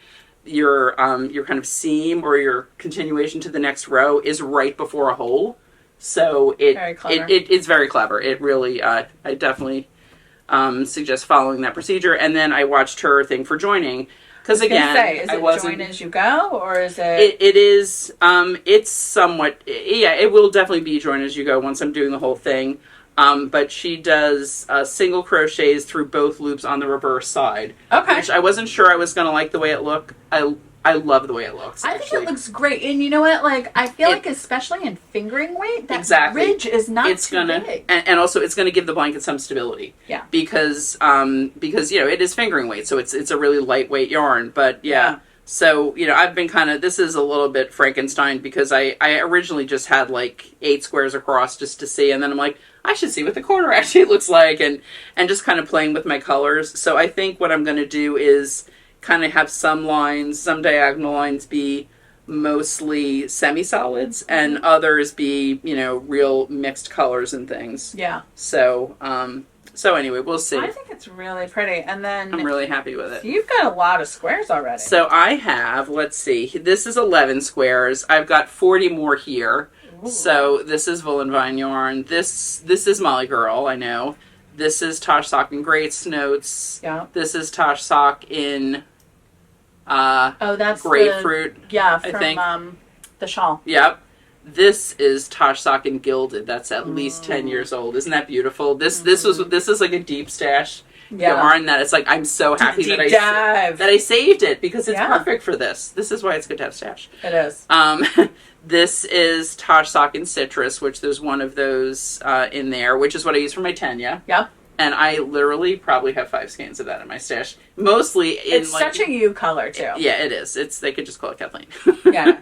Speaker 3: your kind of seam or your continuation to the next row is right before a hole. So it's very clever. It really, I definitely suggest following that procedure. And then I watched her thing for joining. Because again,
Speaker 1: is it join as you go, or is it?
Speaker 3: It is. It's somewhat. Yeah, it will definitely be join as you go once I'm doing the whole thing. But she does single crochets through both loops on the reverse side.
Speaker 1: Okay.
Speaker 3: Which I wasn't sure I was going to like the way it looked. I love the way it looks.
Speaker 1: I think it looks great, and you know what? Like, I feel like especially in fingering weight, that ridge is not too big.
Speaker 3: And also, it's going to give the blanket some stability.
Speaker 1: Yeah.
Speaker 3: Because it is fingering weight, so it's a really lightweight yarn. But yeah. So, I've been this is a little bit Frankenstein, because I originally just had like 8 squares across just to see, and then I'm like, I should see what the corner actually looks like, and just kind of playing with my colors. So I think what I'm going to do is kind of have some diagonal lines be mostly semi-solids, and others be, real mixed colors and things.
Speaker 1: Yeah.
Speaker 3: So anyway, we'll see.
Speaker 1: I think it's really pretty, and then
Speaker 3: I'm really happy with it.
Speaker 1: So you've got a lot of squares already.
Speaker 3: So I have, let's see, this is 11 squares. I've got 40 more here. Ooh. So this is Wool and Vine yarn. This is Molly Girl, I know. This is Tosh Sock in Great Notes.
Speaker 1: Yeah.
Speaker 3: This is Tosh Sock in
Speaker 1: that's
Speaker 3: Grapefruit.
Speaker 1: From
Speaker 3: I think.
Speaker 1: The shawl.
Speaker 3: Yep. This is Tosh Sock and Gilded. That's at least 10 years old. Isn't that beautiful? This is like a deep stash yarn that it's like I'm so happy that I saved it because it's perfect for this. This is why it's good to have stash.
Speaker 1: It is.
Speaker 3: This is Tosh Sock and Citrus, which there's one of those in there, which is what I use for my Tenya.
Speaker 1: Yep.
Speaker 3: And I literally probably have 5 skeins of that in my stash. Mostly in
Speaker 1: it's such a you color too.
Speaker 3: Yeah, it is. They could just call it Kathleen.
Speaker 1: Yeah.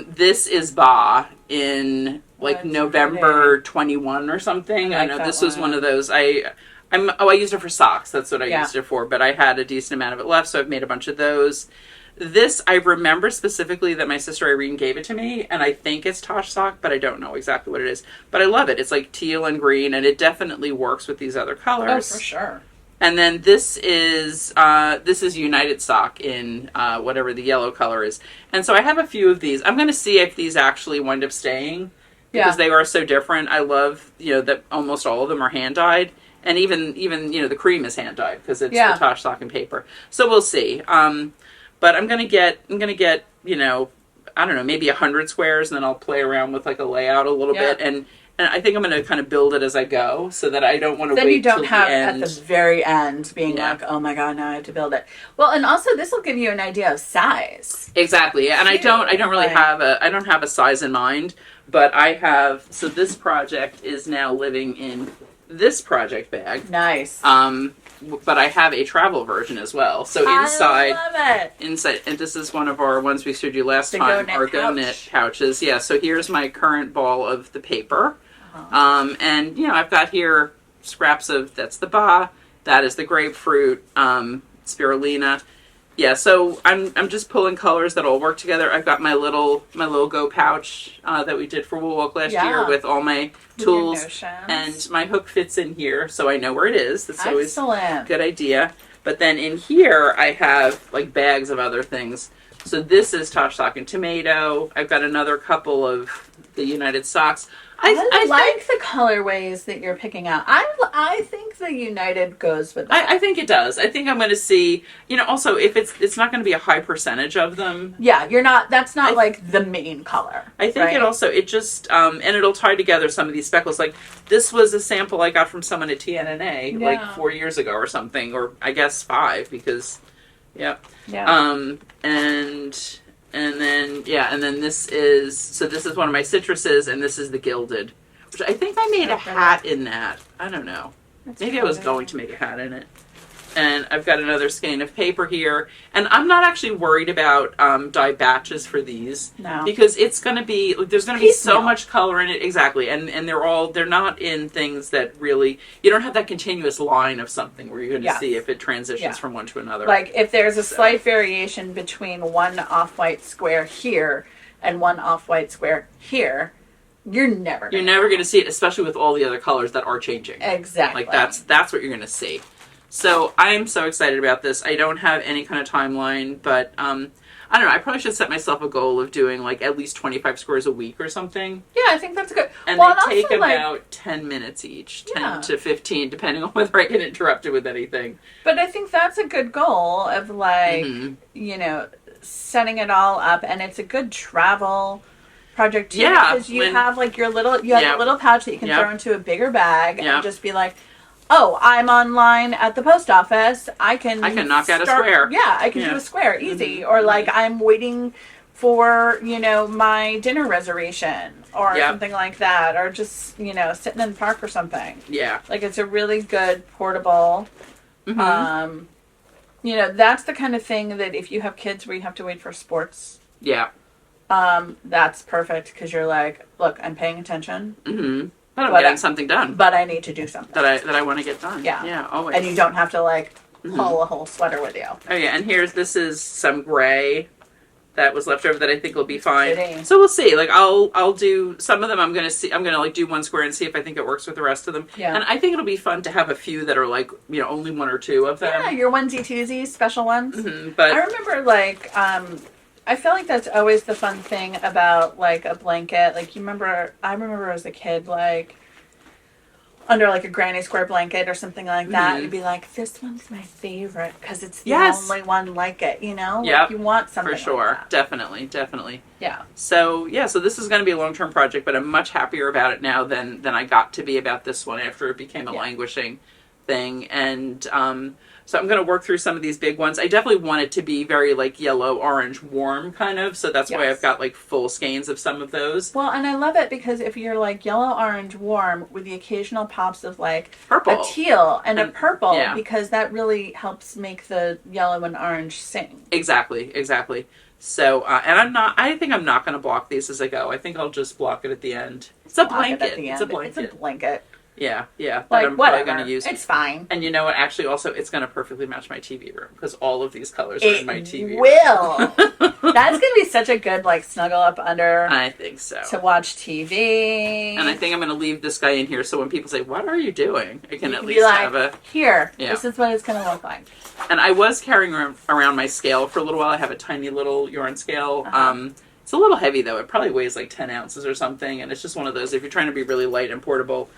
Speaker 3: This is Ba in November 21 or something. I know this was one of those. I used it for socks. That's what I used it for. But I had a decent amount of it left, so I've made a bunch of those. This, I remember specifically that my sister Irene gave it to me, and I think it's Tosh Sock, but I don't know exactly what it is. But I love it. It's like teal and green, and it definitely works with these other colors.
Speaker 1: Oh, for sure.
Speaker 3: And then this is United Sock in whatever the yellow color is. And so I have a few of these. I'm going to see if these actually wind up staying because they are so different. I love, that almost all of them are hand-dyed. And even the cream is hand-dyed because it's the Tosh Sock and paper. So we'll see. But I'm going to get, I don't know, maybe 100 squares, and then I'll play around with like a layout a little bit. And I think I'm going to kind of build it as I go so that I don't want to wait
Speaker 1: till the end. Then you don't have
Speaker 3: at
Speaker 1: the very end being like, oh my God, now I have to build it. Well, and also this will give you an idea of size.
Speaker 3: Exactly. And I don't really have a size in mind, but I have, so this project is now living in this project bag.
Speaker 1: Nice.
Speaker 3: But I have a travel version as well. So inside,
Speaker 1: I love it.
Speaker 3: And this is one of our ones we showed you last time, our Go Knit pouches. Yeah, so here's my current ball of the paper. And, I've got here scraps of, that's the Ba, that is the grapefruit, spirulina. Yeah, so I'm just pulling colors that all work together. I've got my little Go pouch that we did for Wool Walk last year with all my tools. And my hook fits in here, so I know where it is. That's always a good idea. But then in here, I have like bags of other things. So this is Tosh Sock and Tomato. I've got another couple of the United Socks.
Speaker 1: I like the colorways that you're picking out. I think the United goes with that.
Speaker 3: I think it does. I think I'm going to see, also if it's not going to be a high percentage of them.
Speaker 1: Yeah, that's not like the main color.
Speaker 3: I think it just, and it'll tie together some of these speckles. Like this was a sample I got from someone at TNNA like 4 years ago or something, or I guess 5 because, And then this is one of my citruses, and this is the Gilded, which I think I made a hat in that. I don't know. Maybe I was going to make a hat in it. And I've got another skein of paper here. And I'm not actually worried about dye batches for these.
Speaker 1: No.
Speaker 3: Because it's going to be, there's going to be so much color in it. Exactly. And they're not in things that really, you don't have that continuous line of something where you're going to see if it transitions from one to another.
Speaker 1: Like if there's a slight variation between one off-white square here and one off-white square here, you're never going
Speaker 3: to see it, especially with all the other colors that are changing.
Speaker 1: Exactly.
Speaker 3: Like that's what you're going to see. So I'm so excited about this. I don't have any kind of timeline, but I don't know. I probably should set myself a goal of doing like at least 25 squares a week or something.
Speaker 1: Yeah, I think that's good.
Speaker 3: And they take about 10 minutes each, 10 to 15, depending on whether I get interrupted with anything.
Speaker 1: But I think that's a good goal of like, setting it all up, and it's a good travel project too, because you have like your little, a little pouch that you can throw into a bigger bag and just be like, oh, I'm online at the post office. I can
Speaker 3: knock out a square.
Speaker 1: Yeah, I can do a square easy. Or like I'm waiting for, my dinner reservation or something like that. Or just, sitting in the park or something.
Speaker 3: Yeah.
Speaker 1: Like it's a really good portable. That's the kind of thing that if you have kids where you have to wait for sports.
Speaker 3: Yeah.
Speaker 1: That's perfect because you're like, look, I'm paying attention.
Speaker 3: Mm-hmm. But I'm getting something done.
Speaker 1: But I need to do something.
Speaker 3: That I want to get done.
Speaker 1: Yeah.
Speaker 3: Yeah, always.
Speaker 1: And you don't have to like haul a whole sweater with you.
Speaker 3: Oh yeah, and this is some gray that was left over that I think will be fine.
Speaker 1: Kidding.
Speaker 3: So we'll see. Like I'll do some of them. I'm gonna like do one square and see if I think it works with the rest of them.
Speaker 1: Yeah.
Speaker 3: And I think it'll be fun to have a few that are like only 1 or 2 of them.
Speaker 1: Yeah, your onesie twosies, special ones.
Speaker 3: Mm-hmm, but
Speaker 1: I remember like I feel like that's always the fun thing about like a blanket. Like I remember as a kid like under like a granny square blanket or something like that, you'd be like, this one's my favorite because it's the only one like it, you know?
Speaker 3: Yeah,
Speaker 1: like you want something
Speaker 3: for sure.
Speaker 1: like that.
Speaker 3: Definitely.
Speaker 1: Yeah.
Speaker 3: So this is going to be a long-term project, but I'm much happier about it now than I got to be about this one after it became a languishing thing. And so I'm going to work through some of these big ones. I definitely want it to be very like yellow, orange, warm kind of. So that's why I've got like full skeins of some of those.
Speaker 1: Well, and I love it because if you're like yellow, orange, warm with the occasional pops of like
Speaker 3: purple,
Speaker 1: a teal and a purple, because that really helps make the yellow and orange sing.
Speaker 3: Exactly. So, and I think I'm not going to block these as I go. I think I'll just block it at the end. It's a blanket. It's a blanket. Yeah.
Speaker 1: Like,
Speaker 3: I'm
Speaker 1: whatever.
Speaker 3: probably going to use.
Speaker 1: It's fine.
Speaker 3: And you know what? Actually, also, it's going to perfectly match my TV room because all of these colors are in my TV
Speaker 1: room.
Speaker 3: Will.
Speaker 1: That's going to be such a good, like, snuggle up under.
Speaker 3: I think so.
Speaker 1: To watch TV.
Speaker 3: And I think I'm going to leave this guy in here so when people say, what are you doing? I can at least have a...
Speaker 1: Here, this is what it's going to look like.
Speaker 3: And I was carrying around my scale for a little while. I have a tiny little yarn scale. It's a little heavy, though. It probably weighs like 10 ounces or something. And it's just one of those, if you're trying to be really light and portable...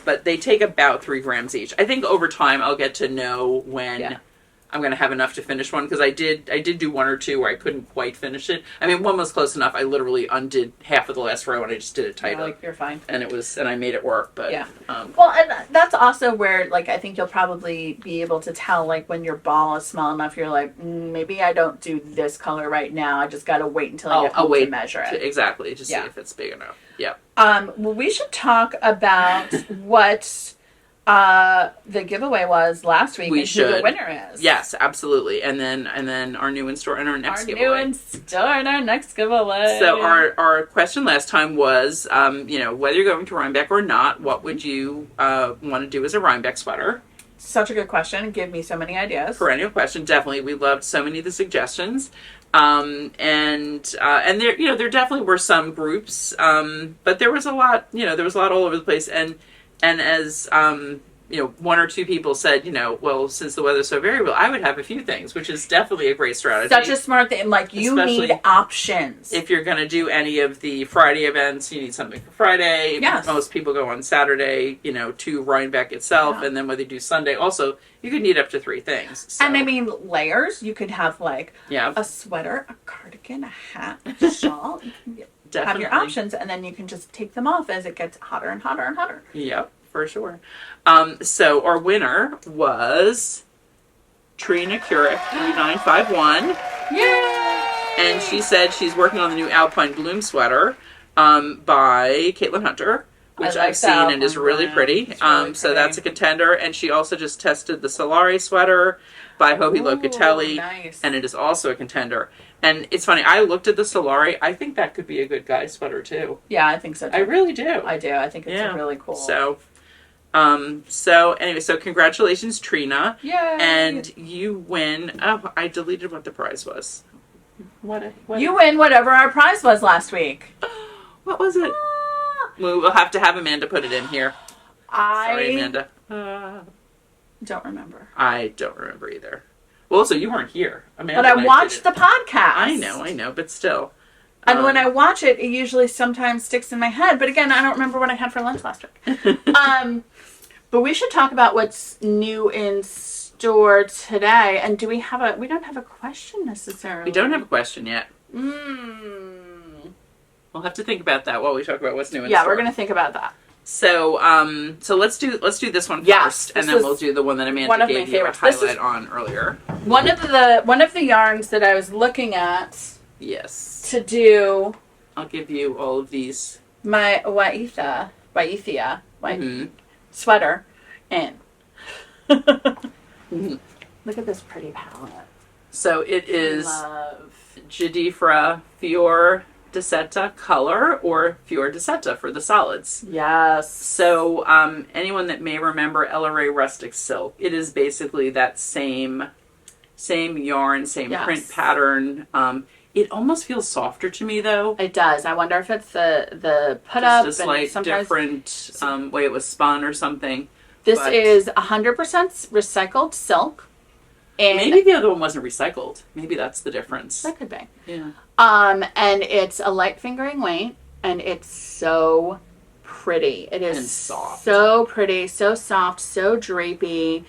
Speaker 3: but they take about 3 grams each. I think over time I'll get to know when I'm going to have enough to finish one because I did do 1 or 2 where I couldn't quite finish it. I mean, one was close enough. I literally undid half of the last row and I just did it tighter.
Speaker 1: Like, you're fine.
Speaker 3: And I made it work. But
Speaker 1: well, and that's also where like I think you'll probably be able to tell like when your ball is small enough. You're like, maybe I don't do this color right now. I just got to wait until I get home to measure it.
Speaker 3: Exactly, to see if it's big enough. Yeah.
Speaker 1: Well, we should talk about what the giveaway was last week and who the winner is.
Speaker 3: Yes, absolutely. And then our new in store and our next giveaway.
Speaker 1: Our new in store and our next giveaway.
Speaker 3: So our question last time was, whether you're going to Rhinebeck or not, what would you want to do as a Rhinebeck sweater?
Speaker 1: Such a good question. Give me so many ideas.
Speaker 3: Perennial question, definitely. We loved so many of the suggestions. And there definitely were some groups, but there was a lot, all over the place. And as, 1 or 2 people said, well, since the weather's so variable, I would have a few things, which is definitely a great strategy.
Speaker 1: Such a smart thing. Like, you need options.
Speaker 3: If you're going to do any of the Friday events, you need something for Friday.
Speaker 1: Yes.
Speaker 3: Most people go on Saturday, to Rhinebeck itself. Yeah. And then whether you do Sunday, also, you could need up to 3 things. So.
Speaker 1: And I mean, layers. You could have, a sweater, a cardigan, a hat, a shawl.
Speaker 3: Definitely.
Speaker 1: Have your options, and then you can just take them off as it gets hotter and hotter and hotter.
Speaker 3: Yep, for sure. So our winner was Trina Curick 3951.
Speaker 1: Yay!
Speaker 3: And she said she's working on the new Alpine Bloom sweater by Caitlin Hunter, which I've seen and is really pretty. So that's a contender. And she also just tested the Solari sweater by Hopi Locatelli,
Speaker 1: nice.
Speaker 3: And it is also a contender. And it's funny, I looked at the Solari. I think that could be a good guy sweater too.
Speaker 1: Yeah, I think so too.
Speaker 3: I really do.
Speaker 1: I do. I think it's really cool.
Speaker 3: So congratulations, Trina.
Speaker 1: Yay!
Speaker 3: And you win. Oh, I deleted what the prize was. What
Speaker 1: you win whatever our prize was last week.
Speaker 3: What was it? We'll have to have Amanda put it in here. Sorry, Amanda.
Speaker 1: Don't remember.
Speaker 3: I don't remember either. Well, so you weren't here, Amanda.
Speaker 1: But I watched the podcast.
Speaker 3: I know, but still.
Speaker 1: And when I watch it, it usually sometimes sticks in my head. But again, I don't remember what I had for lunch last week. But we should talk about what's new in store today. And do we have we don't have a question necessarily.
Speaker 3: We don't have a question yet. We'll have to think about that while we talk about what's new in store.
Speaker 1: Yeah, we're going to think about that.
Speaker 3: So let's do this one first, and then we'll do the one that Amanda gave you a highlight on earlier. One of
Speaker 1: the yarns that I was looking at.
Speaker 3: Yes.
Speaker 1: To do.
Speaker 3: I'll give you all of these.
Speaker 1: My Wyethia sweater in. Look at this pretty palette.
Speaker 3: So it is Jadifra Fior Dissetta color or Fior Dissetta for the solids.
Speaker 1: Yes.
Speaker 3: So anyone that may remember LRA Rustic Silk, it is basically that same yarn, same print pattern. It almost feels softer to me though.
Speaker 1: It does. I wonder if it's the put up
Speaker 3: just like different way it was spun or something.
Speaker 1: This is 100% recycled silk. And
Speaker 3: maybe the other one wasn't recycled. Maybe that's the difference.
Speaker 1: That could be.
Speaker 3: Yeah.
Speaker 1: And it's a light fingering weight, and it's so pretty. It is
Speaker 3: and soft.
Speaker 1: So pretty, so soft, so drapey.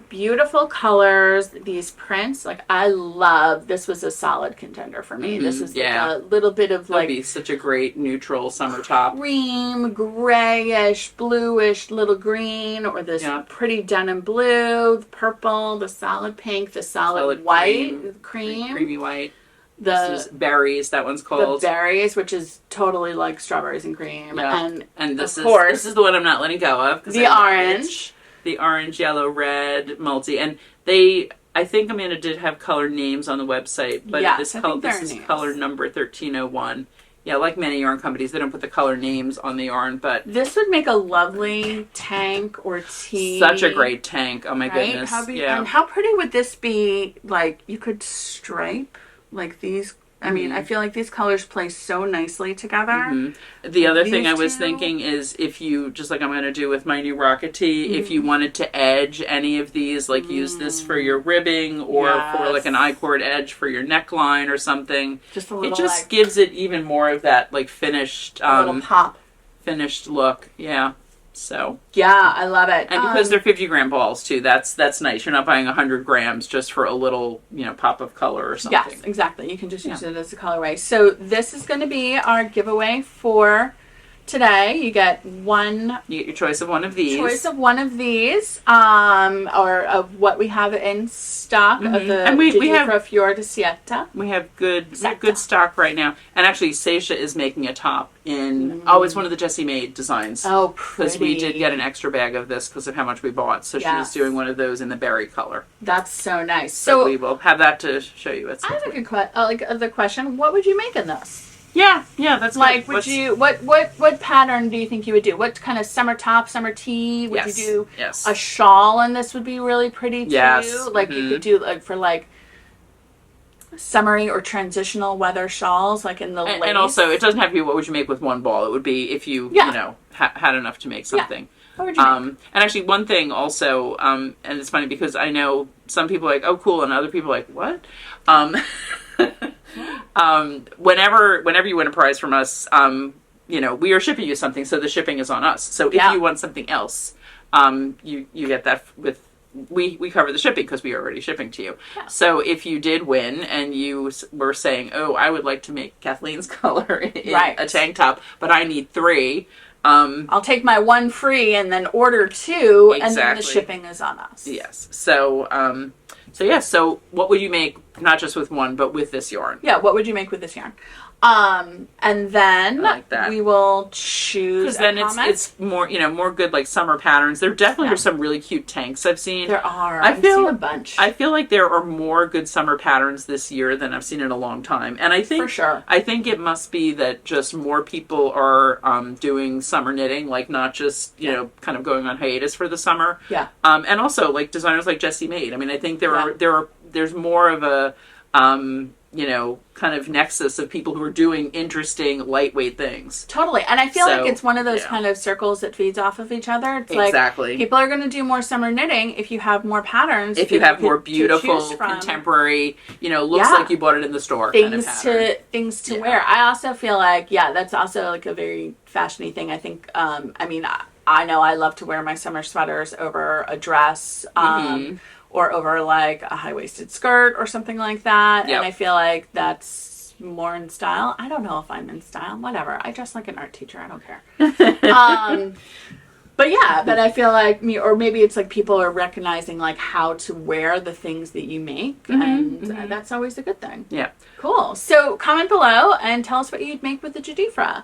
Speaker 1: Beautiful colors. These prints, like I love. This was a solid contender for me. This is like a little bit of like,
Speaker 3: that'd be such a great neutral summer top.
Speaker 1: Cream, grayish, bluish, little green, or this pretty denim blue, the purple, the solid pink, the solid white,
Speaker 3: creamy white.
Speaker 1: This
Speaker 3: is berries. That one's called
Speaker 1: the berries, which is totally like strawberries and cream.
Speaker 3: Yeah. And this is the one I'm not letting go of.
Speaker 1: The orange.
Speaker 3: The orange, yellow, red, multi. And I think Amanda did have color names on the website, but this is color number 1301. Yeah, like many yarn companies, they don't put the color names on the yarn, but
Speaker 1: this would make a lovely tank or tee.
Speaker 3: Such a great tank. Oh my goodness.
Speaker 1: And how pretty would this be? Like, you could stripe like these. I mean, I feel like these colors play so nicely together.
Speaker 3: The other thing I was thinking is if you, just like I'm going to do with my new Rocket tee, if you wanted to edge any of these, like use this for your ribbing or for like an I-cord edge for your neckline or something.
Speaker 1: Just a little,
Speaker 3: it just gives it even more of that like finished,
Speaker 1: little pop.
Speaker 3: Finished look. Yeah. So
Speaker 1: yeah, I love it,
Speaker 3: and because they're 50-gram balls too. That's nice. You're not buying 100 grams just for a little pop of color or something.
Speaker 1: Yes, exactly. You can just use it as a colorway. So this is going to be our giveaway for today. You get
Speaker 3: your choice of one of these.
Speaker 1: Or of what we have in stock of the
Speaker 3: and we have
Speaker 1: Fior de Sieta.
Speaker 3: We have good stock right now. And actually, Seisha is making a top in it's one of the Jessie Made designs.
Speaker 1: Oh, pretty.
Speaker 3: Because we did get an extra bag of this because of how much we bought. So she's doing one of those in the berry color.
Speaker 1: That's so nice.
Speaker 3: So we will have that to show you at some point.
Speaker 1: I have a good the question. What would you make in this?
Speaker 3: Yeah, that's
Speaker 1: like. Would you what pattern do you think you would do? What kind of summer top, summer tee? Would you do a shawl? And this would be really pretty too.
Speaker 3: Yes.
Speaker 1: Like you could do like for like summery or transitional weather shawls, like in the lace.
Speaker 3: And also, it doesn't have to be what would you make with one ball. It would be if you had enough to make something.
Speaker 1: Yeah. What would you make? And
Speaker 3: actually, one thing also, and it's funny because I know some people are like, oh, cool, and other people are like, what? Whenever you win a prize from us, we are shipping you something, so the shipping is on us. So if you want something else, you get that with. We cover the shipping because we are already shipping to you. Yeah. So if you did win and you were saying, oh, I would like to make Kathleen's color in a tank top, but I need 3.
Speaker 1: I'll take my 1 free and then order 2, and then the shipping is on us.
Speaker 3: Yes. So what would you make, not just with one, but with this yarn?
Speaker 1: Yeah, what would you make with this yarn? And then we will choose.
Speaker 3: Because then it's more more good like summer patterns. There definitely are some really cute tanks I've seen.
Speaker 1: There are. I've seen a bunch.
Speaker 3: I feel like there are more good summer patterns this year than I've seen in a long time. And I think
Speaker 1: for sure.
Speaker 3: I think it must be that just more people are doing summer knitting, like not just kind of going on hiatus for the summer.
Speaker 1: Yeah.
Speaker 3: And also like designers like Jessie Made. I mean, I think there's more of a kind of nexus of people who are doing interesting, lightweight things.
Speaker 1: Totally. And I feel like it's one of those kind of circles that feeds off of each other. It's like people are going to do more summer knitting if you have more patterns.
Speaker 3: If you have more beautiful, contemporary, looks like you bought it in the store.
Speaker 1: Things to wear. I also feel like, that's also like a very fashiony thing. I think, I know I love to wear my summer sweaters over a dress, or over like a high-waisted skirt or something like that. Yep. And I feel like that's more in style. I don't know if I'm in style. Whatever. I dress like an art teacher. I don't care. But I feel like maybe it's like people are recognizing like how to wear the things that you make. And that's always a good thing. Yeah. Cool. So comment below and tell us what you'd make with the Jadifra.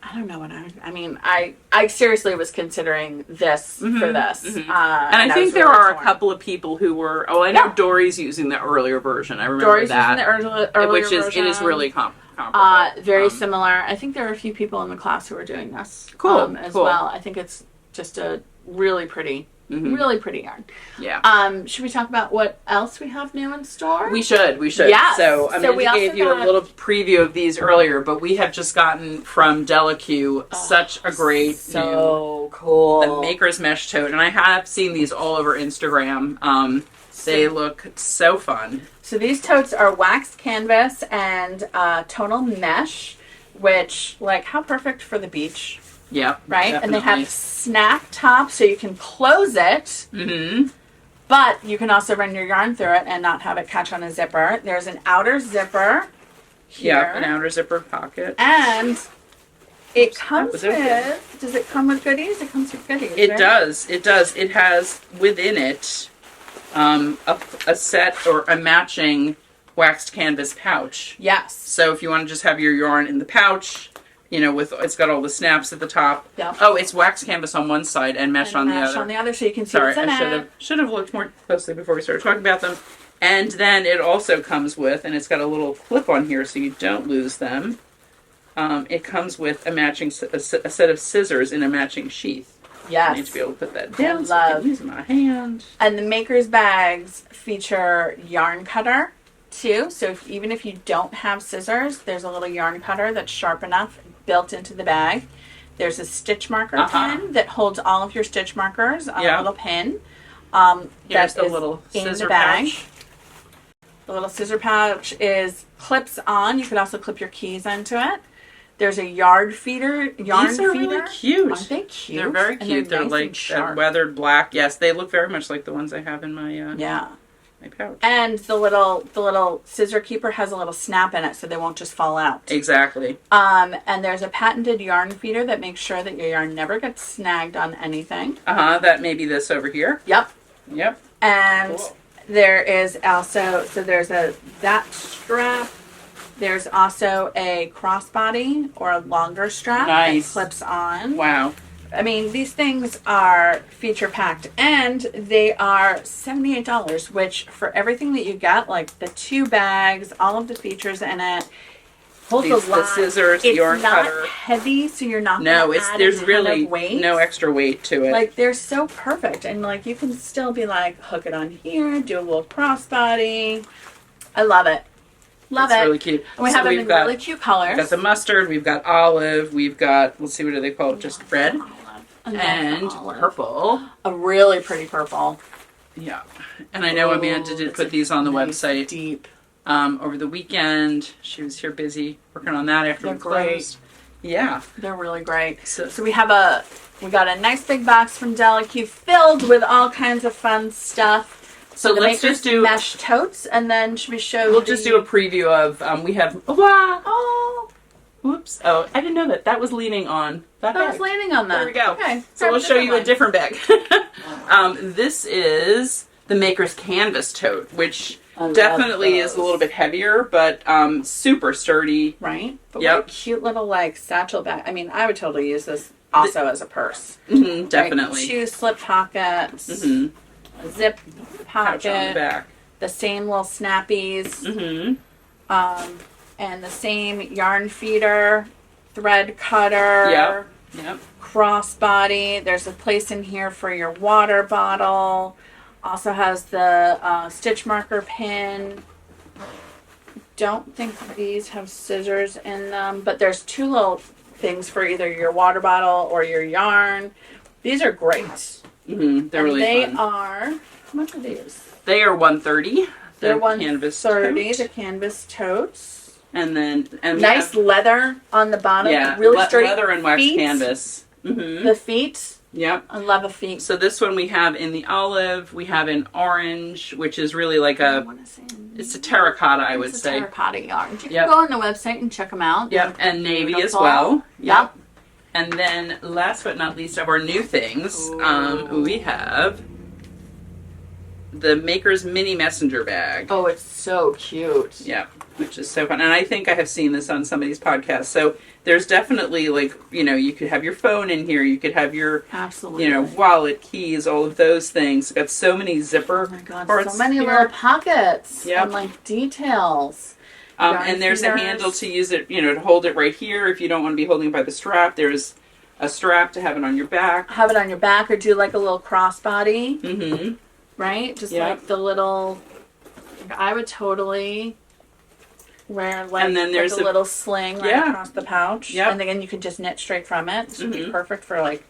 Speaker 1: I don't know what I seriously was considering this for this. And
Speaker 3: I think there are a couple of people who were, I know Dory's using the earlier version. I remember that.
Speaker 1: Dory's using the earlier version.
Speaker 3: It is really comparable.
Speaker 1: Very similar. I think there are a few people in the class who are doing this.
Speaker 3: Cool.
Speaker 1: As well. I think it's just a really pretty really pretty yarn.
Speaker 3: Yeah.
Speaker 1: Should we talk about what else we have new in store?
Speaker 3: We should.
Speaker 1: Yeah.
Speaker 3: So we gave you a little preview of these earlier, but we have just gotten from Delaque such a great
Speaker 1: cool
Speaker 3: the Maker's Mesh tote, and I have seen these all over Instagram. They look so fun.
Speaker 1: So these totes are waxed canvas and tonal mesh which, like, how perfect for the beach.
Speaker 3: Yep.
Speaker 1: Right?
Speaker 3: Definitely.
Speaker 1: And they have snap top, so you can close it.
Speaker 3: Mm-hmm.
Speaker 1: But you can also run your yarn through it and not have it catch on a zipper. There's an outer zipper here.
Speaker 3: Yep, an outer zipper pocket.
Speaker 1: And it comes
Speaker 3: was open.
Speaker 1: with, does it come with goodies? It comes with goodies.
Speaker 3: It
Speaker 1: right?
Speaker 3: does. It does. It has within it a set or a matching waxed canvas pouch.
Speaker 1: Yes.
Speaker 3: So if you want to just have your yarn in the pouch, you know, with it's got all the snaps at the top.
Speaker 1: Yep.
Speaker 3: Oh, it's waxed canvas on one side and mesh on the other.
Speaker 1: On the other, so you can see
Speaker 3: Sorry,
Speaker 1: what's in
Speaker 3: I
Speaker 1: it.
Speaker 3: should have looked more closely before we started talking about them. And then it also comes with, and it's got a little clip on here so you don't lose them. It comes with a matching a set of scissors in a matching sheath.
Speaker 1: Yes.
Speaker 3: I need to be able to put that down so I
Speaker 1: Love.
Speaker 3: can use my hand.
Speaker 1: And the maker's bags feature yarn cutter too. So even if you don't have scissors, there's a little yarn cutter that's sharp enough built into the bag. There's a stitch marker pin that holds all of your stitch markers on a little pin.
Speaker 3: Here's
Speaker 1: That
Speaker 3: the
Speaker 1: is
Speaker 3: little
Speaker 1: in
Speaker 3: scissor
Speaker 1: the bag.
Speaker 3: pouch.
Speaker 1: The little scissor pouch is clips on. You could also clip your keys into it. There's a yarn feeder.
Speaker 3: These are really cute.
Speaker 1: Aren't they cute?
Speaker 3: They're very
Speaker 1: And
Speaker 3: cute. They're
Speaker 1: nice
Speaker 3: like
Speaker 1: and sharp.
Speaker 3: weathered black. Yes, they look very much like the ones I have in my
Speaker 1: Yeah.
Speaker 3: my pouch.
Speaker 1: And the little scissor keeper has a little snap in it, so they won't just fall out.
Speaker 3: Exactly.
Speaker 1: And there's a patented yarn feeder that makes sure that your yarn never gets snagged on anything.
Speaker 3: That may be this over here.
Speaker 1: Yep.
Speaker 3: Yep.
Speaker 1: And
Speaker 3: Cool.
Speaker 1: there is also, so there's that strap. There's also a crossbody or a longer strap
Speaker 3: Nice.
Speaker 1: that clips on.
Speaker 3: Wow.
Speaker 1: I mean, these things are feature packed, and they are $78, which for everything that you get, like the 2 bags, all of the features in it, holds a lot.
Speaker 3: The scissors, the
Speaker 1: it's
Speaker 3: yarn
Speaker 1: not
Speaker 3: cutter.
Speaker 1: heavy, so you're not
Speaker 3: No,
Speaker 1: gonna
Speaker 3: it's
Speaker 1: add
Speaker 3: there's
Speaker 1: a ton
Speaker 3: really
Speaker 1: of weight.
Speaker 3: no extra weight to it.
Speaker 1: Like, they're so perfect, and like you can still be like hook it on here, do a little crossbody. I love it. Love
Speaker 3: it's
Speaker 1: it.
Speaker 3: really cute.
Speaker 1: And we have them in really cute colors.
Speaker 3: We've got the mustard, we've got olive, we've got, let's see, what do they call it? Just red and purple.
Speaker 1: A really pretty purple.
Speaker 3: Yeah. And I know Amanda did put these on the website
Speaker 1: Deep.
Speaker 3: over the weekend. She was here busy working on that after
Speaker 1: They're
Speaker 3: we closed. Yeah.
Speaker 1: They're really great.
Speaker 3: So
Speaker 1: We got a nice big box from Delicue filled with all kinds of fun stuff.
Speaker 3: So
Speaker 1: the
Speaker 3: let's
Speaker 1: makers
Speaker 3: just do
Speaker 1: mesh totes, and then should we show?
Speaker 3: We'll just do a preview of we have
Speaker 1: Oh,
Speaker 3: whoops. Oh, I didn't know that. That was leaning on that
Speaker 1: I
Speaker 3: bag.
Speaker 1: was landing on that.
Speaker 3: There we go.
Speaker 1: Okay,
Speaker 3: So we'll show you a different bag. This is the Maker's Canvas Tote, which definitely is a little bit heavier, but super sturdy.
Speaker 1: Right? But
Speaker 3: Yep.
Speaker 1: what a cute little like satchel bag. I mean, I would totally use this also as a purse.
Speaker 3: Mm-hmm, definitely.
Speaker 1: Right? 2 slip pockets,
Speaker 3: Mm-hmm.
Speaker 1: a zip
Speaker 3: Pouch on the
Speaker 1: pocket,
Speaker 3: back.
Speaker 1: the same little snappies,
Speaker 3: Mm-hmm.
Speaker 1: and the same yarn feeder, thread cutter.
Speaker 3: Yep. Yep.
Speaker 1: Crossbody. There's a place in here for your water bottle. Also has the stitch marker pin. Don't think these have scissors in them, but there's 2 little things for either your water bottle or your yarn. These are great.
Speaker 3: Mm-hmm. They're really
Speaker 1: They
Speaker 3: fun.
Speaker 1: are, how much are these?
Speaker 3: They are $130.
Speaker 1: They're
Speaker 3: canvas
Speaker 1: $130,
Speaker 3: tote.
Speaker 1: the canvas totes.
Speaker 3: And we
Speaker 1: Nice
Speaker 3: have,
Speaker 1: leather on the bottom.
Speaker 3: yeah,
Speaker 1: Really sturdy.
Speaker 3: leather and waxed
Speaker 1: feet.
Speaker 3: canvas. Mm-hmm.
Speaker 1: The feet.
Speaker 3: Yep.
Speaker 1: I love a feet.
Speaker 3: So this one we have in the olive, we have in orange, which is really like it's a terracotta, I would
Speaker 1: It's a
Speaker 3: say.
Speaker 1: terracotta yarn. You
Speaker 3: Yep.
Speaker 1: can go on the website and check them out.
Speaker 3: Yep,
Speaker 1: They're
Speaker 3: and navy as
Speaker 1: beautiful.
Speaker 3: well.
Speaker 1: Yep.
Speaker 3: And then last but not least of our new things,
Speaker 1: Ooh.
Speaker 3: we have the Maker's Mini Messenger Bag.
Speaker 1: Oh, it's so cute.
Speaker 3: Yeah, which is so fun. And I think I have seen this on somebody's podcast. So there's definitely like, you could have your phone in here. You could have your,
Speaker 1: Absolutely.
Speaker 3: wallet, keys, all of those things. It's got so many zipper
Speaker 1: Oh my god,
Speaker 3: parts
Speaker 1: so many
Speaker 3: here.
Speaker 1: little pockets.
Speaker 3: Yep.
Speaker 1: And like details.
Speaker 3: And there's a
Speaker 1: feeders.
Speaker 3: handle to use it, to hold it right here. If you don't want to be holding it by the strap, there's a strap to have it on your back.
Speaker 1: Have it on your back or do like a little crossbody,
Speaker 3: Mm-hmm.
Speaker 1: right? Just
Speaker 3: Yep.
Speaker 1: like the little, I would totally wear like,
Speaker 3: And then there's
Speaker 1: like a
Speaker 3: a-
Speaker 1: little sling right
Speaker 3: Yeah.
Speaker 1: across the pouch.
Speaker 3: Yep.
Speaker 1: And again, you can just knit straight from it. This would be
Speaker 3: Mhm.
Speaker 1: perfect for like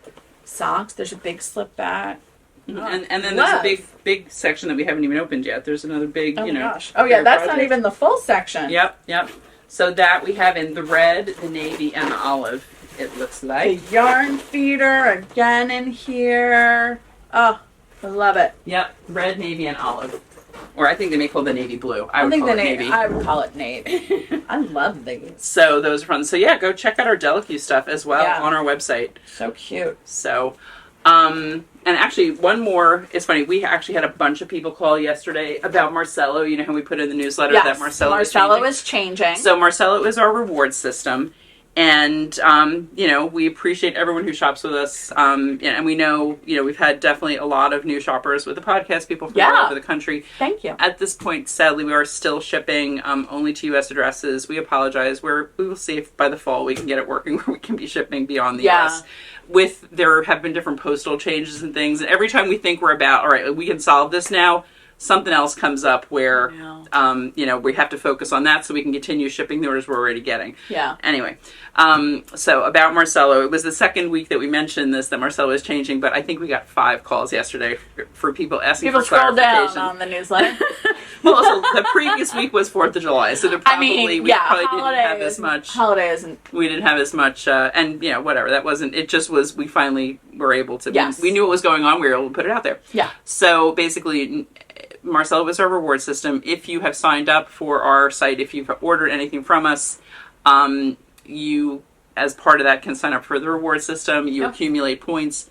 Speaker 1: socks. There's a big slip back.
Speaker 3: And then there's a
Speaker 1: Love.
Speaker 3: big section that we haven't even opened yet. There's another big,
Speaker 1: Oh my gosh.
Speaker 3: bigger
Speaker 1: Oh yeah, that's not
Speaker 3: project.
Speaker 1: even the full section.
Speaker 3: Yep. So that we have in the red, the navy, and the olive, it looks like.
Speaker 1: The yarn feeder again in here. Oh, I love it.
Speaker 3: Yep, red, navy, and olive. Or I think they may call the navy blue. I would
Speaker 1: call it navy. I love these.
Speaker 3: So those are fun. So yeah, go check out our Delicu stuff as well on our website.
Speaker 1: So cute.
Speaker 3: So, and actually one more, it's funny, we actually had a bunch of people call yesterday about Marcello. You know how we put in the newsletter that Marcello
Speaker 1: is changing.
Speaker 3: So Marcello is our reward system. And, we appreciate everyone who shops with us. And we know, we've had definitely a lot of new shoppers with the podcast, people from all over the country.
Speaker 1: Thank you.
Speaker 3: At this point, sadly, we are still shipping only to U.S. addresses. We apologize. We will see if by the fall we can get it working where we can be shipping beyond the U.S. There have been different postal changes and things. And every time we think we're about, all right, we can solve this now, something else comes up where, we have to focus on that so we can continue shipping the orders we're already getting.
Speaker 1: Yeah.
Speaker 3: Anyway, so about Marcello, it was the second week that we mentioned this, that Marcello is changing, but I think we got 5 calls yesterday for people asking for clarification.
Speaker 1: People scroll down on the newsletter.
Speaker 3: Well, also, the previous week was 4th of July, so we probably didn't have as much.
Speaker 1: Holiday isn't.
Speaker 3: We didn't have as much, and, whatever. That wasn't, it just was, we finally were able to, we knew what was going on, we were able to put it out there.
Speaker 1: Yeah.
Speaker 3: So basically, Marcello is our reward system. If you have signed up for our site, if you've ordered anything from us, you, as part of that, can sign up for the reward system. You accumulate points.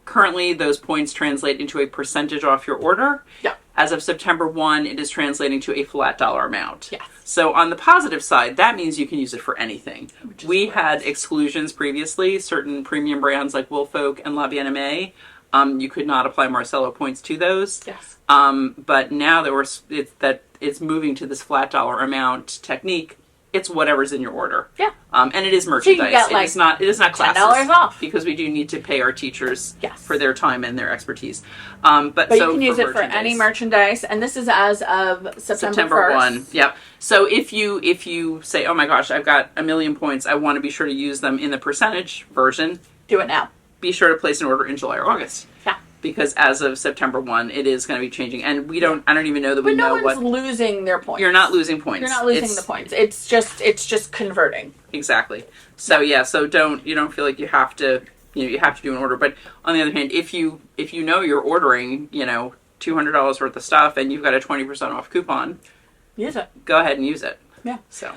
Speaker 3: Currently, those points translate into a percentage off your order.
Speaker 1: Yeah.
Speaker 3: As of September 1, it is translating to a flat dollar amount.
Speaker 1: Yes.
Speaker 3: So on the positive side, that means you can use it for anything. We had exclusions previously, certain premium brands like Woolfolk and La Bien-Aimée. You could not apply Marcello points to those.
Speaker 1: Yes.
Speaker 3: But now that it's moving to this flat dollar amount technique, it's whatever's in your order.
Speaker 1: Yeah.
Speaker 3: And it is merchandise.
Speaker 1: So you get,
Speaker 3: it is not classes.
Speaker 1: $10 off.
Speaker 3: Because we do need to pay our teachers
Speaker 1: Yes.
Speaker 3: for their time and their expertise.
Speaker 1: But you can use it for any merchandise, and this is as of September 1st.
Speaker 3: 1. Yep. So if you say, oh my gosh, I've got 1 million points, I want to be sure to use them in the percentage version.
Speaker 1: Do it now.
Speaker 3: Be sure to place an order in July or August.
Speaker 1: Yeah.
Speaker 3: Because as of September 1, it is going to be changing. And I don't even know that we know what.
Speaker 1: But no one's losing their points.
Speaker 3: You're not losing points.
Speaker 1: You're not losing the points. It's just converting.
Speaker 3: Exactly. So so you don't feel like you have to, you have to do an order. But on the other hand, if you know you're ordering, $200 worth of stuff and you've got a 20% off coupon,
Speaker 1: use it.
Speaker 3: Go ahead and use it.
Speaker 1: Yeah.
Speaker 3: So.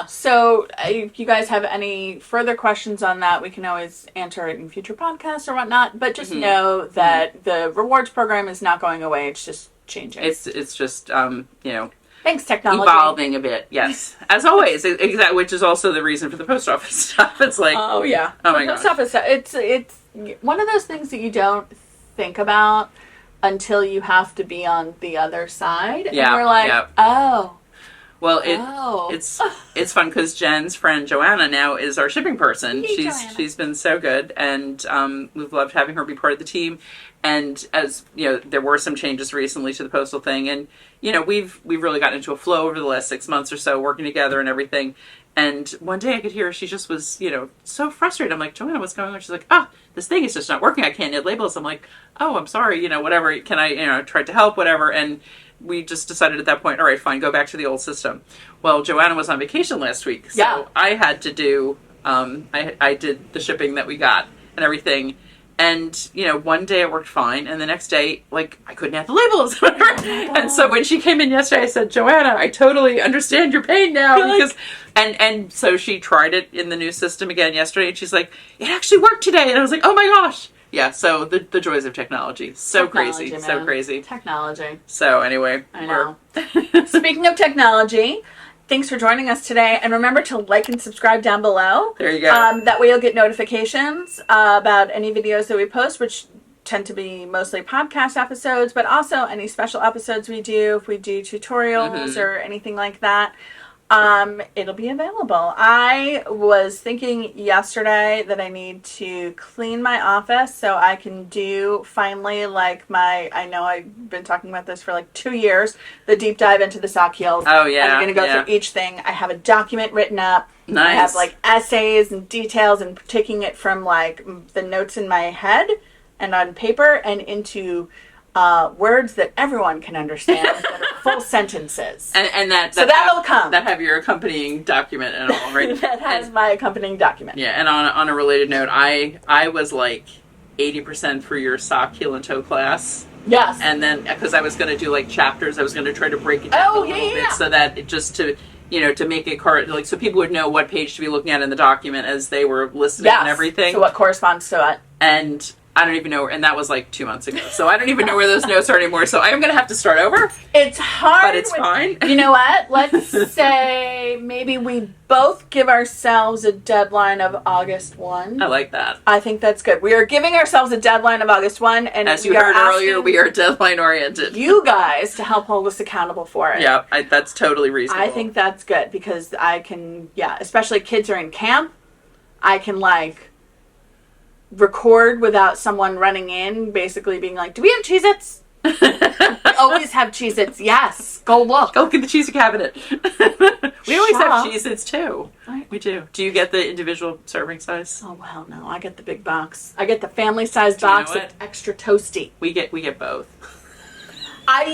Speaker 1: So if you guys have any further questions on that, we can always answer it in future podcasts or whatnot. But just know that the rewards program is not going away. It's just changing.
Speaker 3: It's just
Speaker 1: thanks, technology.
Speaker 3: Evolving a bit. Yes, as always. Exactly, which is also the reason for the post office stuff. It's like
Speaker 1: oh my
Speaker 3: gosh.
Speaker 1: Post office. It's one of those things that you don't think about until you have to be on the other side.
Speaker 3: Yeah.
Speaker 1: And we're like, oh.
Speaker 3: Well, it's fun because Jen's friend Joanna now is our shipping person. She's been so good, and we've loved having her be part of the team. And as there were some changes recently to the postal thing, and we've really gotten into a flow over the last 6 months or so, working together and everything. And one day I could hear she just was so frustrated. I'm like, Joanna, what's going on? She's like, this thing is just not working. I can't knit labels. I'm like, oh, I'm sorry. Whatever. Can I tried to help, whatever. And we just decided at that point, all right, fine, go back to the old system. Well, Joanna was on vacation last week, so I had to do, I did the shipping that we got and everything. And, one day it worked fine, and the next day, I couldn't have the labels. And so when she came in yesterday, I said, Joanna, I totally understand your pain now. Because, and so she tried it in the new system again yesterday, and she's like, it actually worked today. And I was like, oh my gosh. Yeah, so the joys of technology. So crazy. Man. So crazy.
Speaker 1: Technology.
Speaker 3: So anyway.
Speaker 1: I know. Speaking of technology, thanks for joining us today. And remember to like and subscribe down below.
Speaker 3: There you go.
Speaker 1: That way you'll get notifications about any videos that we post, which tend to be mostly podcast episodes, but also any special episodes we do, if we do tutorials or anything like that. It'll be available. I was thinking yesterday that I need to clean my office so I can do finally I know I've been talking about this for 2 years, the deep dive into the sock heels.
Speaker 3: Oh yeah.
Speaker 1: I'm going to go through each thing. I have a document written up.
Speaker 3: Nice.
Speaker 1: I have essays and details and taking it from the notes in my head and on paper and into words that everyone can understand that are full sentences.
Speaker 3: And
Speaker 1: that'll come.
Speaker 3: That have your accompanying document and all, right?
Speaker 1: That has my accompanying document.
Speaker 3: Yeah, and on a related note, I was like 80% for your sock, heel, and toe class.
Speaker 1: Yes.
Speaker 3: And then, because I was going to do like chapters, I was going to try to break it down a little bit so that it just to make it like so people would know what page to be looking at in the document as they were listening and everything.
Speaker 1: So what corresponds to it.
Speaker 3: And I don't even know, and that was like 2 months ago. So I don't even know where those notes are anymore. So I am going to have to start over.
Speaker 1: It's hard.
Speaker 3: But it's fine.
Speaker 1: You know what? Let's say maybe we both give ourselves a deadline of August 1.
Speaker 3: I like that.
Speaker 1: I think that's good. We are giving ourselves a deadline of August 1. And
Speaker 3: as you heard earlier, we are deadline oriented.
Speaker 1: You guys to help hold us accountable for it.
Speaker 3: Yeah, that's totally reasonable.
Speaker 1: I think that's good because I can, especially kids are in camp. I can record without someone running in, basically being like, do we have Cheez-Its? We always have Cheez-Its. Yes. Go look.
Speaker 3: Go get the Cheez-It cabinet. We always have Cheez-Its too. We do. Do you get the individual serving size?
Speaker 1: Oh, well, no. I get the big box. I get the family size box of extra toasty.
Speaker 3: We get both.
Speaker 1: I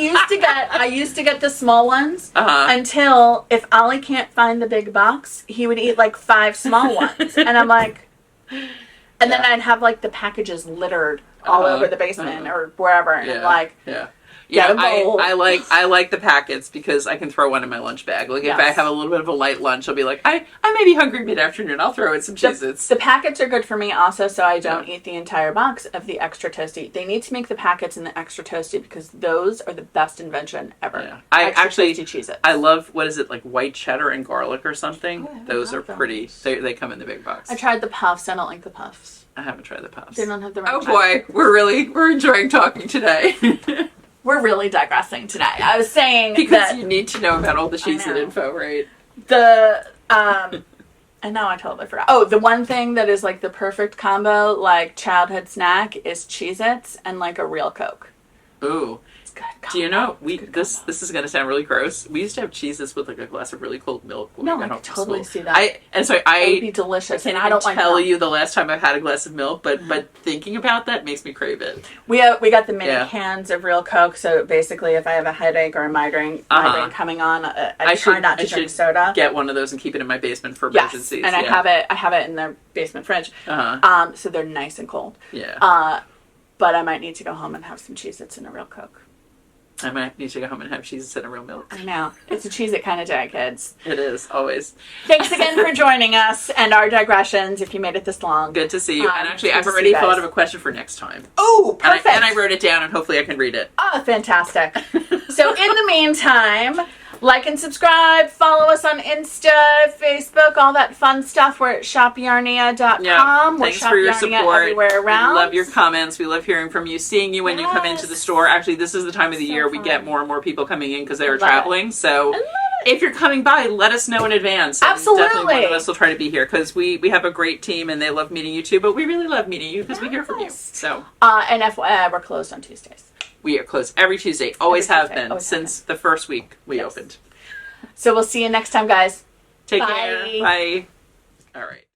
Speaker 1: used to get the small ones until if Ollie can't find the big box, he would eat like 5 small ones. And I'm like... And then I'd have the packages littered all over the basement or wherever, and
Speaker 3: I like the packets because I can throw one in my lunch bag. Like if I have a little bit of a light lunch, I'll be like, I may be hungry mid-afternoon. I'll throw in some Cheez-Its.
Speaker 1: The packets are good for me also, so I don't eat the entire box of the extra toasty. They need to make the packets in the extra toasty because those are the best invention ever. Yeah.
Speaker 3: I actually
Speaker 1: Cheez-Its.
Speaker 3: I love like white cheddar and garlic or something. Those are pretty. They come in the big box.
Speaker 1: I tried the puffs. I don't like the puffs.
Speaker 3: I haven't tried the puffs.
Speaker 1: They don't have the right.
Speaker 3: Oh boy, we're enjoying talking today.
Speaker 1: We're really digressing today. I was saying
Speaker 3: because you need to know about all the Cheez-It info, right?
Speaker 1: And now I totally forgot. Oh, the one thing that is the perfect combo, childhood snack, is Cheez-Its and a real Coke.
Speaker 3: Ooh.
Speaker 1: Good.
Speaker 3: Do you know this is going to sound really gross? We used to have Cheez-Its with a glass of really cold milk. When we
Speaker 1: I
Speaker 3: could
Speaker 1: totally see that.
Speaker 3: It
Speaker 1: would be delicious.
Speaker 3: I can't tell you the last time I've had a glass of milk, but thinking about that makes me crave it.
Speaker 1: We got the mini cans of real Coke. So basically, if I have a headache or a migraine coming on, I try not to drink soda.
Speaker 3: Get one of those and keep it in my basement for emergencies.
Speaker 1: And I have it in the basement fridge. So they're nice and cold.
Speaker 3: Yeah.
Speaker 1: But I might need to go home and have some Cheez-Its and a real Coke.
Speaker 3: I might need to go home and have Cheez-Its and a real milk.
Speaker 1: I know. It's a Cheez-It kind of day, kids.
Speaker 3: It is, always.
Speaker 1: Thanks again for joining us and our digressions, if you made it this long.
Speaker 3: Good to see you. And actually, I've already thought of a question for next time.
Speaker 1: Oh, perfect.
Speaker 3: And I wrote it down, and hopefully I can read it.
Speaker 1: Oh, fantastic. So in the meantime, like and subscribe, follow us on Insta, Facebook, all that fun stuff. We're at shopyarnia.com.
Speaker 3: Yeah, thanks for your support.
Speaker 1: Everywhere around.
Speaker 3: We love your comments. We love hearing from you, seeing you when you come into the store. Actually, this is the time of the year we get more and more people coming in because they are traveling. So if you're coming by, let us know in advance.
Speaker 1: Absolutely.
Speaker 3: Definitely one of us will try to be here because we have a great team and they love meeting you too. But we really love meeting you because we hear from you. So
Speaker 1: and FYI, we're closed on Tuesdays.
Speaker 3: We are closed every Tuesday. Always have been since the first week we opened.
Speaker 1: So we'll see you next time, guys.
Speaker 3: Take care. Bye. All right.